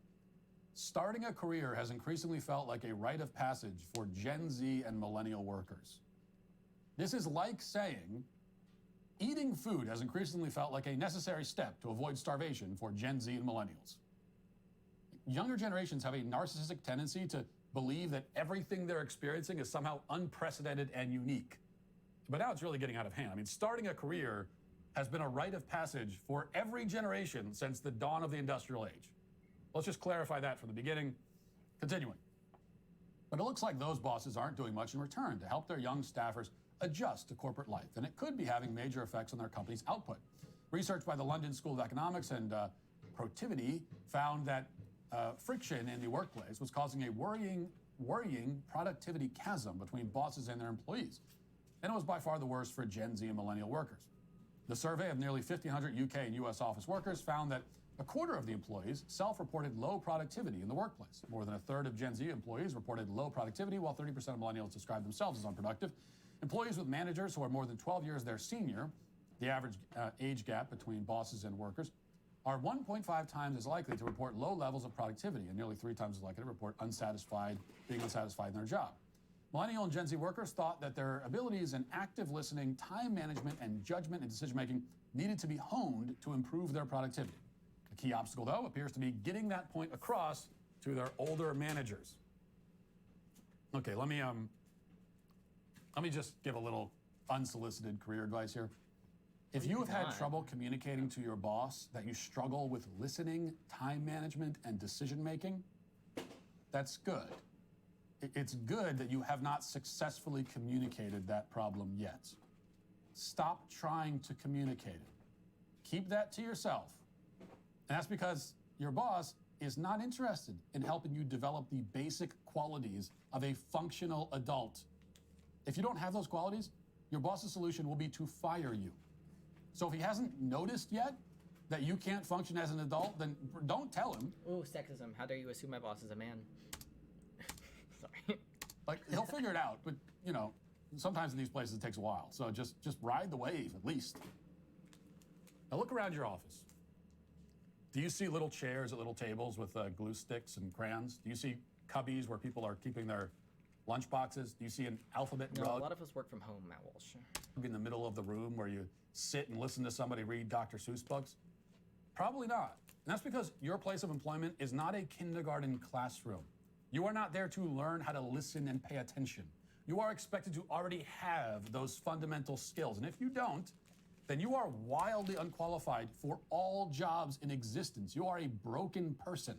Starting a career has increasingly felt like a rite of passage for Gen Z and millennial workers. This is like saying eating food has increasingly felt like a necessary step to avoid starvation for Gen Z and millennials. Younger generations have a narcissistic tendency to believe that everything they're experiencing is somehow unprecedented and unique. But now it's really getting out of hand. I mean, starting a career has been a rite of passage for every generation since the dawn of the industrial age. Let's just clarify that from the beginning. Continuing. But it looks like those bosses aren't doing much in return to help their young staffers adjust to corporate life, and it could be having major effects on their company's output. Research by the London School of Economics and Protiviti found that friction in the workplace was causing a worrying productivity chasm between bosses and their employees. And it was by far the worst for Gen Z and millennial workers. The survey of nearly 1,500 UK and US office workers found that a quarter of the employees self-reported low productivity in the workplace. More than a third of Gen Z employees reported low productivity, while 30% of millennials described themselves as unproductive. Employees with managers who are more than 12 years their senior, the average age gap between bosses and workers, are 1.5 times as likely to report low levels of productivity and nearly 3 times as likely to report being unsatisfied in their job. Millennial and Gen Z workers thought that their abilities in active listening, time management, and judgment and decision-making needed to be honed to improve their productivity. The key obstacle, though, appears to be getting that point across to their older managers. Okay, let me just give a little unsolicited career advice here. If you have had trouble communicating to your boss that you struggle with listening, time management, and decision-making, that's good. It's good that you have not successfully communicated that problem yet. Stop trying to communicate it. Keep that to yourself. And that's because your boss is not interested in helping you develop the basic qualities of a functional adult. If you don't have those qualities, your boss's solution will be to fire you. So if he hasn't noticed yet that you can't function as an adult, then don't tell him. Ooh, sexism. How dare you assume my boss is a man? Sorry. Like, he'll figure it out, but, you know, sometimes in these places it takes a while. So just ride the wave, at least. Now look around your office. Do you see little chairs at little tables with glue sticks and crayons? Do you see cubbies where people are keeping their lunch boxes? Do you see an alphabet rug? No, a lot of us work from home, Matt Walsh. In the middle of the room where you sit and listen to somebody read Dr. Seuss books? Probably not. And that's because your place of employment is not a kindergarten classroom. You are not there to learn how to listen and pay attention. You are expected to already have those fundamental skills. And if you don't, then you are wildly unqualified for all jobs in existence. You are a broken person,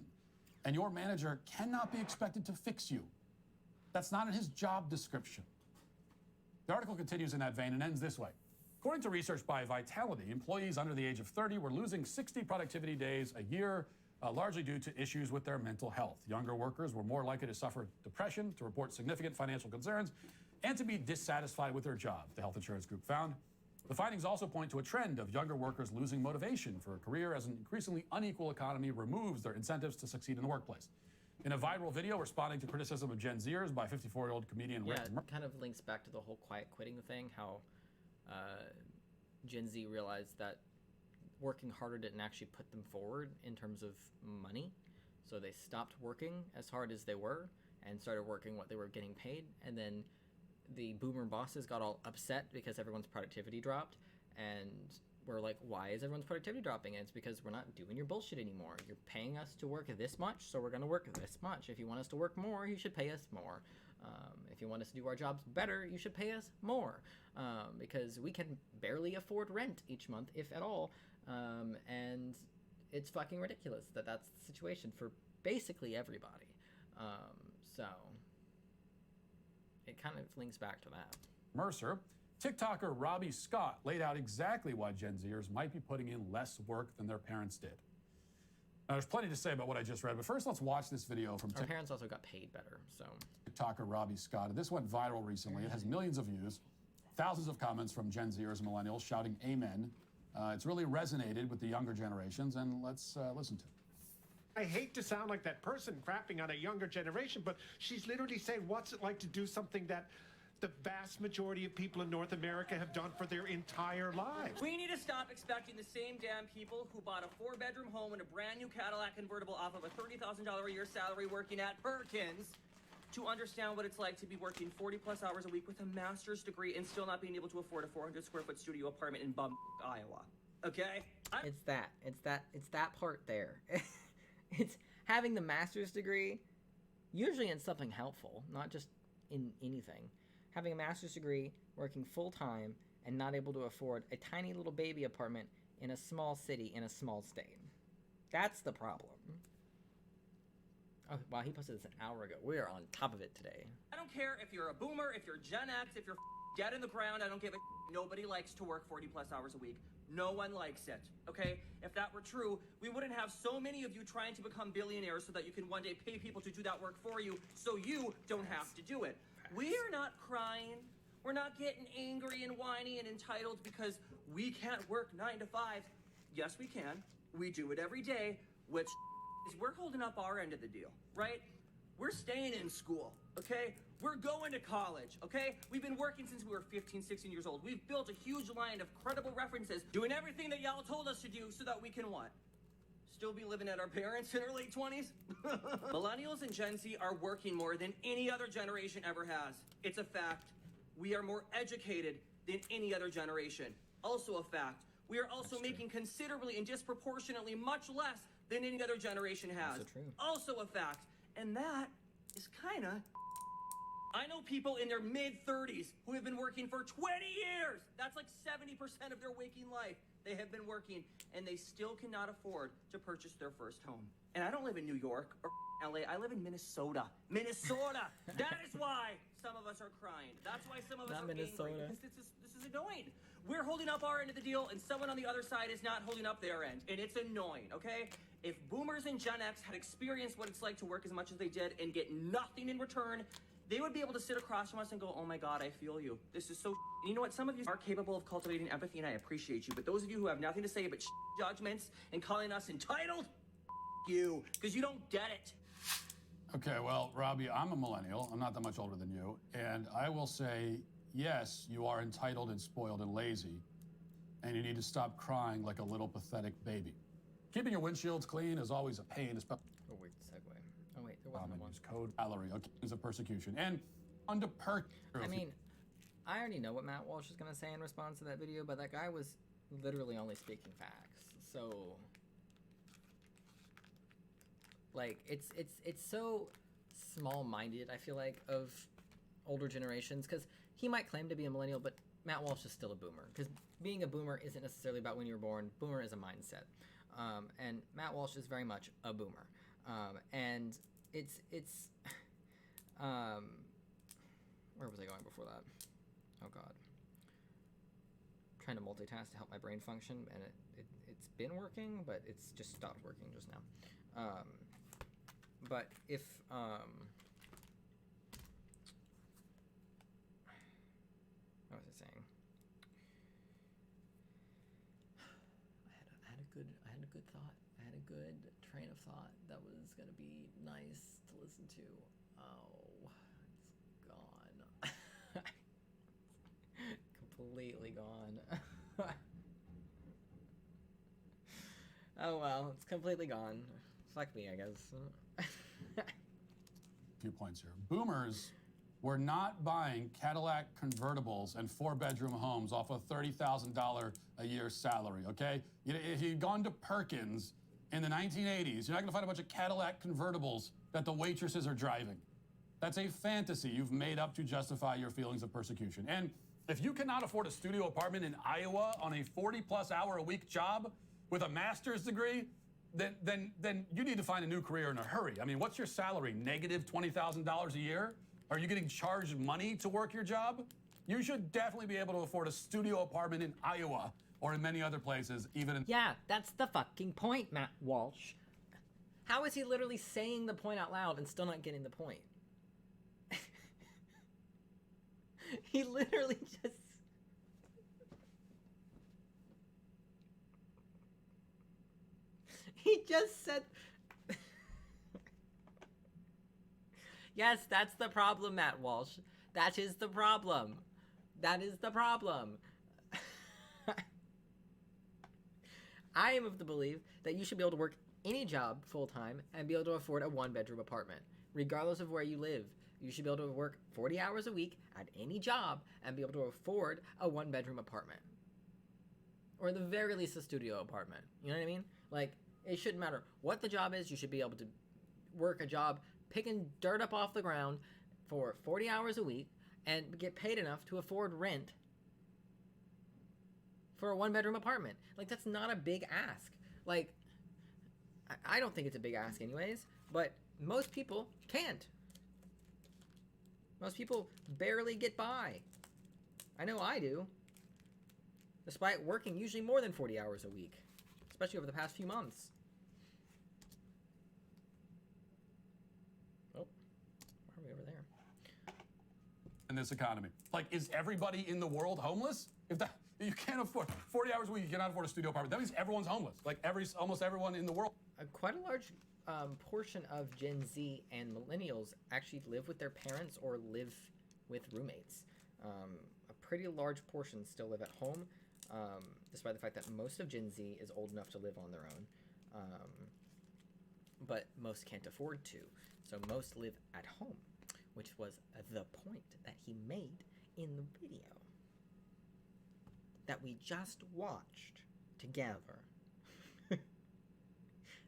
and your manager cannot be expected to fix you. That's not in his job description. The article continues in that vein and ends this way. According to research by Vitality, employees under the age of 30 were losing 60 productivity days a year, largely due to issues with their mental health. Younger workers were more likely to suffer depression, to report significant financial concerns, and to be dissatisfied with their job, the health insurance group found. The findings also point to a trend of younger workers losing motivation for a career as an increasingly unequal economy removes their incentives to succeed in the workplace. In a viral video responding to criticism of Gen Zers by 54-year-old comedian Rick. Yeah, it kind of links back to the whole quiet quitting thing, how Gen Z realized that working harder didn't actually put them forward in terms of money. So they stopped working as hard as they were and started working what they were getting paid. And then the boomer bosses got all upset because everyone's productivity dropped. And we're like, why is everyone's productivity dropping? And it's because we're not doing your bullshit anymore. You're paying us to work this much, so we're going to work this much. If you want us to work more, you should pay us more. If you want us to do our jobs better, you should pay us more. Because we can barely afford rent each month, if at all. And it's fucking ridiculous that that's the situation for basically everybody. So it kind of links back to that. Mercer, TikToker Robbie Scott laid out exactly why Gen Zers might be putting in less work than their parents did. Now, there's plenty to say about what I just read, but first let's watch this video from Our parents also got paid better, so. TikToker Robbie Scott. This went viral recently. It has millions of views, thousands of comments from Gen Zers and millennials shouting amen. It's really resonated with the younger generations, and let's listen to it. I hate to sound like that person crapping on a younger generation, but she's literally saying, what's it like to do something that the vast majority of people in North America have done for their entire lives? We need to stop expecting the same damn people who bought a 4-bedroom home and a brand new Cadillac convertible off of a $30,000 a year salary working at Perkins to understand what it's like to be working 40-plus hours a week with a master's degree and still not being able to afford a 400-square-foot studio apartment in Iowa. Okay? It's that part there. It's having the master's degree, usually in something helpful, not just in anything. Having a master's degree, working full-time, and not able to afford a tiny little baby apartment in a small city in a small state. That's the problem. Oh, wow, he posted this an hour ago. We are on top of it today. I don't care if you're a boomer, if you're Gen X, if you're dead in the ground, I don't give a nobody likes to work 40-plus hours a week. No one likes it, okay? If that were true, we wouldn't have so many of you trying to become billionaires so that you can one day pay people to do that work for you so you don't have to do it. We are not crying. We're not getting angry and whiny and entitled because we can't work 9 to 5. Yes, we can. We do it every day, which is we're holding up our end of the deal, right? We're staying in school, okay? We're going to college, okay? We've been working since we were 15, 16 years old. We've built a huge line of credible references, doing everything that y'all told us to do so that we can what? Still be living at our parents in our late 20s? Millennials and Gen Z are working more than any other generation ever has. It's a fact. We are more educated than any other generation. Also a fact. We are also making considerably and disproportionately much less than any other generation has. Also a fact. And that is kind of... I know people in their mid-30s who have been working for 20 years. That's like 70% of their waking life. They have been working, and they still cannot afford to purchase their first home. And I don't live in New York or LA. I live in Minnesota. Minnesota! That is why some of us are crying. That's why some of us are angry. Because this is annoying. We're holding up our end of the deal, and someone on the other side is not holding up their end. And it's annoying, okay? If boomers and Gen X had experienced what it's like to work as much as they did and get nothing in return, they would be able to sit across from us and go, oh my God, I feel you. This is so You know what? Some of you are capable of cultivating empathy, and I appreciate you. But those of you who have nothing to say but judgments and calling us entitled, you, because you don't get it. Okay, well, Robbie, I'm a millennial. I'm not that much older than you. And I will say, yes, you are entitled and spoiled and lazy. And you need to stop crying like a little pathetic baby. Keeping your windshields clean is always a pain, especially... Oh, weird segue. Oh, wait, there wasn't one. Code gallery, accused of persecution. And under I mean, I already know what Matt Walsh is going to say in response to that video, but that guy was literally only speaking facts. So Like, it's so small-minded, I feel like, of older generations, because he might claim to be a millennial, but Matt Walsh is still a boomer, because being a boomer isn't necessarily about when you were born. Boomer is a mindset. And Matt Walsh is very much a boomer. And it's where was I going before that? Oh God. I'm trying to multitask to help my brain function, and it's been working, but it's just stopped working just now. But if what was I saying? I had a good thought. I had a good train of thought that was gonna be nice to listen to. Oh, it's gone. Completely gone. Oh well, it's completely gone. Fuck me, I guess. Few points here. Boomers were not buying Cadillac convertibles and 4-bedroom homes off a $30,000 a year salary, okay? If you'd gone to Perkins in the 1980s, you're not gonna find a bunch of Cadillac convertibles that the waitresses are driving. That's a fantasy you've made up to justify your feelings of persecution. And if you cannot afford a studio apartment in Iowa on a 40-plus hour a week job with a master's degree, then you need to find a new career in a hurry. I mean, what's your salary? Negative $20,000 a year? Are you getting charged money to work your job? You should definitely be able to afford a studio apartment in Iowa or in many other places, even in... Yeah, that's the fucking point, Matt Walsh. How is he literally saying the point out loud and still not getting the point? He literally just... He just said... Yes, that's the problem, Matt Walsh. That is the problem. That is the problem. I am of the belief that you should be able to work any job full-time and be able to afford a 1-bedroom apartment, regardless of where you live. You should be able to work 40 hours a week at any job and be able to afford a 1-bedroom apartment. Or at the very least, a studio apartment. You know what I mean? Like, it shouldn't matter what the job is. You should be able to work a job picking dirt up off the ground for 40 hours a week and get paid enough to afford rent for a 1-bedroom apartment. Like, that's not a big ask. Like, I don't think it's a big ask anyways, but most people can't. Most people barely get by. I know I do. Despite working usually more than 40 hours a week, especially over the past few months. Oh, why are we over there? In this economy. Like, is everybody in the world homeless? If that, you can't afford 40 hours a week, you cannot afford a studio apartment. That means everyone's homeless. Like, almost everyone in the world. Quite a large portion of Gen Z and millennials actually live with their parents or live with roommates. A pretty large portion still live at home, despite the fact that most of Gen Z is old enough to live on their own. But most can't afford to. So most live at home, which was the point that he made in the video that we just watched together.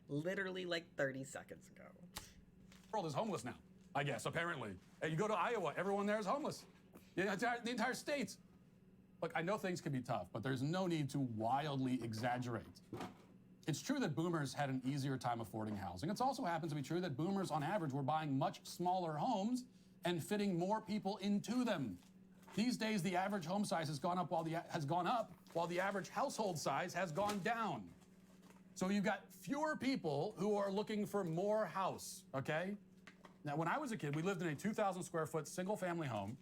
Literally like 30 seconds ago. The world is homeless now, I guess, apparently. And you go to Iowa, everyone there is homeless. The entire state. Look, I know things can be tough, but there's no need to wildly exaggerate. It's true that boomers had an easier time affording housing. It also happens to be true that boomers, on average, were buying much smaller homes and fitting more people into them. These days, the average home size has gone up while the average household size has gone down. So you've got fewer people who are looking for more house, okay? Now, when I was a kid, we lived in a 2,000 square foot single family home.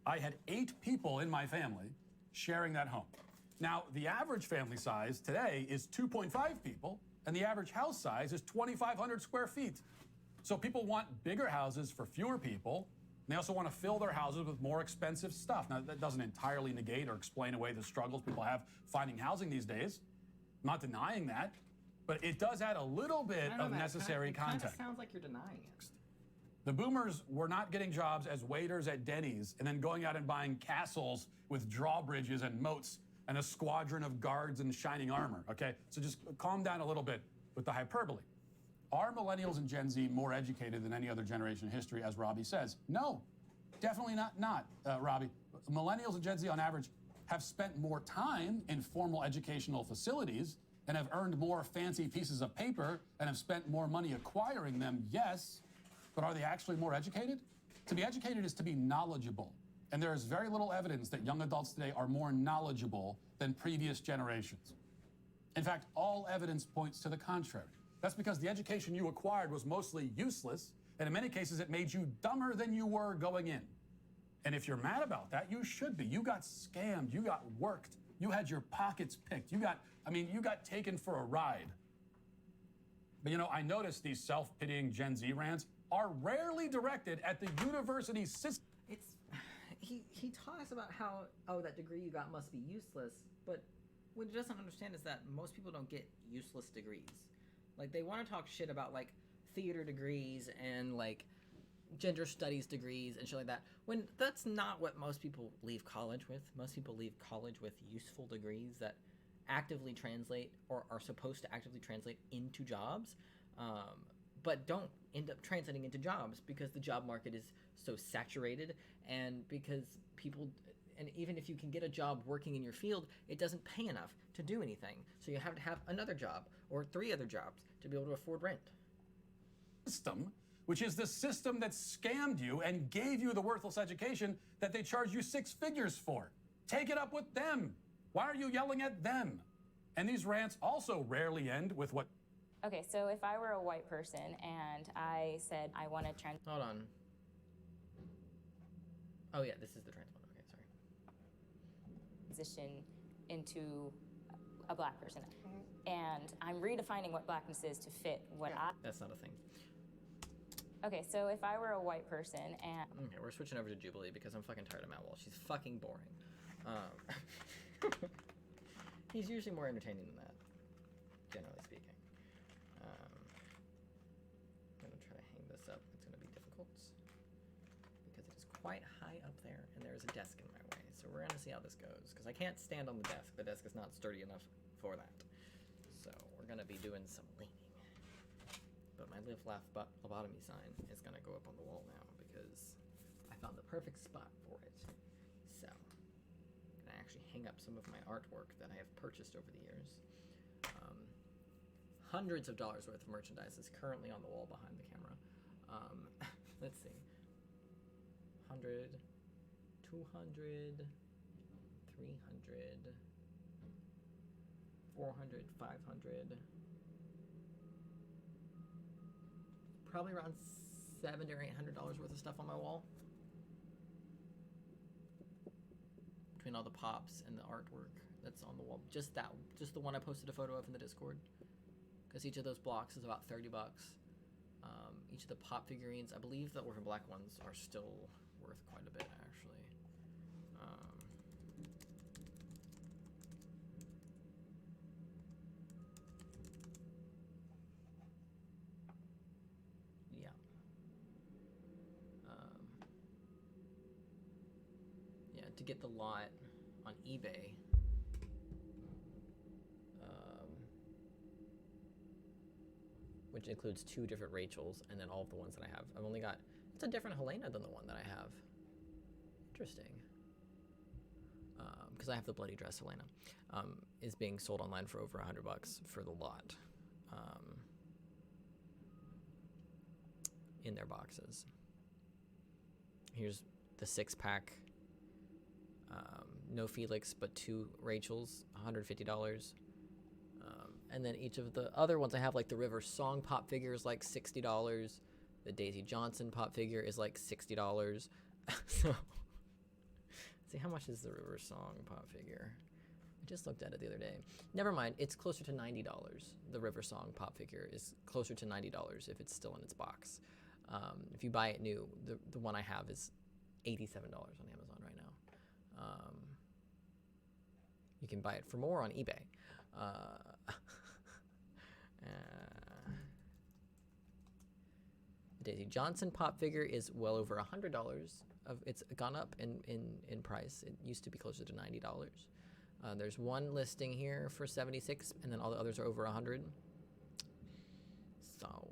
I had 8 people in my family sharing that home. Now, the average family size today is 2.5 people, and the average house size is 2,500 square feet. So people want bigger houses for fewer people. And they also want to fill their houses with more expensive stuff. Now, that doesn't entirely negate or explain away the struggles people have finding housing these days. I'm not denying that, but it does add a little bit of necessary context. It kind of sounds like you're denying it. The boomers were not getting jobs as waiters at Denny's and then going out and buying castles with drawbridges and moats and a squadron of guards in shining armor, okay? So just calm down a little bit with the hyperbole. Are millennials and Gen Z more educated than any other generation in history, as Robbie says? No, definitely not, Robbie. Millennials and Gen Z, on average, have spent more time in formal educational facilities and have earned more fancy pieces of paper and have spent more money acquiring them, yes, but are they actually more educated? To be educated is to be knowledgeable, and there is very little evidence that young adults today are more knowledgeable than previous generations. In fact, all evidence points to the contrary. That's because the education you acquired was mostly useless, and in many cases it made you dumber than you were going in. And if you're mad about that, you should be. You got scammed, you got worked, you had your pockets picked, you got taken for a ride. But you know, I noticed these self-pitying Gen Z rants are rarely directed at the university system. He talks about how, oh, that degree you got must be useless, but what he doesn't understand is that most people don't get useless degrees. Like, they want to talk shit about, like, theater degrees and, like, gender studies degrees and shit like that, when that's not what most people leave college with. Most people leave college with useful degrees that actively translate or are supposed to actively translate into jobs, but don't end up translating into jobs because the job market is so saturated, and because people, and even if you can get a job working in your field, it doesn't pay enough to do anything. So you have to have another job or 3 other jobs to be able to afford rent. System, which is the system that scammed you and gave you the worthless education that they charge you 6 figures for. Take it up with them. Why are you yelling at them? And these rants also rarely end with what... Okay, so if I were a white person and I said I want to Hold on. Oh yeah, this is the trans one. Okay, sorry. Transition into a black person. And I'm redefining what blackness is to fit what That's not a thing. Okay, so if I were a white person and... Okay, we're switching over to Jubilee because I'm fucking tired of Matt Walsh. She's fucking boring. He's usually more entertaining than that, generally speaking. I'm gonna try to hang this up. It's gonna be difficult because it is quite high up there and there is a desk in my way. So we're gonna see how this goes because I can't stand on the desk. The desk is not sturdy enough for that. So we're gonna be doing some leaning. But my live, laugh, lobotomy sign is gonna go up on the wall now because I found the perfect spot for it. So I'm gonna actually hang up some of my artwork that I have purchased over the years. Hundreds of dollars worth of merchandise is currently on the wall behind the camera. Let's see. 100, 200, 300, 400, 500. Probably around $700 or $800 worth of stuff on my wall. Between all the pops and the artwork that's on the wall. Just the one I posted a photo of in the Discord. Because each of those blocks is about $30. Each of the pop figurines, I believe the orphan black ones are still worth quite a bit, actually. Yeah. Yeah, to get the lot on eBay, which includes 2 different Rachels and then all of the ones that I have. I've only got, it's a different Helena than the one that I have. Interesting. Because I have the bloody dress Helena. Is being sold online for over $100 for the lot. In their boxes. Here's the 6-pack. No Felix, but 2 Rachels, $150. And then each of the other ones I have, like the River Song pop figure is like $60. The Daisy Johnson pop figure is like $60. So, let's see, how much is the River Song pop figure? I just looked at it the other day. Never mind, it's closer to $90. The River Song pop figure is closer to $90 if it's still in its box. If you buy it new, the one I have is $87 on Amazon right now. You can buy it for more on eBay. The Daisy Johnson pop figure is well over $100. It's gone up in price. It used to be closer to $90. There's one listing here for $76, and then all the others are over $100. So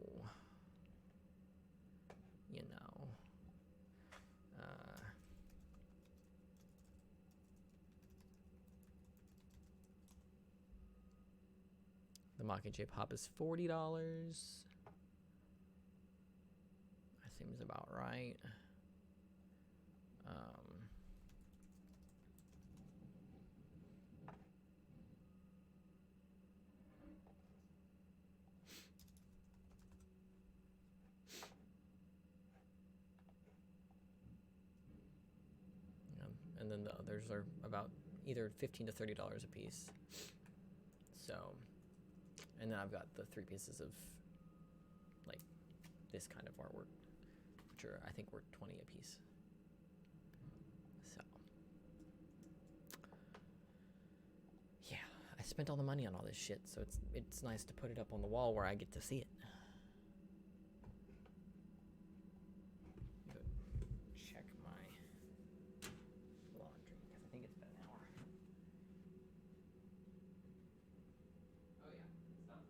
The Mockingjay Pop is $40. That seems about right. And then the others are about either $15 to $30 a piece. So, and then I've got the 3 pieces of like this kind of artwork, which are, I think, worth $20 a piece. So, yeah, I spent all the money on all this shit, so it's nice to put it up on the wall where I get to see it. Check my laundry, because I think it's been an hour. Oh yeah, it's done.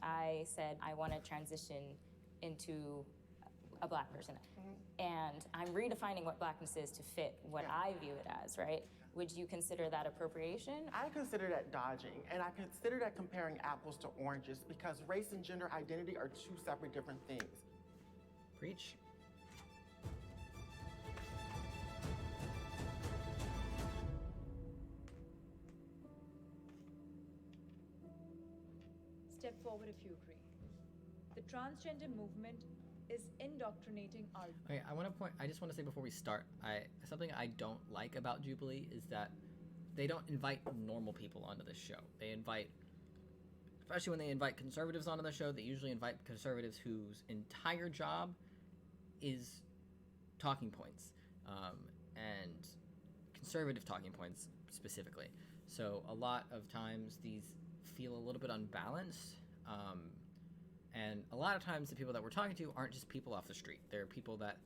I said I want to transition into a Black person. And I'm redefining what Blackness is to fit what I view it as, right? Would you consider that appropriation? I consider that dodging, and I consider that comparing apples to oranges because race and gender identity are two separate different things. Preach. Step forward if you agree. The transgender movement is indoctrinating our... Okay, I just want to say before we start, something I don't like about Jubilee is that they don't invite normal people onto the show. They invite, especially when they invite conservatives onto the show, they usually invite conservatives whose entire job is talking points, and conservative talking points specifically. So a lot of times these feel a little bit unbalanced, and a lot of times the people that we're talking to aren't just people off the street. They're people that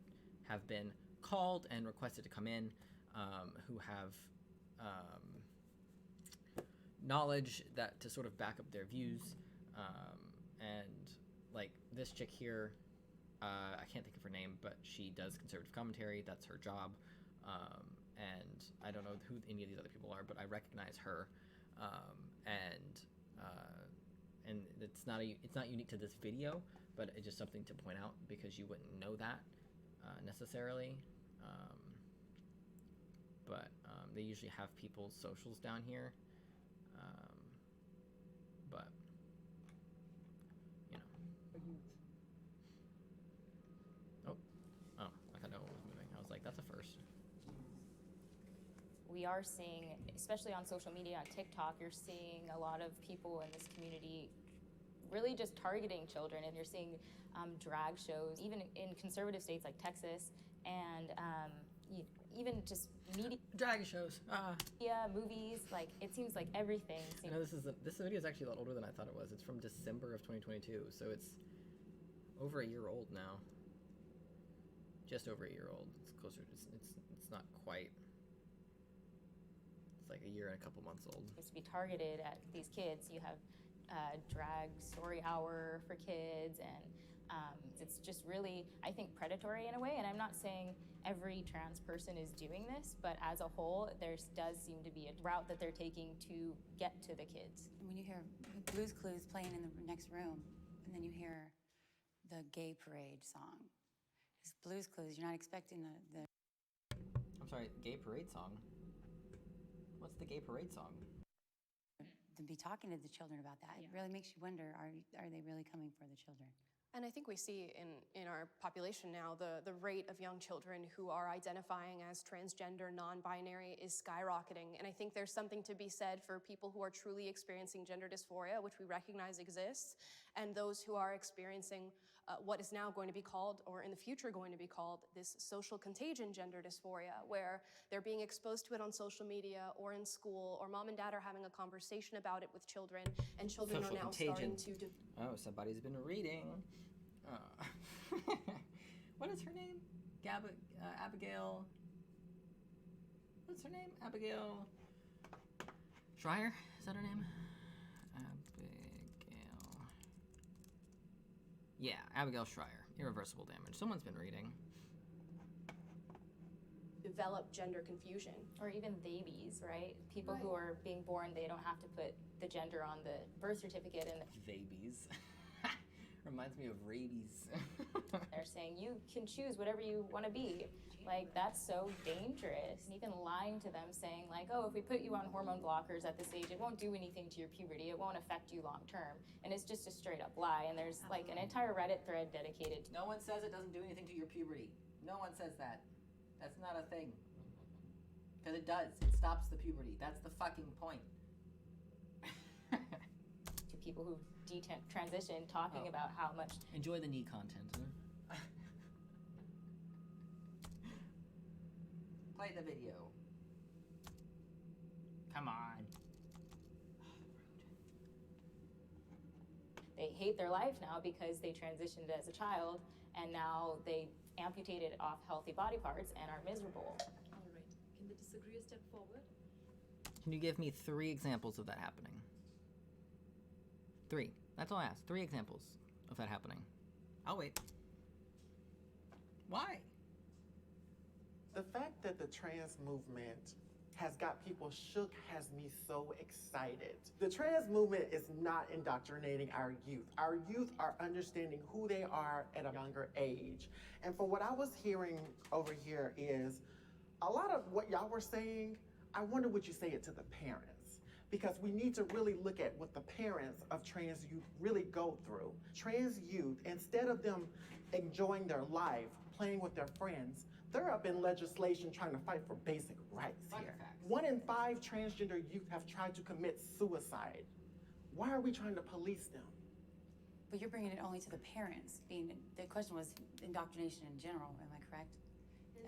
have been called and requested to come in, who have knowledge that to sort of back up their views, and like this chick here, I can't think of her name, but she does conservative commentary. That's her job, and I don't know who any of these other people are, but I recognize her, and it's not unique to this video, but it's just something to point out because you wouldn't know that necessarily. But they usually have people's socials down here, but you know. Oh, I thought no one was moving. I was like, that's a first. We are seeing, especially on social media, on TikTok, you're seeing a lot of people in this community really just targeting children, and you're seeing drag shows, even in conservative states like Texas, and even just media. Drag shows. Yeah, movies, like it seems like everything. I know this video is actually a lot older than I thought it was. It's from December of 2022, so it's over a year old now. Just over a year old. It's closer. It's not quite. It's like a year and a couple months old. It's to be targeted at these kids. You have drag story hour for kids, and it's just really, I think, predatory in a way. And I'm not saying every trans person is doing this, but as a whole, there does seem to be a route that they're taking to get to the kids. When you hear Blue's Clues playing in the next room, and then you hear the Gay Parade song. It's Blue's Clues, you're not expecting the... I'm sorry, Gay Parade song? What's the Gay Parade song? To be talking to the children about that, it really makes you wonder, are they really coming for the children? And I think we see in our population now the rate of young children who are identifying as transgender, non-binary is skyrocketing. And I think there's something to be said for people who are truly experiencing gender dysphoria, which we recognize exists, and those who are experiencing what is now going to be called, or in the future going to be called, this social contagion gender dysphoria, where they're being exposed to it on social media or in school, or mom and dad are having a conversation about it with children, and children social are now contagion. starting to... Oh, somebody's been reading. What is her name? Abigail. What's her name? Abigail Schreier? Is that her name? Abigail. Yeah, Abigail Schreier. Irreversible damage. Someone's been reading. Develop gender confusion. Or even babies, right? People who are being born, they don't have to put the gender on the birth certificate. And babies. Reminds me of rabies. They're saying you can choose whatever you want to be. Like, that's so dangerous. And even lying to them, saying like, oh, if we put you on hormone blockers at this age, it won't do anything to your puberty. It won't affect you long term. And it's just a straight up lie. And there's like an entire Reddit thread dedicated to... No one says it doesn't do anything to your puberty. No one says that. That's not a thing. Because it does. It stops the puberty. That's the fucking point. To people who transition, talking about how much... Enjoy the knee content. Huh? Play the video. Come on. They hate their life now because they transitioned as a child, and now they amputated off healthy body parts and are miserable. All right. Can the disagree step forward? Can you give me 3 examples of that happening? 3. That's all I asked. 3 examples of that happening. I'll wait. Why? The fact that the trans movement has got people shook has me so excited. The trans movement is not indoctrinating our youth. Our youth are understanding who they are at a younger age. And for what I was hearing over here is a lot of what y'all were saying, I wonder would you say it to the parents? Because we need to really look at what the parents of trans youth really go through. Trans youth, instead of them enjoying their life, playing with their friends, they're up in legislation trying to fight for basic rights here. 1 in 5 transgender youth have tried to commit suicide. Why are we trying to police them? But you're bringing it only to the parents. The question was indoctrination in general. Am I correct?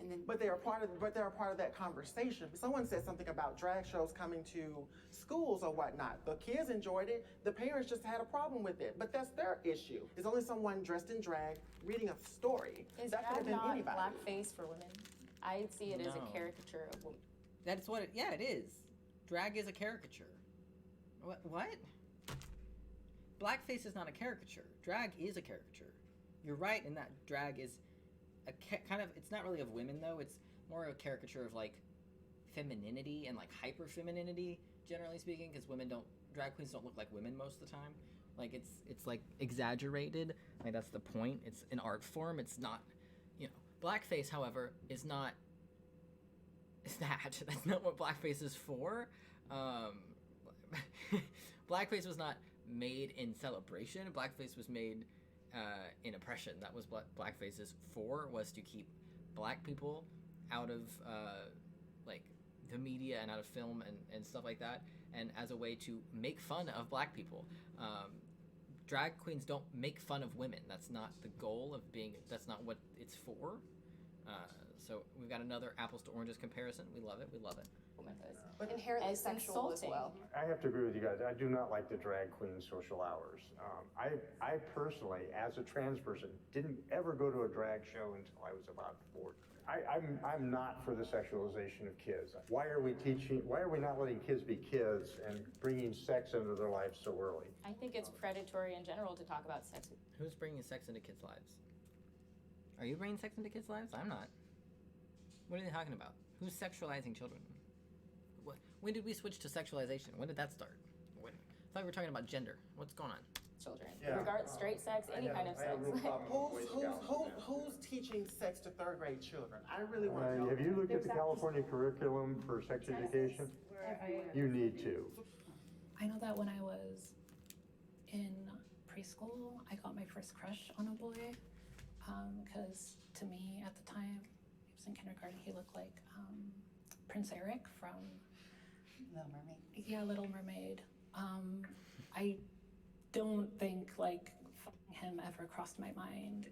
And then, but they're a part of that conversation. Someone said something about drag shows coming to schools or whatnot. The kids enjoyed it. The parents just had a problem with it. But that's their issue. It's only someone dressed in drag reading a story. Is that could have drag been not anybody. blackface for women? I see it as No. a caricature of women. That's what it, yeah, it is. Drag is a caricature. What? Blackface is not a caricature. Drag is a caricature. You're right in that drag is a kind of, it's not really of women though, it's more of a caricature of like femininity and like hyper femininity, generally speaking, because drag queens don't look like women most of the time. Like it's like exaggerated. Like that's the point. It's an art form. It's not, blackface, however, is not. Is that? That's not what blackface is for. Blackface was not made in celebration. Blackface was made in oppression. That was what blackface is for. Was to keep black people out of like the media and out of film and stuff like that, and as a way to make fun of black people. Drag queens don't make fun of women. That's not the goal of being. That's not what it's for. So we've got another apples to oranges comparison. We love it. We love it. But inherently As sexual as insulting. well. I have to agree with you guys. I do not like the drag queen social hours. I personally, as a trans person, didn't ever go to a drag show until I was about 40. I'm not for the sexualization of kids. Why are we not letting kids be kids and bringing sex into their lives so early? I think it's predatory in general to talk about sex. Who's bringing sex into kids' lives? Are you bringing sex into kids' lives? I'm not. What are they talking about? Who's sexualizing children? When did we switch to sexualization? When did that start? I thought we were talking about gender. What's going on? Children. Yeah. Regardless, straight sex, any kind of sex. Who's teaching sex to 3rd grade children? I really want to know. Have you looked at the California curriculum for sex education? You need to. I know that when I was in preschool, I got my first crush on a boy, because to me at the time, he was in kindergarten, he looked like Prince Eric from Little Mermaid. Yeah, Little Mermaid. I don't think like him ever crossed my mind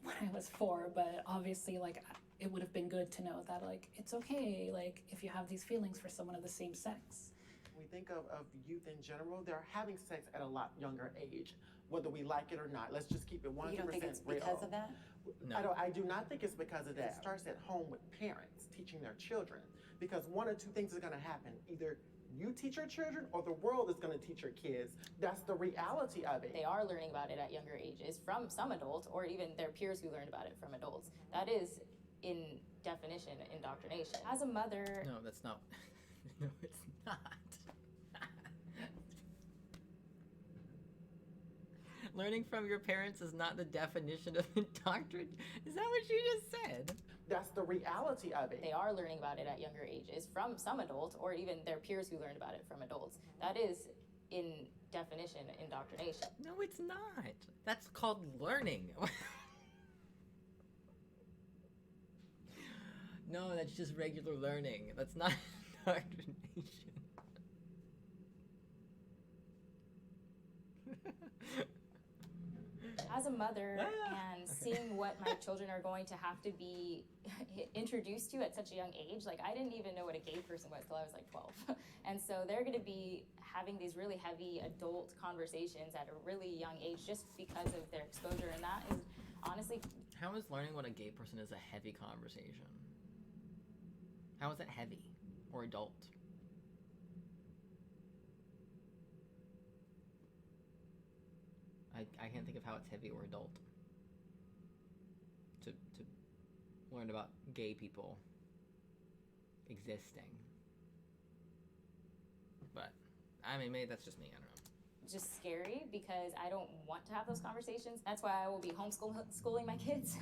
when I was 4, but obviously like it would have been good to know that like it's okay, like if you have these feelings for someone of the same sex. We think of youth in general, they're having sex at a lot younger age, whether we like it or not. Let's just keep it 100% You don't think it's real. because of that? No. I do not think it's because of that. It starts at home with parents teaching their children, because 1 or 2 things are going to happen. Either you teach your children or the world is going to teach your kids. That's the reality of it. They are learning about it at younger ages from some adults or even their peers who learned about it from adults. That is, in definition, indoctrination. As a mother... No, that's not. No, it's not. Learning from your parents is not the definition of indoctrination. Is that what you just said? That's the reality of it. They are learning about it at younger ages from some adults or even their peers who learned about it from adults. That is, in definition, indoctrination. No, it's not. That's called learning. No, that's just regular learning. That's not indoctrination. As a mother and seeing what my children are going to have to be introduced to at such a young age, like I didn't even know what a gay person was till I was like 12. And so they're going to be having these really heavy adult conversations at a really young age just because of their exposure. And that is honestly... How is learning what a gay person is a heavy conversation? How is it heavy or adult? I can't think of how it's heavy or adult to learn about gay people existing. But I mean, maybe that's just me. I don't know. Just scary because I don't want to have those conversations. That's why I will be homeschooling my kids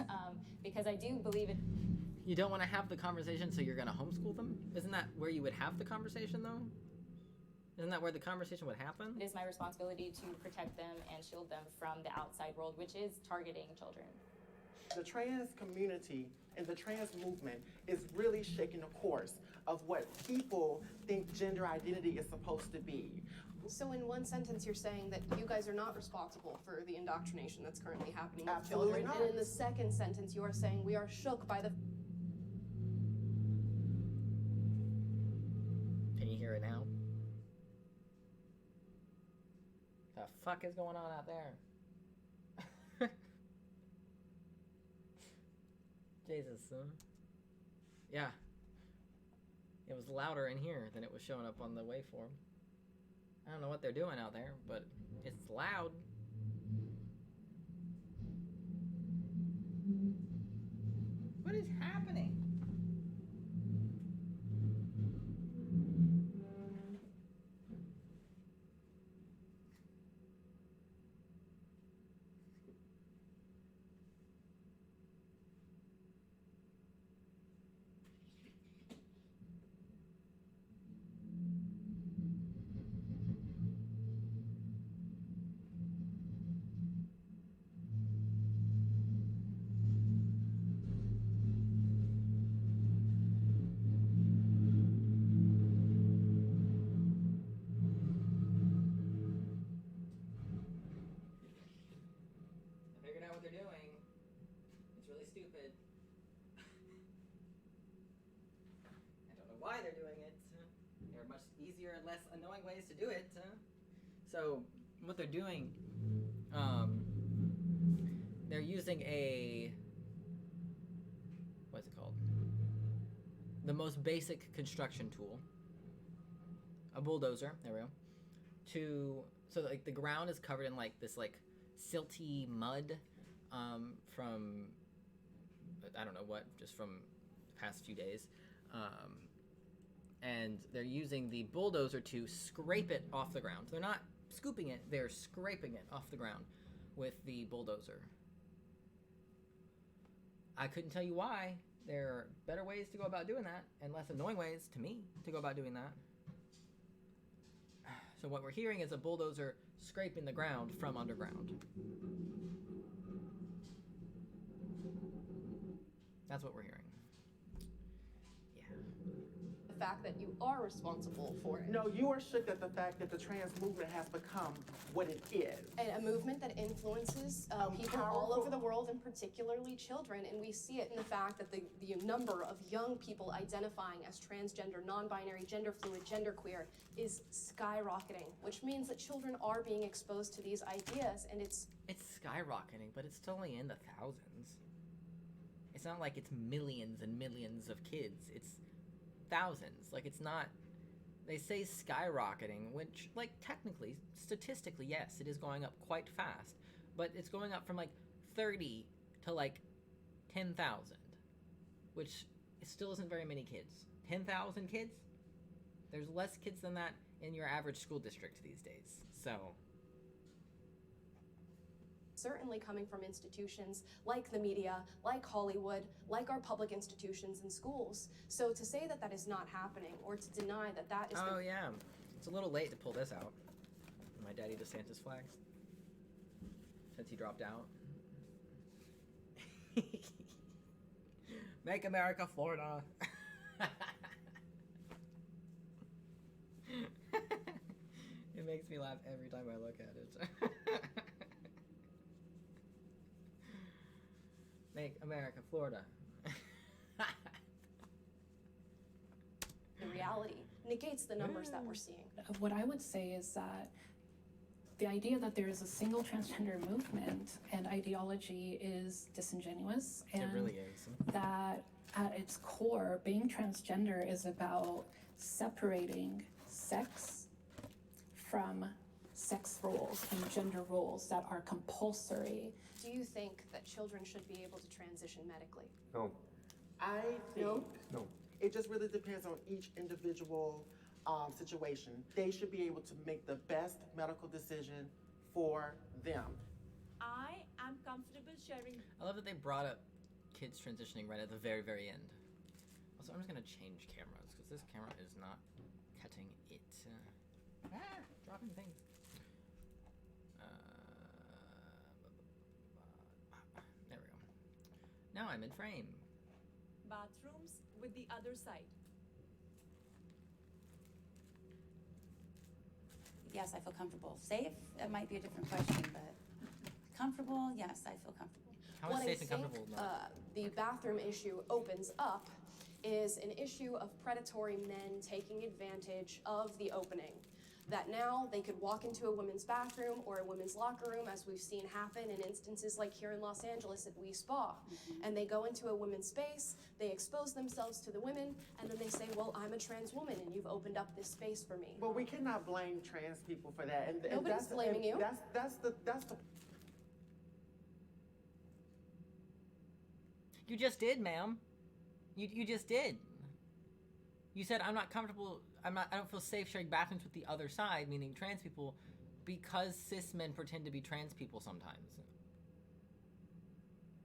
because I do believe it. You don't want to have the conversation, so you're going to homeschool them? Isn't that where you would have the conversation, though? Isn't that where the conversation would happen? It is my responsibility to protect them and shield them from the outside world, which is targeting children. The trans community and the trans movement is really shaking the course of what people think gender identity is supposed to be. So in one sentence, you're saying that you guys are not responsible for the indoctrination that's currently happening with Absolutely children. not. And in the second sentence, you are saying we are shook by the... Can you hear it now? The fuck is going on out there? Jesus, son. Yeah. It was louder in here than it was showing up on the waveform. I don't know what they're doing out there, but it's loud. What is happening? Why they're doing it. There are much easier and less annoying ways to do it. So what they're doing, they're using what's it called? The most basic construction tool, a bulldozer. There we go. So like the ground is covered in like this like silty mud from I don't know what, just from the past few days. And they're using the bulldozer to scrape it off the ground. They're not scooping it, they're scraping it off the ground with the bulldozer. I couldn't tell you why. There are better ways to go about doing that, and less annoying ways, to me, to go about doing that. So what we're hearing is a bulldozer scraping the ground from underground. That's what we're hearing. The fact that you are responsible for it. No, you are shook at the fact that the trans movement has become what it is. And a movement that influences people all over the world, and particularly children. And we see it in the fact that the number of young people identifying as transgender, non-binary, gender fluid, genderqueer is skyrocketing, which means that children are being exposed to these ideas, and it's skyrocketing, but it's still only in the thousands. It's not like it's millions and millions of kids. It's thousands. Like, it's not, they say skyrocketing, which, like, technically, statistically, yes, it is going up quite fast, but it's going up from like 30 to like 10,000, which still isn't very many kids. 10,000 kids? There's less kids than that in your average school district these days. So certainly coming from institutions like the media, like Hollywood, like our public institutions and schools. So to say that that is not happening, or to deny that that is... Oh yeah, it's a little late to pull this out. My Daddy DeSantis flag, since he dropped out. Make America Florida. It makes me laugh every time I look at it. Make America Florida. The reality negates the numbers that we're seeing. What I would say is that the idea that there is a single transgender movement and ideology is disingenuous, and it really is. That at its core, being transgender is about separating sex from sex roles and gender roles that are compulsory. Do you think that children should be able to transition medically? No. I think No. it just really depends on each individual situation. They should be able to make the best medical decision for them. I am comfortable sharing. I love that they brought up kids transitioning right at the very, very end. Also, I'm just gonna change cameras because this camera is not cutting it. Dropping things. There we go. Now I'm in frame. Bathrooms with the other side. Yes, I feel comfortable. Safe, that might be a different question, but comfortable, yes, I feel comfortable. How is safe and comfortable? The bathroom issue opens up is an issue of predatory men taking advantage of the opening. That now they could walk into a women's bathroom or a women's locker room, as we've seen happen in instances like here in Los Angeles at We Spa. And they go into a women's space, they expose themselves to the women, and then they say, well, I'm a trans woman and you've opened up this space for me. But we cannot blame trans people for that. And Nobody's blaming you. That's the You just did, ma'am. You just did. You said I'm not comfortable. I don't feel safe sharing bathrooms with the other side, meaning trans people, because cis men pretend to be trans people sometimes.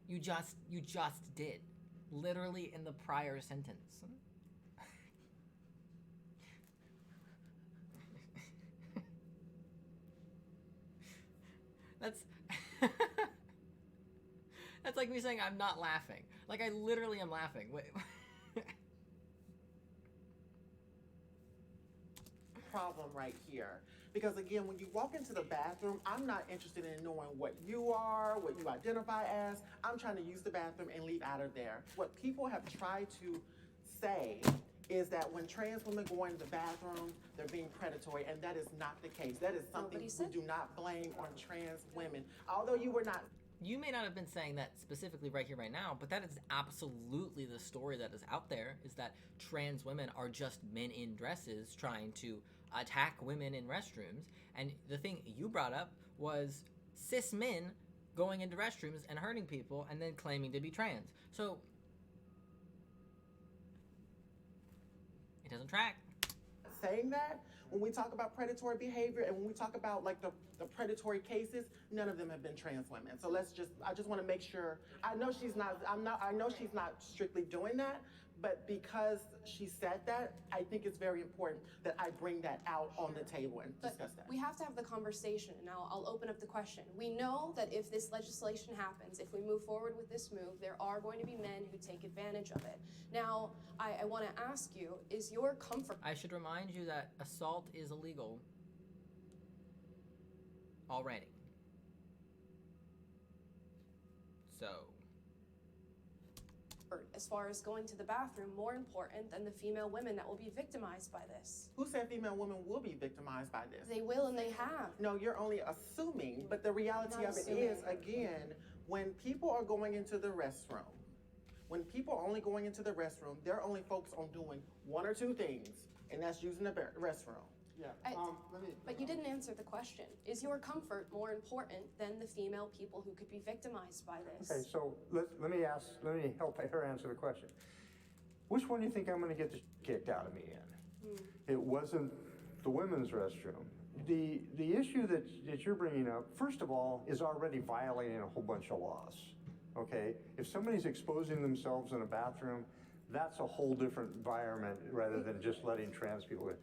You just did, literally in the prior sentence. That's that's like me saying I'm not laughing. Like I literally am laughing. Wait. problem right here. Because again, when you walk into the bathroom, I'm not interested in knowing what you are, what you identify as. I'm trying to use the bathroom and leave out of there. What people have tried to say is that when trans women go into the bathroom, they're being predatory, and that is not the case. That is something we do not blame on trans women. Although you were not. You may not have been saying that specifically right here, right now, but that is absolutely the story that is out there, is that trans women are just men in dresses trying to attack women in restrooms. And the thing you brought up was cis men going into restrooms and hurting people and then claiming to be trans. So it doesn't track. Saying that, when we talk about predatory behavior and when we talk about like the predatory cases, none of them have been trans women. So I just want to make sure. I know she's not strictly doing that, but because she said that, I think it's very important that I bring that out on the table and discuss that. We have to have the conversation. Now, I'll open up the question. We know that if this legislation happens, if we move forward with this move, there are going to be men who take advantage of it. Now, I want to ask you, is your comfort... I should remind you that assault is illegal already. So... as far as going to the bathroom more important than the female women that will be victimized by this? Who said female women will be victimized by this? They will and they have. No, you're only assuming, but the reality of it is, again, when people are going into the restroom, they're only focused on doing one or two things, and that's using the restroom. Yeah. But you didn't answer the question. Is your comfort more important than the female people who could be victimized by this? Okay, so let me help her answer the question. Which one do you think I'm going to get the kicked out of me in? It wasn't the women's restroom. The issue that you're bringing up, first of all, is already violating a whole bunch of laws. Okay, if somebody's exposing themselves in a bathroom, that's a whole different environment rather than just letting trans people in.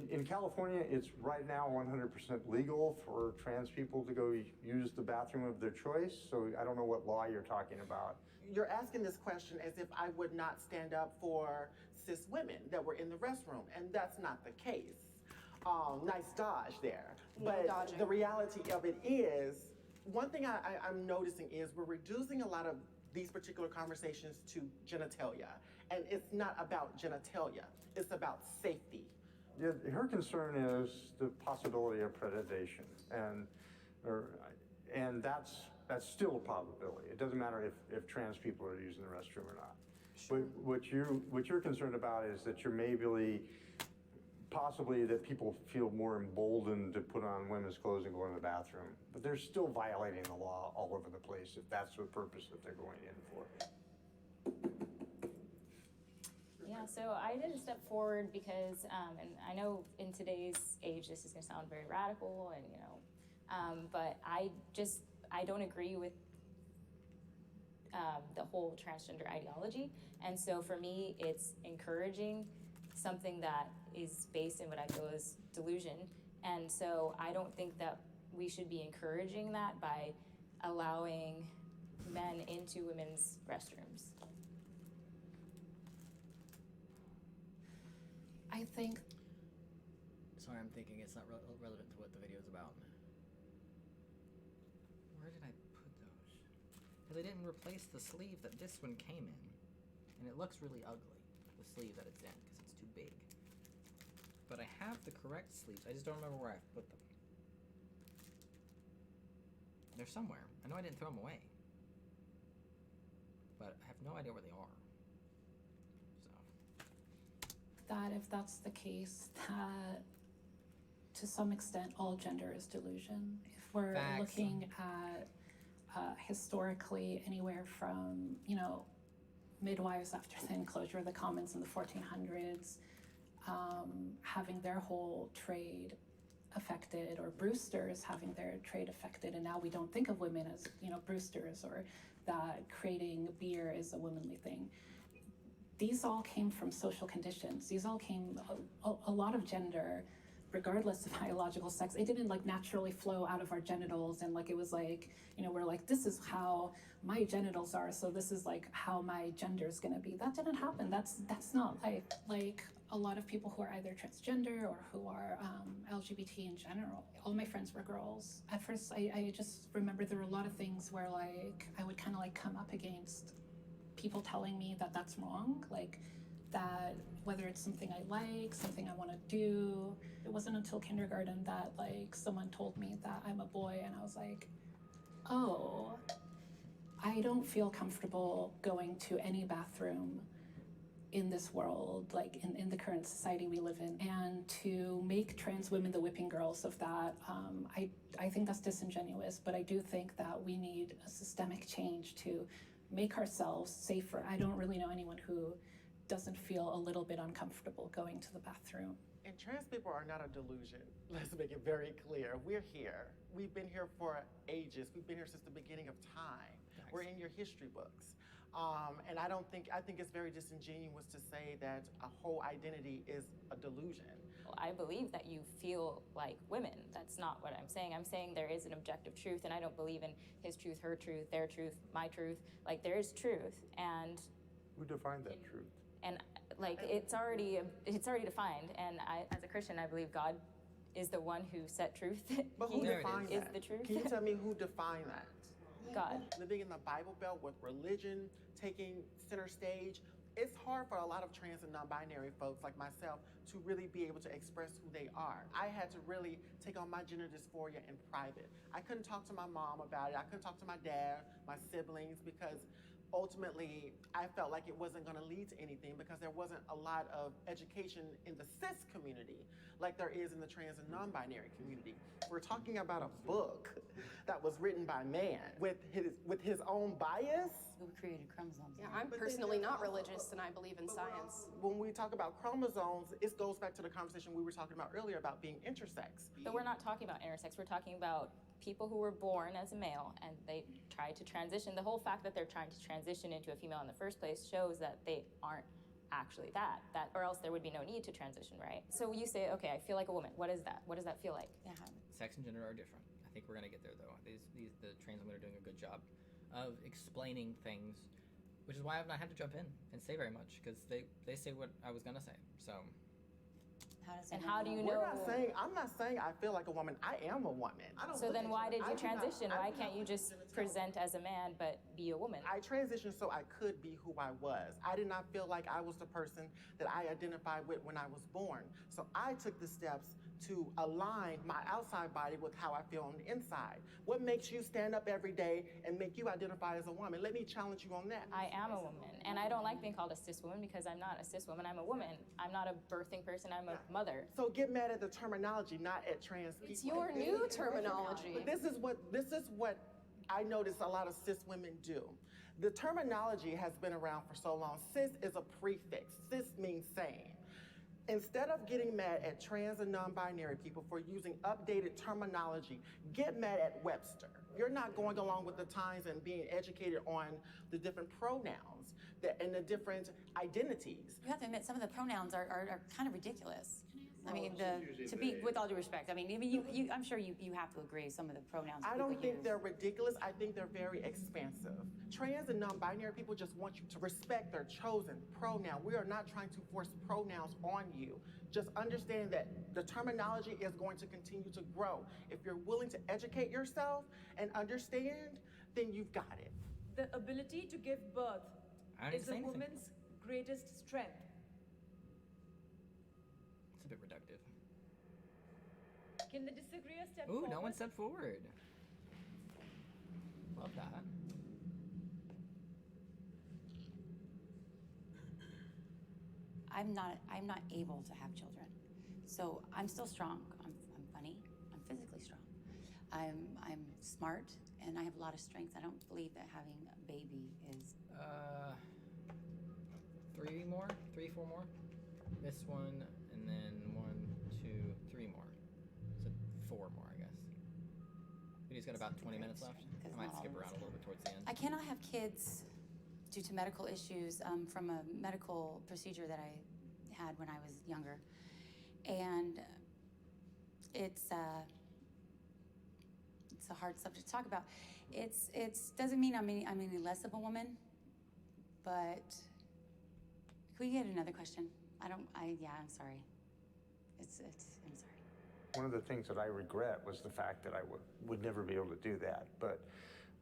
In California, it's right now 100% legal for trans people to go use the bathroom of their choice. So I don't know what law you're talking about. You're asking this question as if I would not stand up for cis women that were in the restroom, and that's not the case. Nice dodge there. But the reality of it is, one thing I'm noticing is we're reducing a lot of these particular conversations to genitalia. And it's not about genitalia, it's about safety. Yeah, her concern is the possibility of predation, and that's still a possibility. It doesn't matter if trans people are using the restroom or not. Sure. But what you're concerned about is that you're maybe possibly that people feel more emboldened to put on women's clothes and go in the bathroom. But they're still violating the law all over the place if that's the purpose that they're going in for. Yeah, so I didn't step forward because, and I know in today's age this is going to sound very radical, and but I don't agree with the whole transgender ideology, and so for me it's encouraging something that is based in what I feel is delusion, and so I don't think that we should be encouraging that by allowing men into women's restrooms. I think. Sorry, I'm thinking it's not relevant to what the video is about. Where did I put those? Because I didn't replace the sleeve that this one came in. And it looks really ugly, the sleeve that it's in, because it's too big. But I have the correct sleeves. I just don't remember where I put them. They're somewhere. I know I didn't throw them away. But I have no idea where they are. That if that's the case, that to some extent all gender is delusion. If we're looking at historically anywhere from, midwives after the enclosure of the commons in the 1400s, having their whole trade affected, or Brewsters having their trade affected, and now we don't think of women as, Brewsters, or that creating beer is a womanly thing. These all came from social conditions. These all came, a lot of gender, regardless of biological sex, it didn't naturally flow out of our genitals, and it was we're this is how my genitals are, so this is how my gender is gonna be. That didn't happen. That's not like a lot of people who are either transgender or who are LGBT in general. All my friends were girls. At first, I just remember there were a lot of things where I would kind of come up against people telling me that that's wrong, that whether it's something I like, something I want to do. It wasn't until kindergarten that someone told me that I'm a boy, and I was like, oh, I don't feel comfortable going to any bathroom in this world, in the current society we live in. And to make trans women the whipping girls of that, I think that's disingenuous, but I do think that we need a systemic change to make ourselves safer. I don't really know anyone who doesn't feel a little bit uncomfortable going to the bathroom. And trans people are not a delusion. Let's make it very clear. We're here. We've been here for ages. We've been here since the beginning of time. Thanks. We're in your history books. And I think it's very disingenuous to say that a whole identity is a delusion. I believe that you feel like women. That's not what I'm saying. I'm saying there is an objective truth, and I don't believe in his truth, her truth, their truth, my truth. There is truth, and who defined that truth? And it's already defined. And I, as a Christian, I believe God is the one who set truth. But who defined that? Is the truth. Can you tell me who defined that? God. Living in the Bible Belt with religion taking center stage, it's hard for a lot of trans and non-binary folks like myself to really be able to express who they are. I had to really take on my gender dysphoria in private. I couldn't talk to my mom about it. I couldn't talk to my dad, my siblings, because ultimately I felt like it wasn't going to lead to anything, because there wasn't a lot of education in the cis community like there is in the trans and non-binary community. We're talking about a book that was written by man with his own bias. Who created chromosomes? Yeah, I'm personally not religious, and I believe in science. When we talk about chromosomes, it goes back to the conversation we were talking about earlier about being intersex. But we're not talking about intersex. We're talking about people who were born as a male and they try to transition. The whole fact that they're trying to transition into a female in the first place shows that they aren't actually that, or else there would be no need to transition, right? So you say, okay, I feel like a woman. What is that? What does that feel like? Yeah. Sex and gender are different. I think we're gonna get there though. The trans women are doing a good job of explaining things, which is why I've not had to jump in and say very much, because they say what I was gonna say. So. How do you know? I'm not saying I feel like a woman. I am a woman. So then why did you transition? Why can't you just present as a man but be a woman? I transitioned so I could be who I was. I did not feel like I was the person that I identified with when I was born. So I took the steps to align my outside body with how I feel on the inside. What makes you stand up every day and make you identify as a woman? Let me challenge you on that. I am a woman, and I don't like being called a cis woman because I'm not a cis woman. I'm a woman. I'm not a birthing person. I'm a mother. So get mad at the terminology, not at trans people. It's your new terminology. But this is what I notice a lot of cis women do. The terminology has been around for so long. Cis is a prefix. Cis means same. Instead of getting mad at trans and non-binary people for using updated terminology, get mad at Webster. You're not going along with the times and being educated on the different pronouns and the different identities. You have to admit, some of the pronouns are kind of ridiculous. I mean, to be, with all due respect, I mean, I'm sure you have to agree some of the pronouns. I don't think they're ridiculous. I think they're very expansive. Trans and non-binary people just want you to respect their chosen pronoun. We are not trying to force pronouns on you. Just understand that the terminology is going to continue to grow. If you're willing to educate yourself and understand, then you've got it. The ability to give birth is a anything. woman's greatest strength. It's a bit reductive. Can the disagreeer step Ooh, forward? no one stepped forward. Love that. I'm not able to have children. So I'm still strong. I'm funny. I'm physically strong. I'm smart, and I have a lot of strength. I don't believe that having a baby is... 4 more. This one, and then 1, 2, 3 more. So 4 more, I guess. Video's got about 20 minutes left. I might skip around a little bit towards the end. I cannot have kids due to medical issues from a medical procedure that I had when I was younger. And it's a hard subject to talk about. It's doesn't mean I'm any less of a woman, but can we get another question? I'm sorry. I'm sorry. One of the things that I regret was the fact that I would never be able to do that, but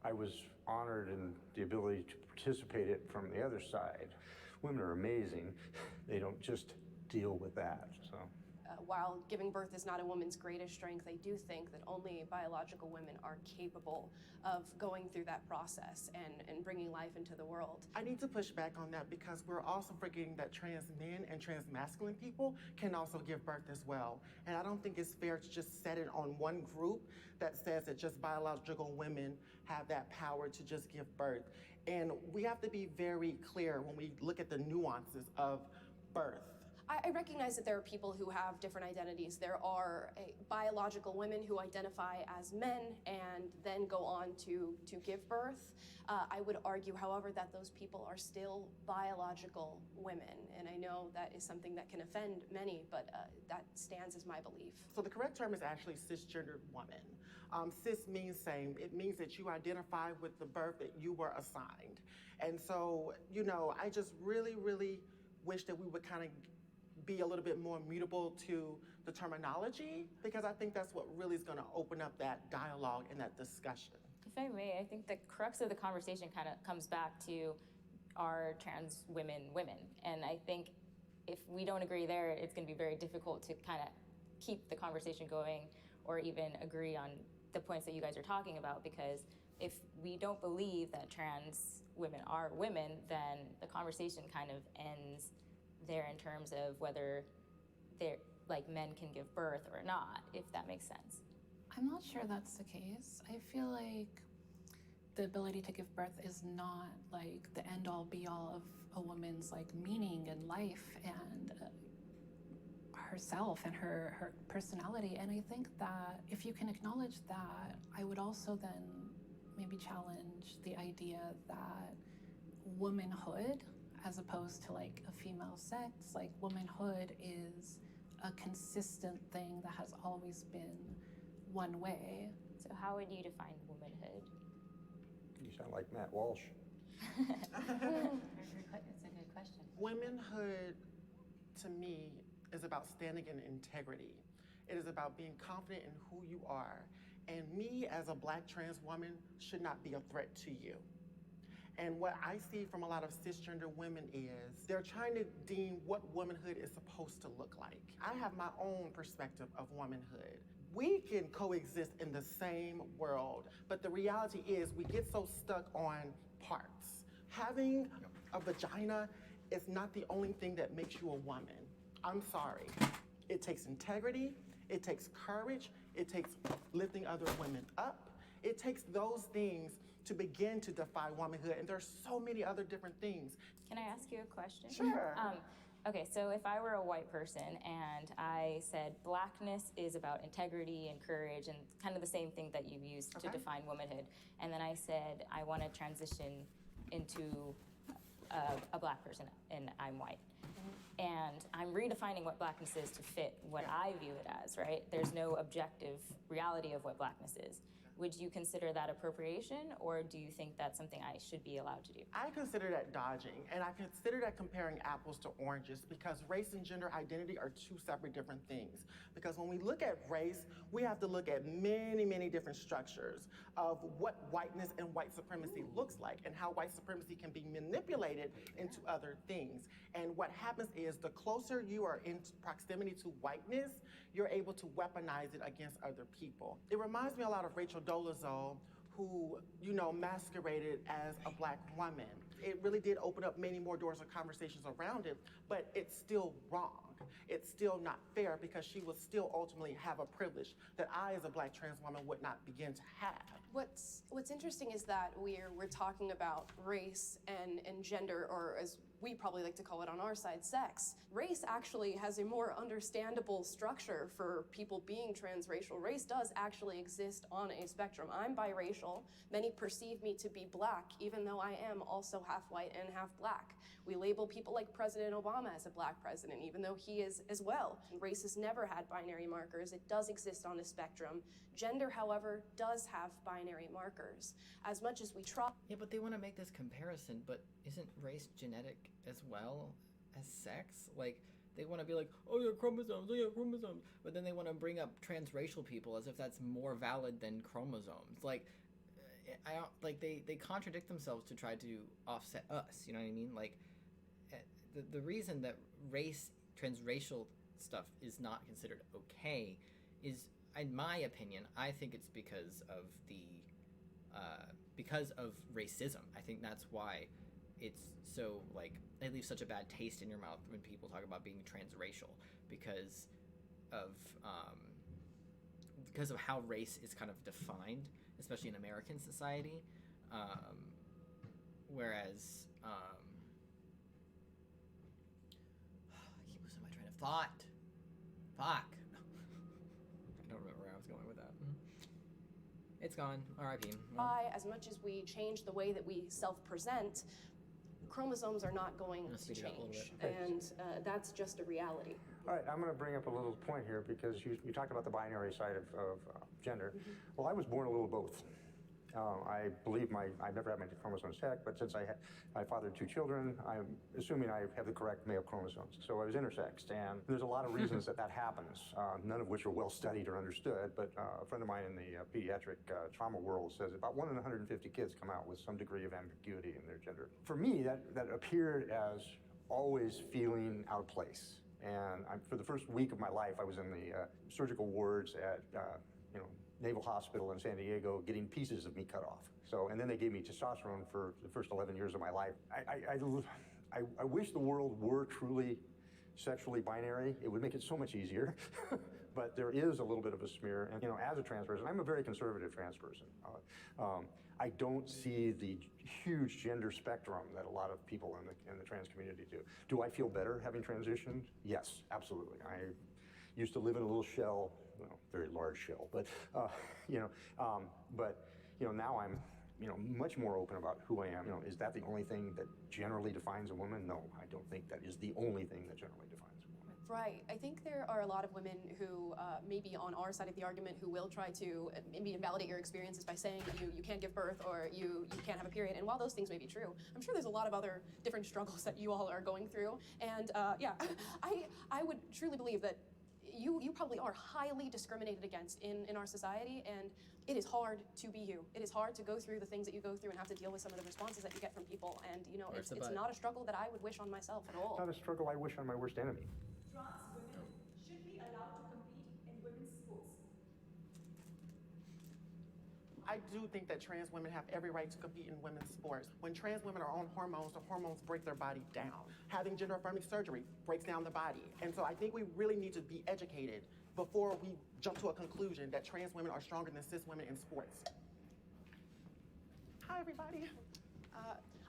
I was honored in the ability to participate it from the other side. Women are amazing. They don't just deal with that, so. While giving birth is not a woman's greatest strength, I do think that only biological women are capable of going through that process and bringing life into the world. I need to push back on that because we're also forgetting that trans men and trans masculine people can also give birth as well. And I don't think it's fair to just set it on one group that says that just biological women have that power to just give birth. And we have to be very clear when we look at the nuances of birth. I recognize that there are people who have different identities. There are biological women who identify as men and then go on to give birth. I would argue, however, that those people are still biological women. And I know that is something that can offend many, but that stands as my belief. So the correct term is actually cisgendered woman. Cis means same. It means that you identify with the birth that you were assigned. And so, I just really, really wish that we would kind of be a little bit more mutable to the terminology, because I think that's what really is going to open up that dialogue and that discussion. If I may, I think the crux of the conversation kind of comes back to, are trans women women? And I think if we don't agree there, it's going to be very difficult to kind of keep the conversation going or even agree on the points that you guys are talking about, because if we don't believe that trans women are women, then the conversation kind of ends there in terms of whether they're like men can give birth or not, if that makes sense. I'm not sure that's the case. I feel like the ability to give birth is not like the end-all be-all of a woman's like meaning and life and herself and her personality. And I think that if you can acknowledge that, I would also then maybe challenge the idea that womanhood, as opposed to like a female sex, like womanhood is a consistent thing that has always been one way. So how would you define womanhood? You sound like Matt Walsh. It's a good question. Womanhood, to me, is about standing in integrity. It is about being confident in who you are. And me, as a Black trans woman, should not be a threat to you. And what I see from a lot of cisgender women is they're trying to deem what womanhood is supposed to look like. I have my own perspective of womanhood. We can coexist in the same world, but the reality is we get so stuck on parts. Having a vagina is not the only thing that makes you a woman. I'm sorry. It takes integrity, it takes courage, it takes lifting other women up. It takes those things to begin to defy womanhood, and there's so many other different things. Can I ask you a question? Sure. Okay, so if I were a white person and I said blackness is about integrity and courage and kind of the same thing that you've used to define womanhood, and then I said I want to transition into a black person and I'm white, and I'm redefining what blackness is to fit what I view it as, right? There's no objective reality of what blackness is. Would you consider that appropriation, or do you think that's something I should be allowed to do? I consider that dodging, and I consider that comparing apples to oranges, because race and gender identity are two separate different things. Because when we look at race, we have to look at many, many different structures of what whiteness and white supremacy looks like, and how white supremacy can be manipulated into other things. And what happens is the closer you are in proximity to whiteness, you're able to weaponize it against other people. It reminds me a lot of Rachel Dolezal, who, you know, masqueraded as a black woman. It really did open up many more doors of conversations around it, but it's still wrong. It's still not fair, because she will still ultimately have a privilege that I, as a black trans woman, would not begin to have. What's interesting is that we're talking about race and gender, or as we probably like to call it on our side, sex. Race actually has a more understandable structure for people being transracial. Race does actually exist on a spectrum. I'm biracial. Many perceive me to be black, even though I am also half white and half black. We label people like President Obama as a black president, even though he is as well. Race has never had binary markers. It does exist on a spectrum. Gender, however, does have binary markers. As much as we try. Yeah, but they want to make this comparison, but isn't race genetic as well as sex? Like, they want to be like, oh yeah, chromosomes, but then they want to bring up transracial people as if that's more valid than chromosomes. Like, I don't, like, they contradict themselves to try to offset us, you know what I mean? Like, the reason that race, transracial stuff is not considered okay is, in my opinion, I think it's because of racism. I think that's why it's so, like, it leaves such a bad taste in your mouth when people talk about being transracial, because of how race is kind of defined, especially in American society, whereas I keep losing my train of thought. Fuck. I don't remember where I was going with that. It's gone. R.I.P. As much as we change the way that we self-present, chromosomes are not going to change, and that's just a reality. All right, I'm going to bring up a little point here, because you talked about the binary side of gender. Well, I was born a little of both. I believe I've never had my chromosomes checked, but since I fathered 2 children, I'm assuming I have the correct male chromosomes. So I was intersexed, and there's a lot of reasons that happens, none of which are well studied or understood, but a friend of mine in the pediatric trauma world says about 1 in 150 kids come out with some degree of ambiguity in their gender. For me, that appeared as always feeling out of place. And for the first week of my life, I was in the surgical wards at Naval Hospital in San Diego, getting pieces of me cut off. So, and then they gave me testosterone for the first 11 years of my life. I wish the world were truly sexually binary. It would make it so much easier. But there is a little bit of a smear. And, as a trans person, I'm a very conservative trans person. I don't see the huge gender spectrum that a lot of people in the trans community do. Do I feel better having transitioned? Yes, absolutely. I used to live in a little shell, very large shell, but now I'm much more open about who I am. Is that the only thing that generally defines a woman? No, I don't think that is the only thing that generally defines a woman. Right. I think there are a lot of women who maybe on our side of the argument who will try to maybe invalidate your experiences by saying that you can't give birth or you can't have a period. And while those things may be true, I'm sure there's a lot of other different struggles that you all are going through. And I would truly believe that you probably are highly discriminated against in our society, and it is hard to be you. It is hard to go through the things that you go through and have to deal with some of the responses that you get from people, and you know, it's not a struggle that I would wish on myself at all. Not a struggle I wish on my worst enemy. Trans women should be allowed to compete in women's sports. I do think that trans women have every right to compete in women's sports. When trans women are on hormones, the hormones break their body down. Having gender-affirming surgery breaks down the body. And so I think we really need to be educated before we jump to a conclusion that trans women are stronger than cis women in sports. Hi, everybody.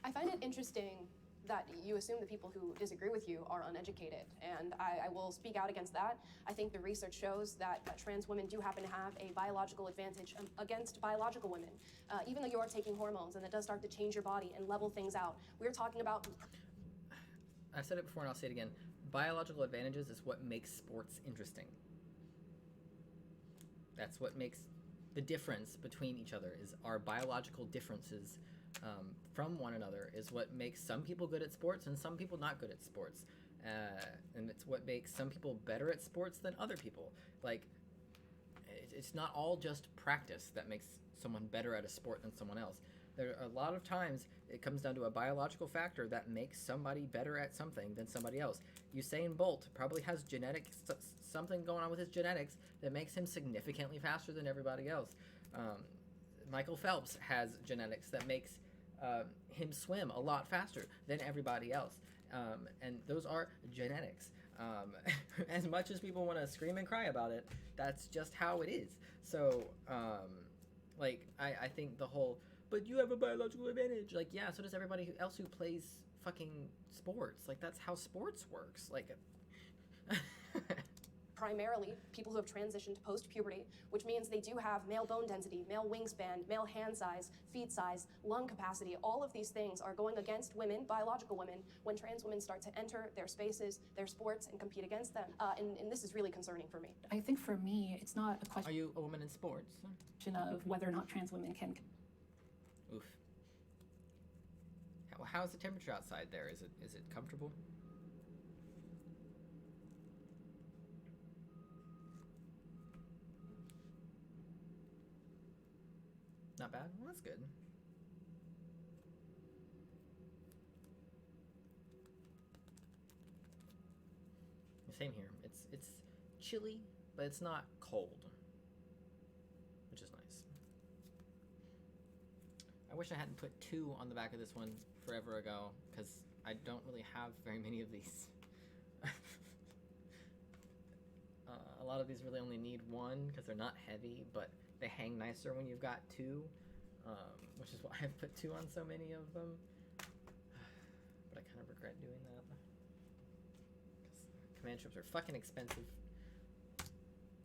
I find it interesting that you assume the people who disagree with you are uneducated, and I will speak out against that. I think the research shows that trans women do happen to have a biological advantage against biological women, even though you are taking hormones, and that does start to change your body and level things out. We're talking about... I've said it before and I'll say it again. Biological advantages is what makes sports interesting. That's what makes the difference between each other, is our biological differences from one another is what makes some people good at sports and some people not good at sports. And it's what makes some people better at sports than other people. Like, it's not all just practice that makes someone better at a sport than someone else. There are a lot of times it comes down to a biological factor that makes somebody better at something than somebody else. Usain Bolt probably has something going on with his genetics that makes him significantly faster than everybody else. Michael Phelps has genetics that makes him swim a lot faster than everybody else. And those are genetics. As much as people want to scream and cry about it, that's just how it is. So, I think the whole, but you have a biological advantage. Like, yeah, so does everybody else who plays fucking sports. Like, that's how sports works. Like, primarily people who have transitioned post-puberty, which means they do have male bone density, male wingspan, male hand size, feet size, lung capacity. All of these things are going against women, biological women, when trans women start to enter their spaces, their sports, and compete against them. And this is really concerning for me. I think for me, it's not a question. Are you a woman in sports? Of whether or not trans women can. Oof. How's the temperature outside there? Is it comfortable? Not bad? Well, that's good. Same here. It's chilly, but it's not cold, which is nice. I wish I hadn't put 2 on the back of this one forever ago, because I don't really have very many of these. A lot of these really only need 1 because they're not heavy, but they hang nicer when you've got 2, which is why I've put 2 on so many of them. But I kind of regret doing that. Because command strips are fucking expensive.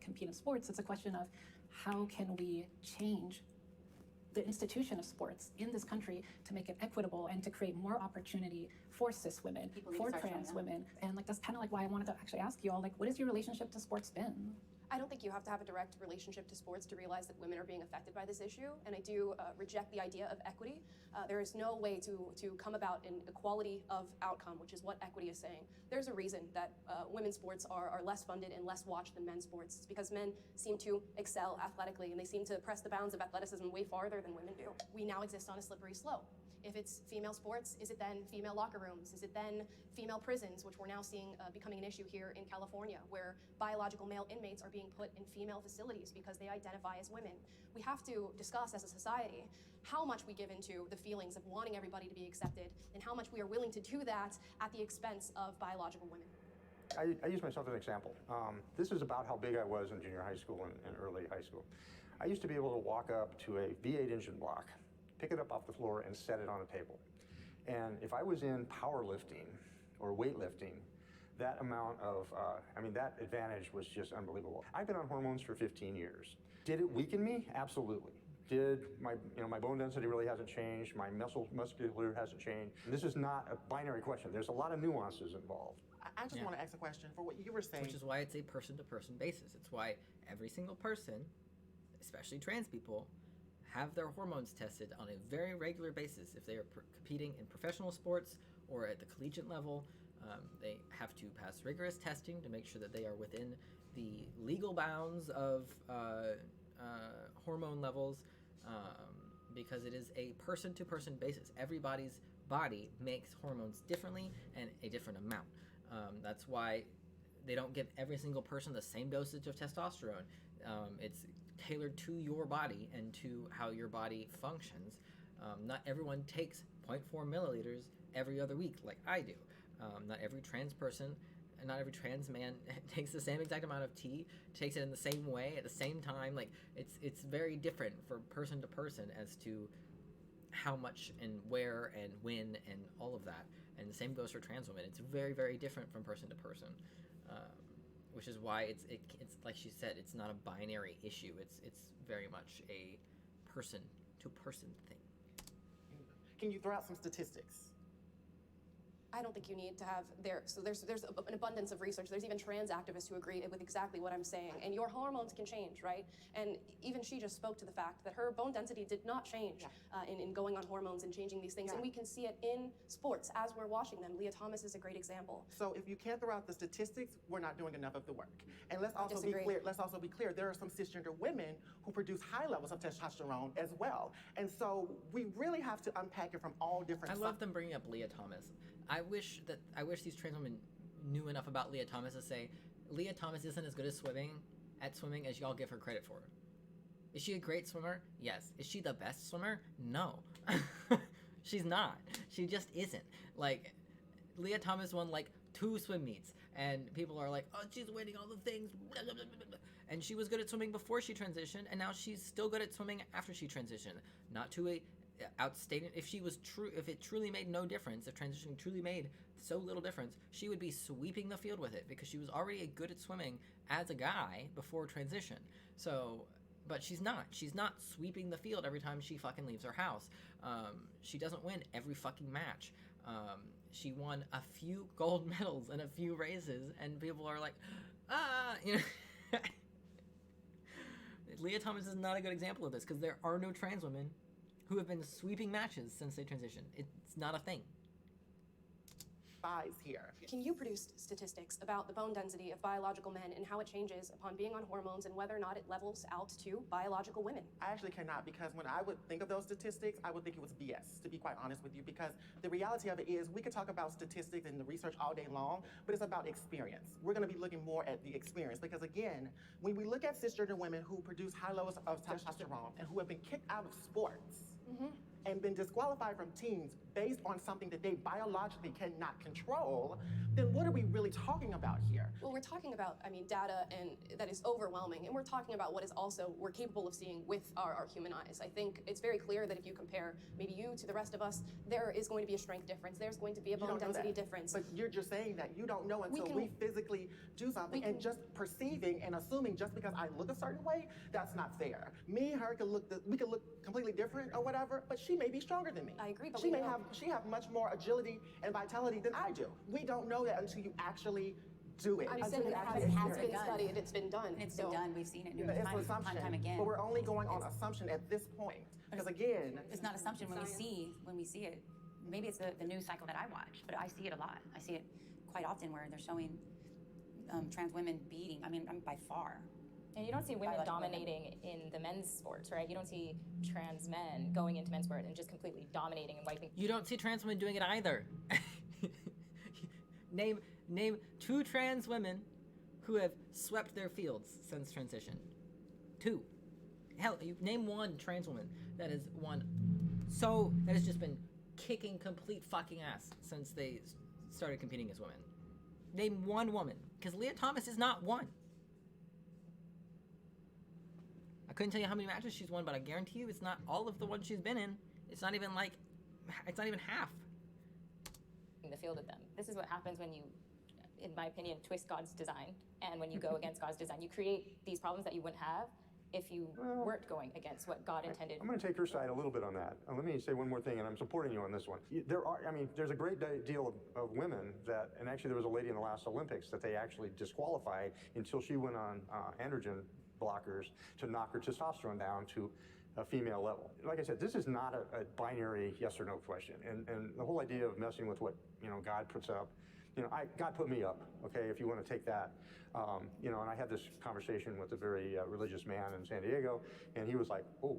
Compete in sports. It's a question of how can we change the institution of sports in this country to make it equitable and to create more opportunity for cis women, for trans women. And like that's kind of like why I wanted to actually ask you all, like, what has your relationship to sports been? I don't think you have to have a direct relationship to sports to realize that women are being affected by this issue, and I do reject the idea of equity. There is no way to come about an equality of outcome, which is what equity is saying. There's a reason that women's sports are less funded and less watched than men's sports. It's because men seem to excel athletically, and they seem to press the bounds of athleticism way farther than women do. We now exist on a slippery slope. If it's female sports, is it then female locker rooms? Is it then female prisons, which we're now seeing becoming an issue here in California, where biological male inmates are being put in female facilities because they identify as women? We have to discuss as a society how much we give into the feelings of wanting everybody to be accepted and how much we are willing to do that at the expense of biological women. I use myself as an example. This is about how big I was in junior high school and early high school. I used to be able to walk up to a V8 engine block, pick it up off the floor and set it on a table. And if I was in powerlifting or weightlifting, that amount of, that advantage was just unbelievable. I've been on hormones for 15 years. Did it weaken me? Absolutely. Did my bone density really hasn't changed, my muscular hasn't changed. This is not a binary question. There's a lot of nuances involved. I just want to ask a question for what you were saying. Which is why it's a person-to-person basis. It's why every single person, especially trans people, have their hormones tested on a very regular basis. If they are competing in professional sports or at the collegiate level, they have to pass rigorous testing to make sure that they are within the legal bounds of hormone levels, because it is a person-to-person basis. Everybody's body makes hormones differently and a different amount. That's why they don't give every single person the same dosage of testosterone. It's tailored to your body and to how your body functions. Not everyone takes 0.4 milliliters every other week like I do. Not every trans person and not every trans man takes the same exact amount of tea, takes it in the same way at the same time. Like it's very different for person to person as to how much and where and when and all of that. And the same goes for trans women. It's very, very different from person to person, which is why it's like she said, it's not a binary issue. It's very much a person to person thing. Can you throw out some statistics? I don't think you need to have so there's an abundance of research. There's even trans activists who agree with exactly what I'm saying. And your hormones can change, right? And even she just spoke to the fact that her bone density did not change in going on hormones and changing these things. And we can see it in sports as we're watching them. Leah Thomas is a great example. So if you can't throw out the statistics, we're not doing enough of the work. And let's also be clear. Let's also be clear. There are some cisgender women who produce high levels of testosterone as well. And so we really have to unpack it from all different sides. I love them bringing up Leah Thomas. I wish these trans women knew enough about Leah Thomas to say, Leah Thomas isn't as good at swimming as y'all give her credit for. Is she a great swimmer? Yes. Is she the best swimmer? No. She's not. She just isn't. Like, Leah Thomas won like 2 swim meets, and people are like, oh, she's winning all the things. And she was good at swimming before she transitioned, and now she's still good at swimming after she transitioned. Not to a outstated. If it truly made no difference, if transitioning truly made so little difference, she would be sweeping the field with it because she was already good at swimming as a guy before transition. So, but she's not. She's not sweeping the field every time she fucking leaves her house. She doesn't win every fucking match. She won a few gold medals in a few races, and people are like, you know. Leah Thomas is not a good example of this because there are no trans women who have been sweeping matches since they transitioned. It's not a thing. Here. Can you produce statistics about the bone density of biological men and how it changes upon being on hormones and whether or not it levels out to biological women? I actually cannot, because when I would think of those statistics, I would think it was BS, to be quite honest with you, because the reality of it is we could talk about statistics and the research all day long, but it's about experience. We're going to be looking more at the experience, because again, when we look at cisgender women who produce high levels of testosterone and who have been kicked out of sports, and been disqualified from teams based on something that they biologically cannot control, then what are we really talking about here? Well, we're talking about, data and that is overwhelming, and we're talking about what is also we're capable of seeing with our human eyes. I think it's very clear that if you compare maybe you to the rest of us, there is going to be a strength difference. There's going to be a bone density difference. But you're just saying that you don't know until we physically do something, and just perceiving and assuming just because I look a certain way, that's not fair. Me and her we could look completely different or whatever, but she may be stronger than me. I agree, but she have much more agility and vitality than I do. We don't know that until you actually do it. I'm saying it has been studied, it's been done. It's been done, we've seen it time and time again. But we're only going on assumption at this point. Because again, it's not assumption when we see it. Maybe it's the news cycle that I watch, but I see it a lot. I see it quite often where they're showing trans women beating, by far. And you don't see women dominating in the men's sports, right? You don't see trans men going into men's sport and just completely dominating and wiping. You don't see trans women doing it either. Name 2 trans women who have swept their fields since transition. 2. Hell, you name 1 trans woman that has just been kicking complete fucking ass since they started competing as women. Name 1 woman, because Leah Thomas is not one. I couldn't tell you how many matches she's won, but I guarantee you it's not all of the ones she's been in. It's not even half. The field of them. This is what happens when you, in my opinion, twist God's design. And when you go against God's design, you create these problems that you wouldn't have if you weren't going against what God intended. I'm going to take her side a little bit on that. Let me say one more thing, and I'm supporting you on this one. There's a great deal of women that, and actually there was a lady in the last Olympics that they actually disqualified until she went on androgen blockers to knock her testosterone down to a female level. Like I said, this is not a binary yes or no question. And the whole idea of messing with what God puts up God put me up, okay, if you want to take that. And I had this conversation with a very religious man in San Diego, and he was like, oh,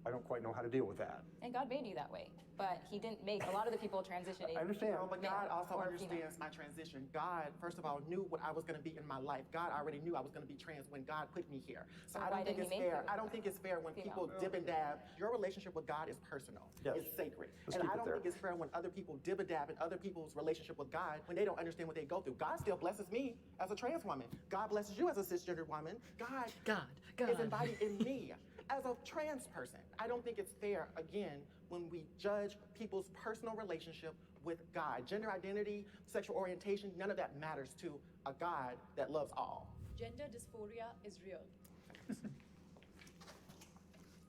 I don't quite know how to deal with that. And God made you that way, but he didn't make a lot of the people transitioning. I understand. But God also understands my transition. God, first of all, knew what I was going to be in my life. God already knew I was going to be trans when God put me here. So I don't think it's fair. I don't think it's fair when people dib and dab. Your relationship with God is personal. Yes. It's sacred. And I don't think it's fair when other people dib and dab in other people's relationship with God when they don't understand what they go through. God still blesses me as a trans woman. God blesses you as a cisgender woman. God is embodied in me as a trans person. I don't think it's fair, again, when we judge people's personal relationship with God. Gender identity, sexual orientation, none of that matters to a God that loves all. Gender dysphoria is real.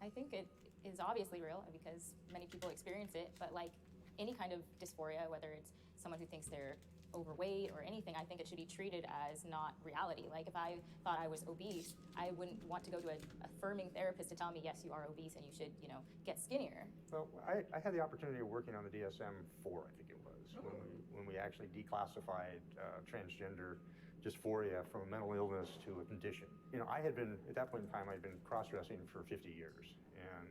I think it is obviously real because many people experience it, but like any kind of dysphoria, whether it's someone who thinks they're overweight or anything, I think it should be treated as not reality. Like if I thought I was obese, I wouldn't want to go to an affirming therapist to tell me, yes, you are obese and you should, get skinnier. Well, I had the opportunity of working on the DSM-4, I think it was, when we actually declassified transgender dysphoria from a mental illness to a condition. I had been, at that point in time, I'd been cross-dressing for 50 years. And,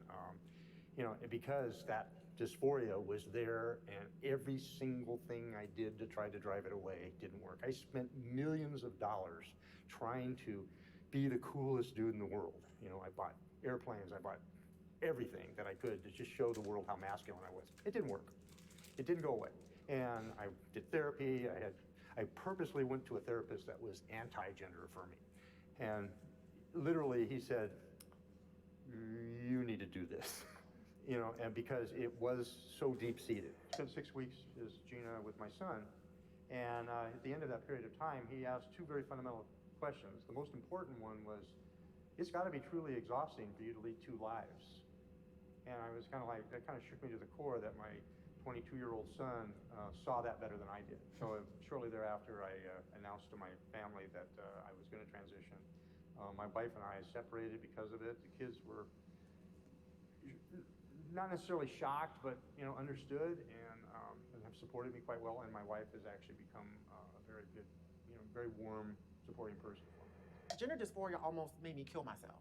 because that dysphoria was there and every single thing I did to try to drive it away didn't work. I spent millions of dollars trying to be the coolest dude in the world. I bought airplanes, I bought everything that I could to just show the world how masculine I was. It didn't work. It didn't go away. And I did therapy. I purposely went to a therapist that was anti-gender affirming. And literally he said, you need to do this. And because it was so deep-seated. Spent 6 weeks as Gina with my son, and at the end of that period of time, he asked two very fundamental questions. The most important one was, it's got to be truly exhausting for you to lead two lives. And I was kind of like, that kind of shook me to the core that my 22-year-old son saw that better than I did. So shortly thereafter, I announced to my family that I was going to transition. My wife and I separated because of it. The kids were not necessarily shocked, but understood and have supported me quite well. And my wife has actually become a very good, very warm, supporting person for me. Gender dysphoria almost made me kill myself.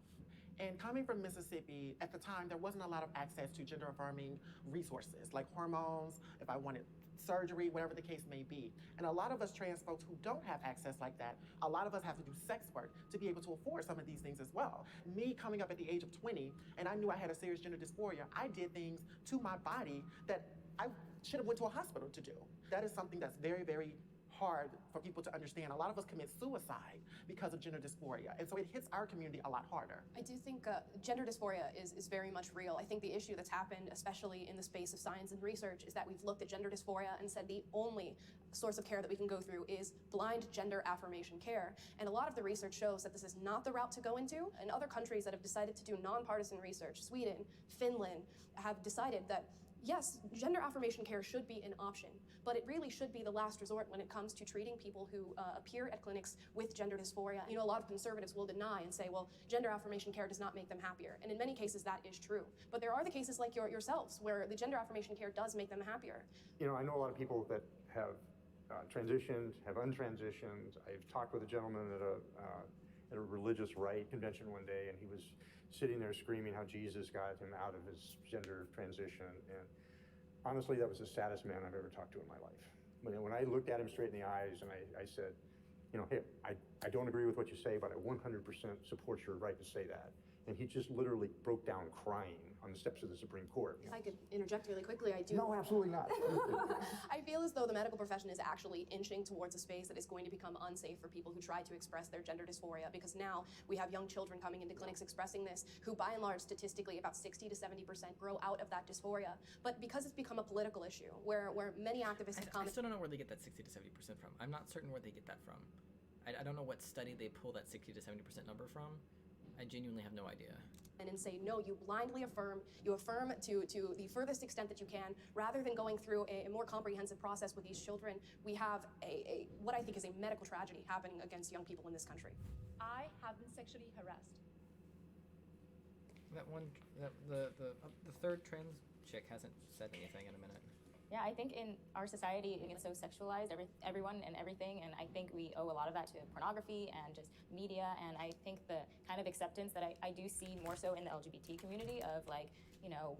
And coming from Mississippi, at the time, there wasn't a lot of access to gender-affirming resources, like hormones, if I wanted surgery, whatever the case may be. And a lot of us trans folks who don't have access like that, a lot of us have to do sex work to be able to afford some of these things as well. Me coming up at the age of 20, and I knew I had a serious gender dysphoria, I did things to my body that I should have went to a hospital to do. That is something that's very, very hard for people to understand. A lot of us commit suicide because of gender dysphoria, and so it hits our community a lot harder. I do think gender dysphoria is very much real. I think the issue that's happened, especially in the space of science and research, is that we've looked at gender dysphoria and said the only source of care that we can go through is blind gender affirmation care. And a lot of the research shows that this is not the route to go into. And other countries that have decided to do nonpartisan research, Sweden, Finland, have decided that yes, gender affirmation care should be an option, but it really should be the last resort when it comes to treating people who appear at clinics with gender dysphoria. A lot of conservatives will deny and say, well, gender affirmation care does not make them happier. And in many cases, that is true. But there are the cases like yourselves where the gender affirmation care does make them happier. I know a lot of people that have transitioned, have untransitioned. I've talked with a gentleman at a religious right convention one day, and he was sitting there screaming how Jesus got him out of his gender transition. And honestly, that was the saddest man I've ever talked to in my life. When I looked at him straight in the eyes and I said, hey, I don't agree with what you say, but I 100% support your right to say that. And he just literally broke down crying on the steps of the Supreme Court. If I could interject really quickly, I do. No, absolutely not. I feel as though the medical profession is actually inching towards a space that is going to become unsafe for people who try to express their gender dysphoria, because now we have young children coming into clinics expressing this, who by and large, statistically, about 60 to 70% grow out of that dysphoria. But because it's become a political issue, where many activists have come... I still don't know where they get that 60 to 70% from. I'm not certain where they get that from. I don't know what study they pull that 60 to 70% number from. I genuinely have no idea. And say, no, you blindly affirm, you affirm to the furthest extent that you can, rather than going through a more comprehensive process with these children. We have what I think is a medical tragedy happening against young people in this country. I have been sexually harassed. The third trans chick hasn't said anything in a minute. Yeah, I think in our society, it gets so sexualized, everyone and everything, and I think we owe a lot of that to pornography and just media, and I think the kind of acceptance that I do see more so in the LGBT community of like, you know,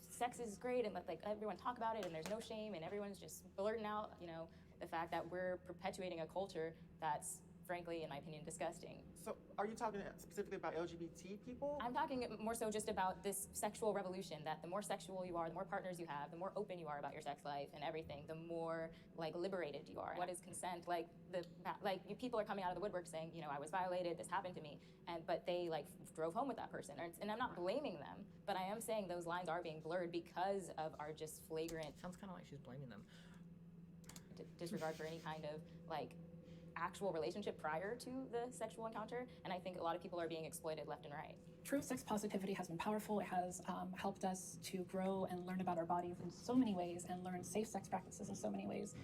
sex is great and let like everyone talk about it and there's no shame and everyone's just blurting out, you know, the fact that we're perpetuating a culture that's frankly, in my opinion, disgusting. So are you talking specifically about LGBT people? I'm talking more so just about this sexual revolution, that the more sexual you are, the more partners you have, the more open you are about your sex life and everything, the more like liberated you are. What is consent? Like people are coming out of the woodwork saying, you know, I was violated, this happened to me, but they like drove home with that person. And I'm not blaming them, but I am saying those lines are being blurred because of our just flagrant. Sounds kind of like she's blaming them. Disregard for any kind of like actual relationship prior to the sexual encounter, and I think a lot of people are being exploited left and right. True sex positivity has been powerful. It has helped us to grow and learn about our bodies in so many ways and learn safe sex practices in so many ways.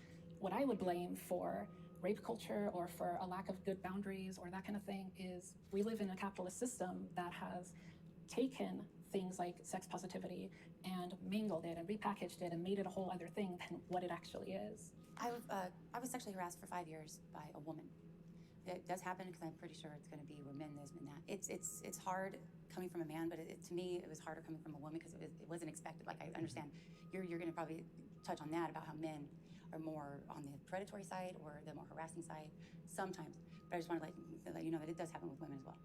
What I would blame for rape culture or for a lack of good boundaries or that kind of thing is we live in a capitalist system that has taken things like sex positivity and mangled it and repackaged it and made it a whole other thing than what it actually is. I was sexually harassed for 5 years by a woman. It does happen because I'm pretty sure it's going to be where men, this, men, that. It's hard coming from a man, but to me it was harder coming from a woman because it wasn't expected. Like I understand you're going to probably touch on that about how men are more on the predatory side or the more harassing side sometimes. But I just want to let you know that it does happen with women as well.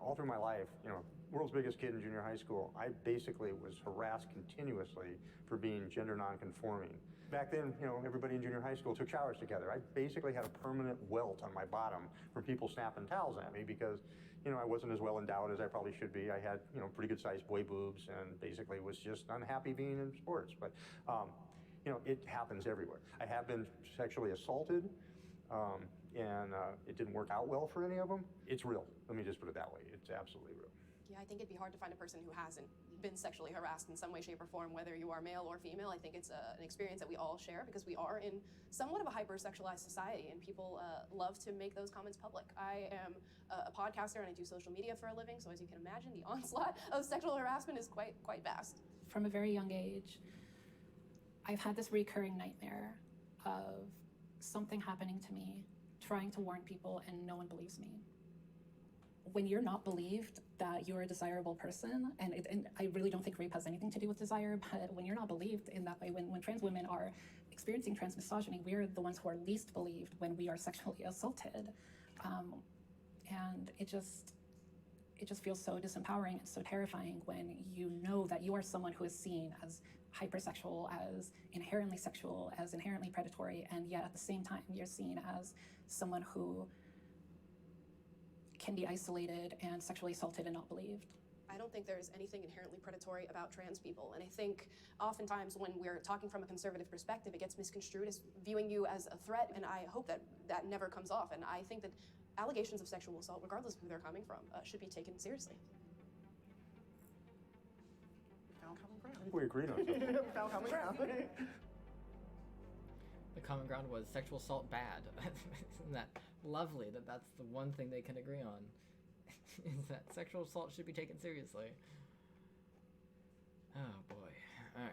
All through my life, you know, world's biggest kid in junior high school, I basically was harassed continuously for being gender nonconforming. Back then, you know, everybody in junior high school took showers together. I basically had a permanent welt on my bottom from people snapping towels at me because, you know, I wasn't as well endowed as I probably should be. I had, you know, pretty good sized boy boobs and basically was just unhappy being in sports. But, you know, it happens everywhere. I have been sexually assaulted. And it didn't work out well for any of them. It's real. Let me just put it that way. It's absolutely real. Yeah, I think it'd be hard to find a person who hasn't been sexually harassed in some way, shape, or form, whether you are male or female. I think it's an experience that we all share because we are in somewhat of a hyper-sexualized society, and people love to make those comments public. I am a podcaster and I do social media for a living, so as you can imagine, the onslaught of sexual harassment is quite vast. From a very young age, I've had this recurring nightmare of something happening to me, trying to warn people, and no one believes me. When you're not believed that you're a desirable person, and I really don't think rape has anything to do with desire, but when you're not believed in that way, when trans women are experiencing trans misogyny, we're the ones who are least believed when we are sexually assaulted. And it just feels so disempowering and so terrifying when you know that you are someone who is seen as hypersexual, as inherently sexual, as inherently predatory, and yet at the same time you're seen as someone who can be isolated and sexually assaulted and not believed. I don't think there's anything inherently predatory about trans people. And I think oftentimes when we're talking from a conservative perspective, it gets misconstrued as viewing you as a threat. And I hope that that never comes off. And I think that allegations of sexual assault, regardless of who they're coming from, should be taken seriously. Found common ground. I think we agreed on something. Found common ground. The common ground was sexual assault bad. Isn't that lovely that that's the one thing they can agree on? Is that sexual assault should be taken seriously. Oh boy. Alright.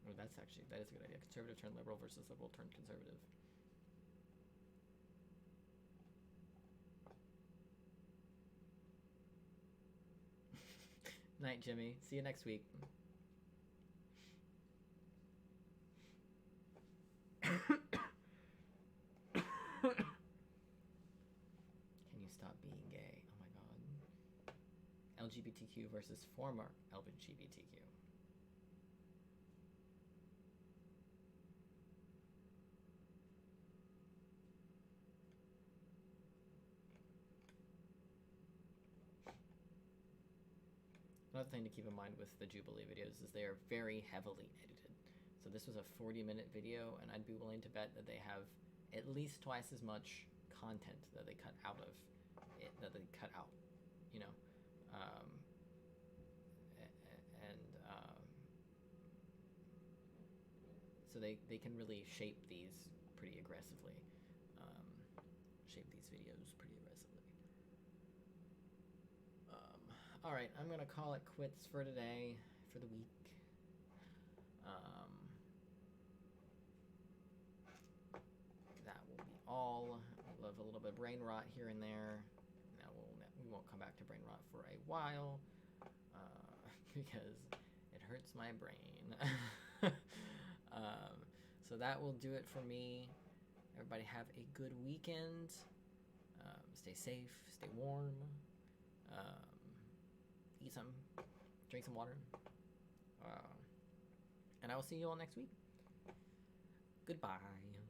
Oh, that is a good idea. Conservative turned liberal versus liberal turned conservative. Night, Jimmy. See you next week. Can you stop being gay? Oh my god. LGBTQ versus former LGBTQ. Another thing to keep in mind with the Jubilee videos is they are very heavily edited. So this was a 40-minute video, and I'd be willing to bet that they have at least twice as much content that they cut out of it, you know. So they can really shape these pretty aggressively. Shape these videos pretty aggressively. All right, I'm gonna call it quits for today, for the week. That will be all. I love a little bit of brain rot here and there. Now we won't come back to brain rot for a while because it hurts my brain. So that will do it for me. Everybody have a good weekend. Stay safe, stay warm. Eat some, drink some water. And I will see you all next week. Goodbye.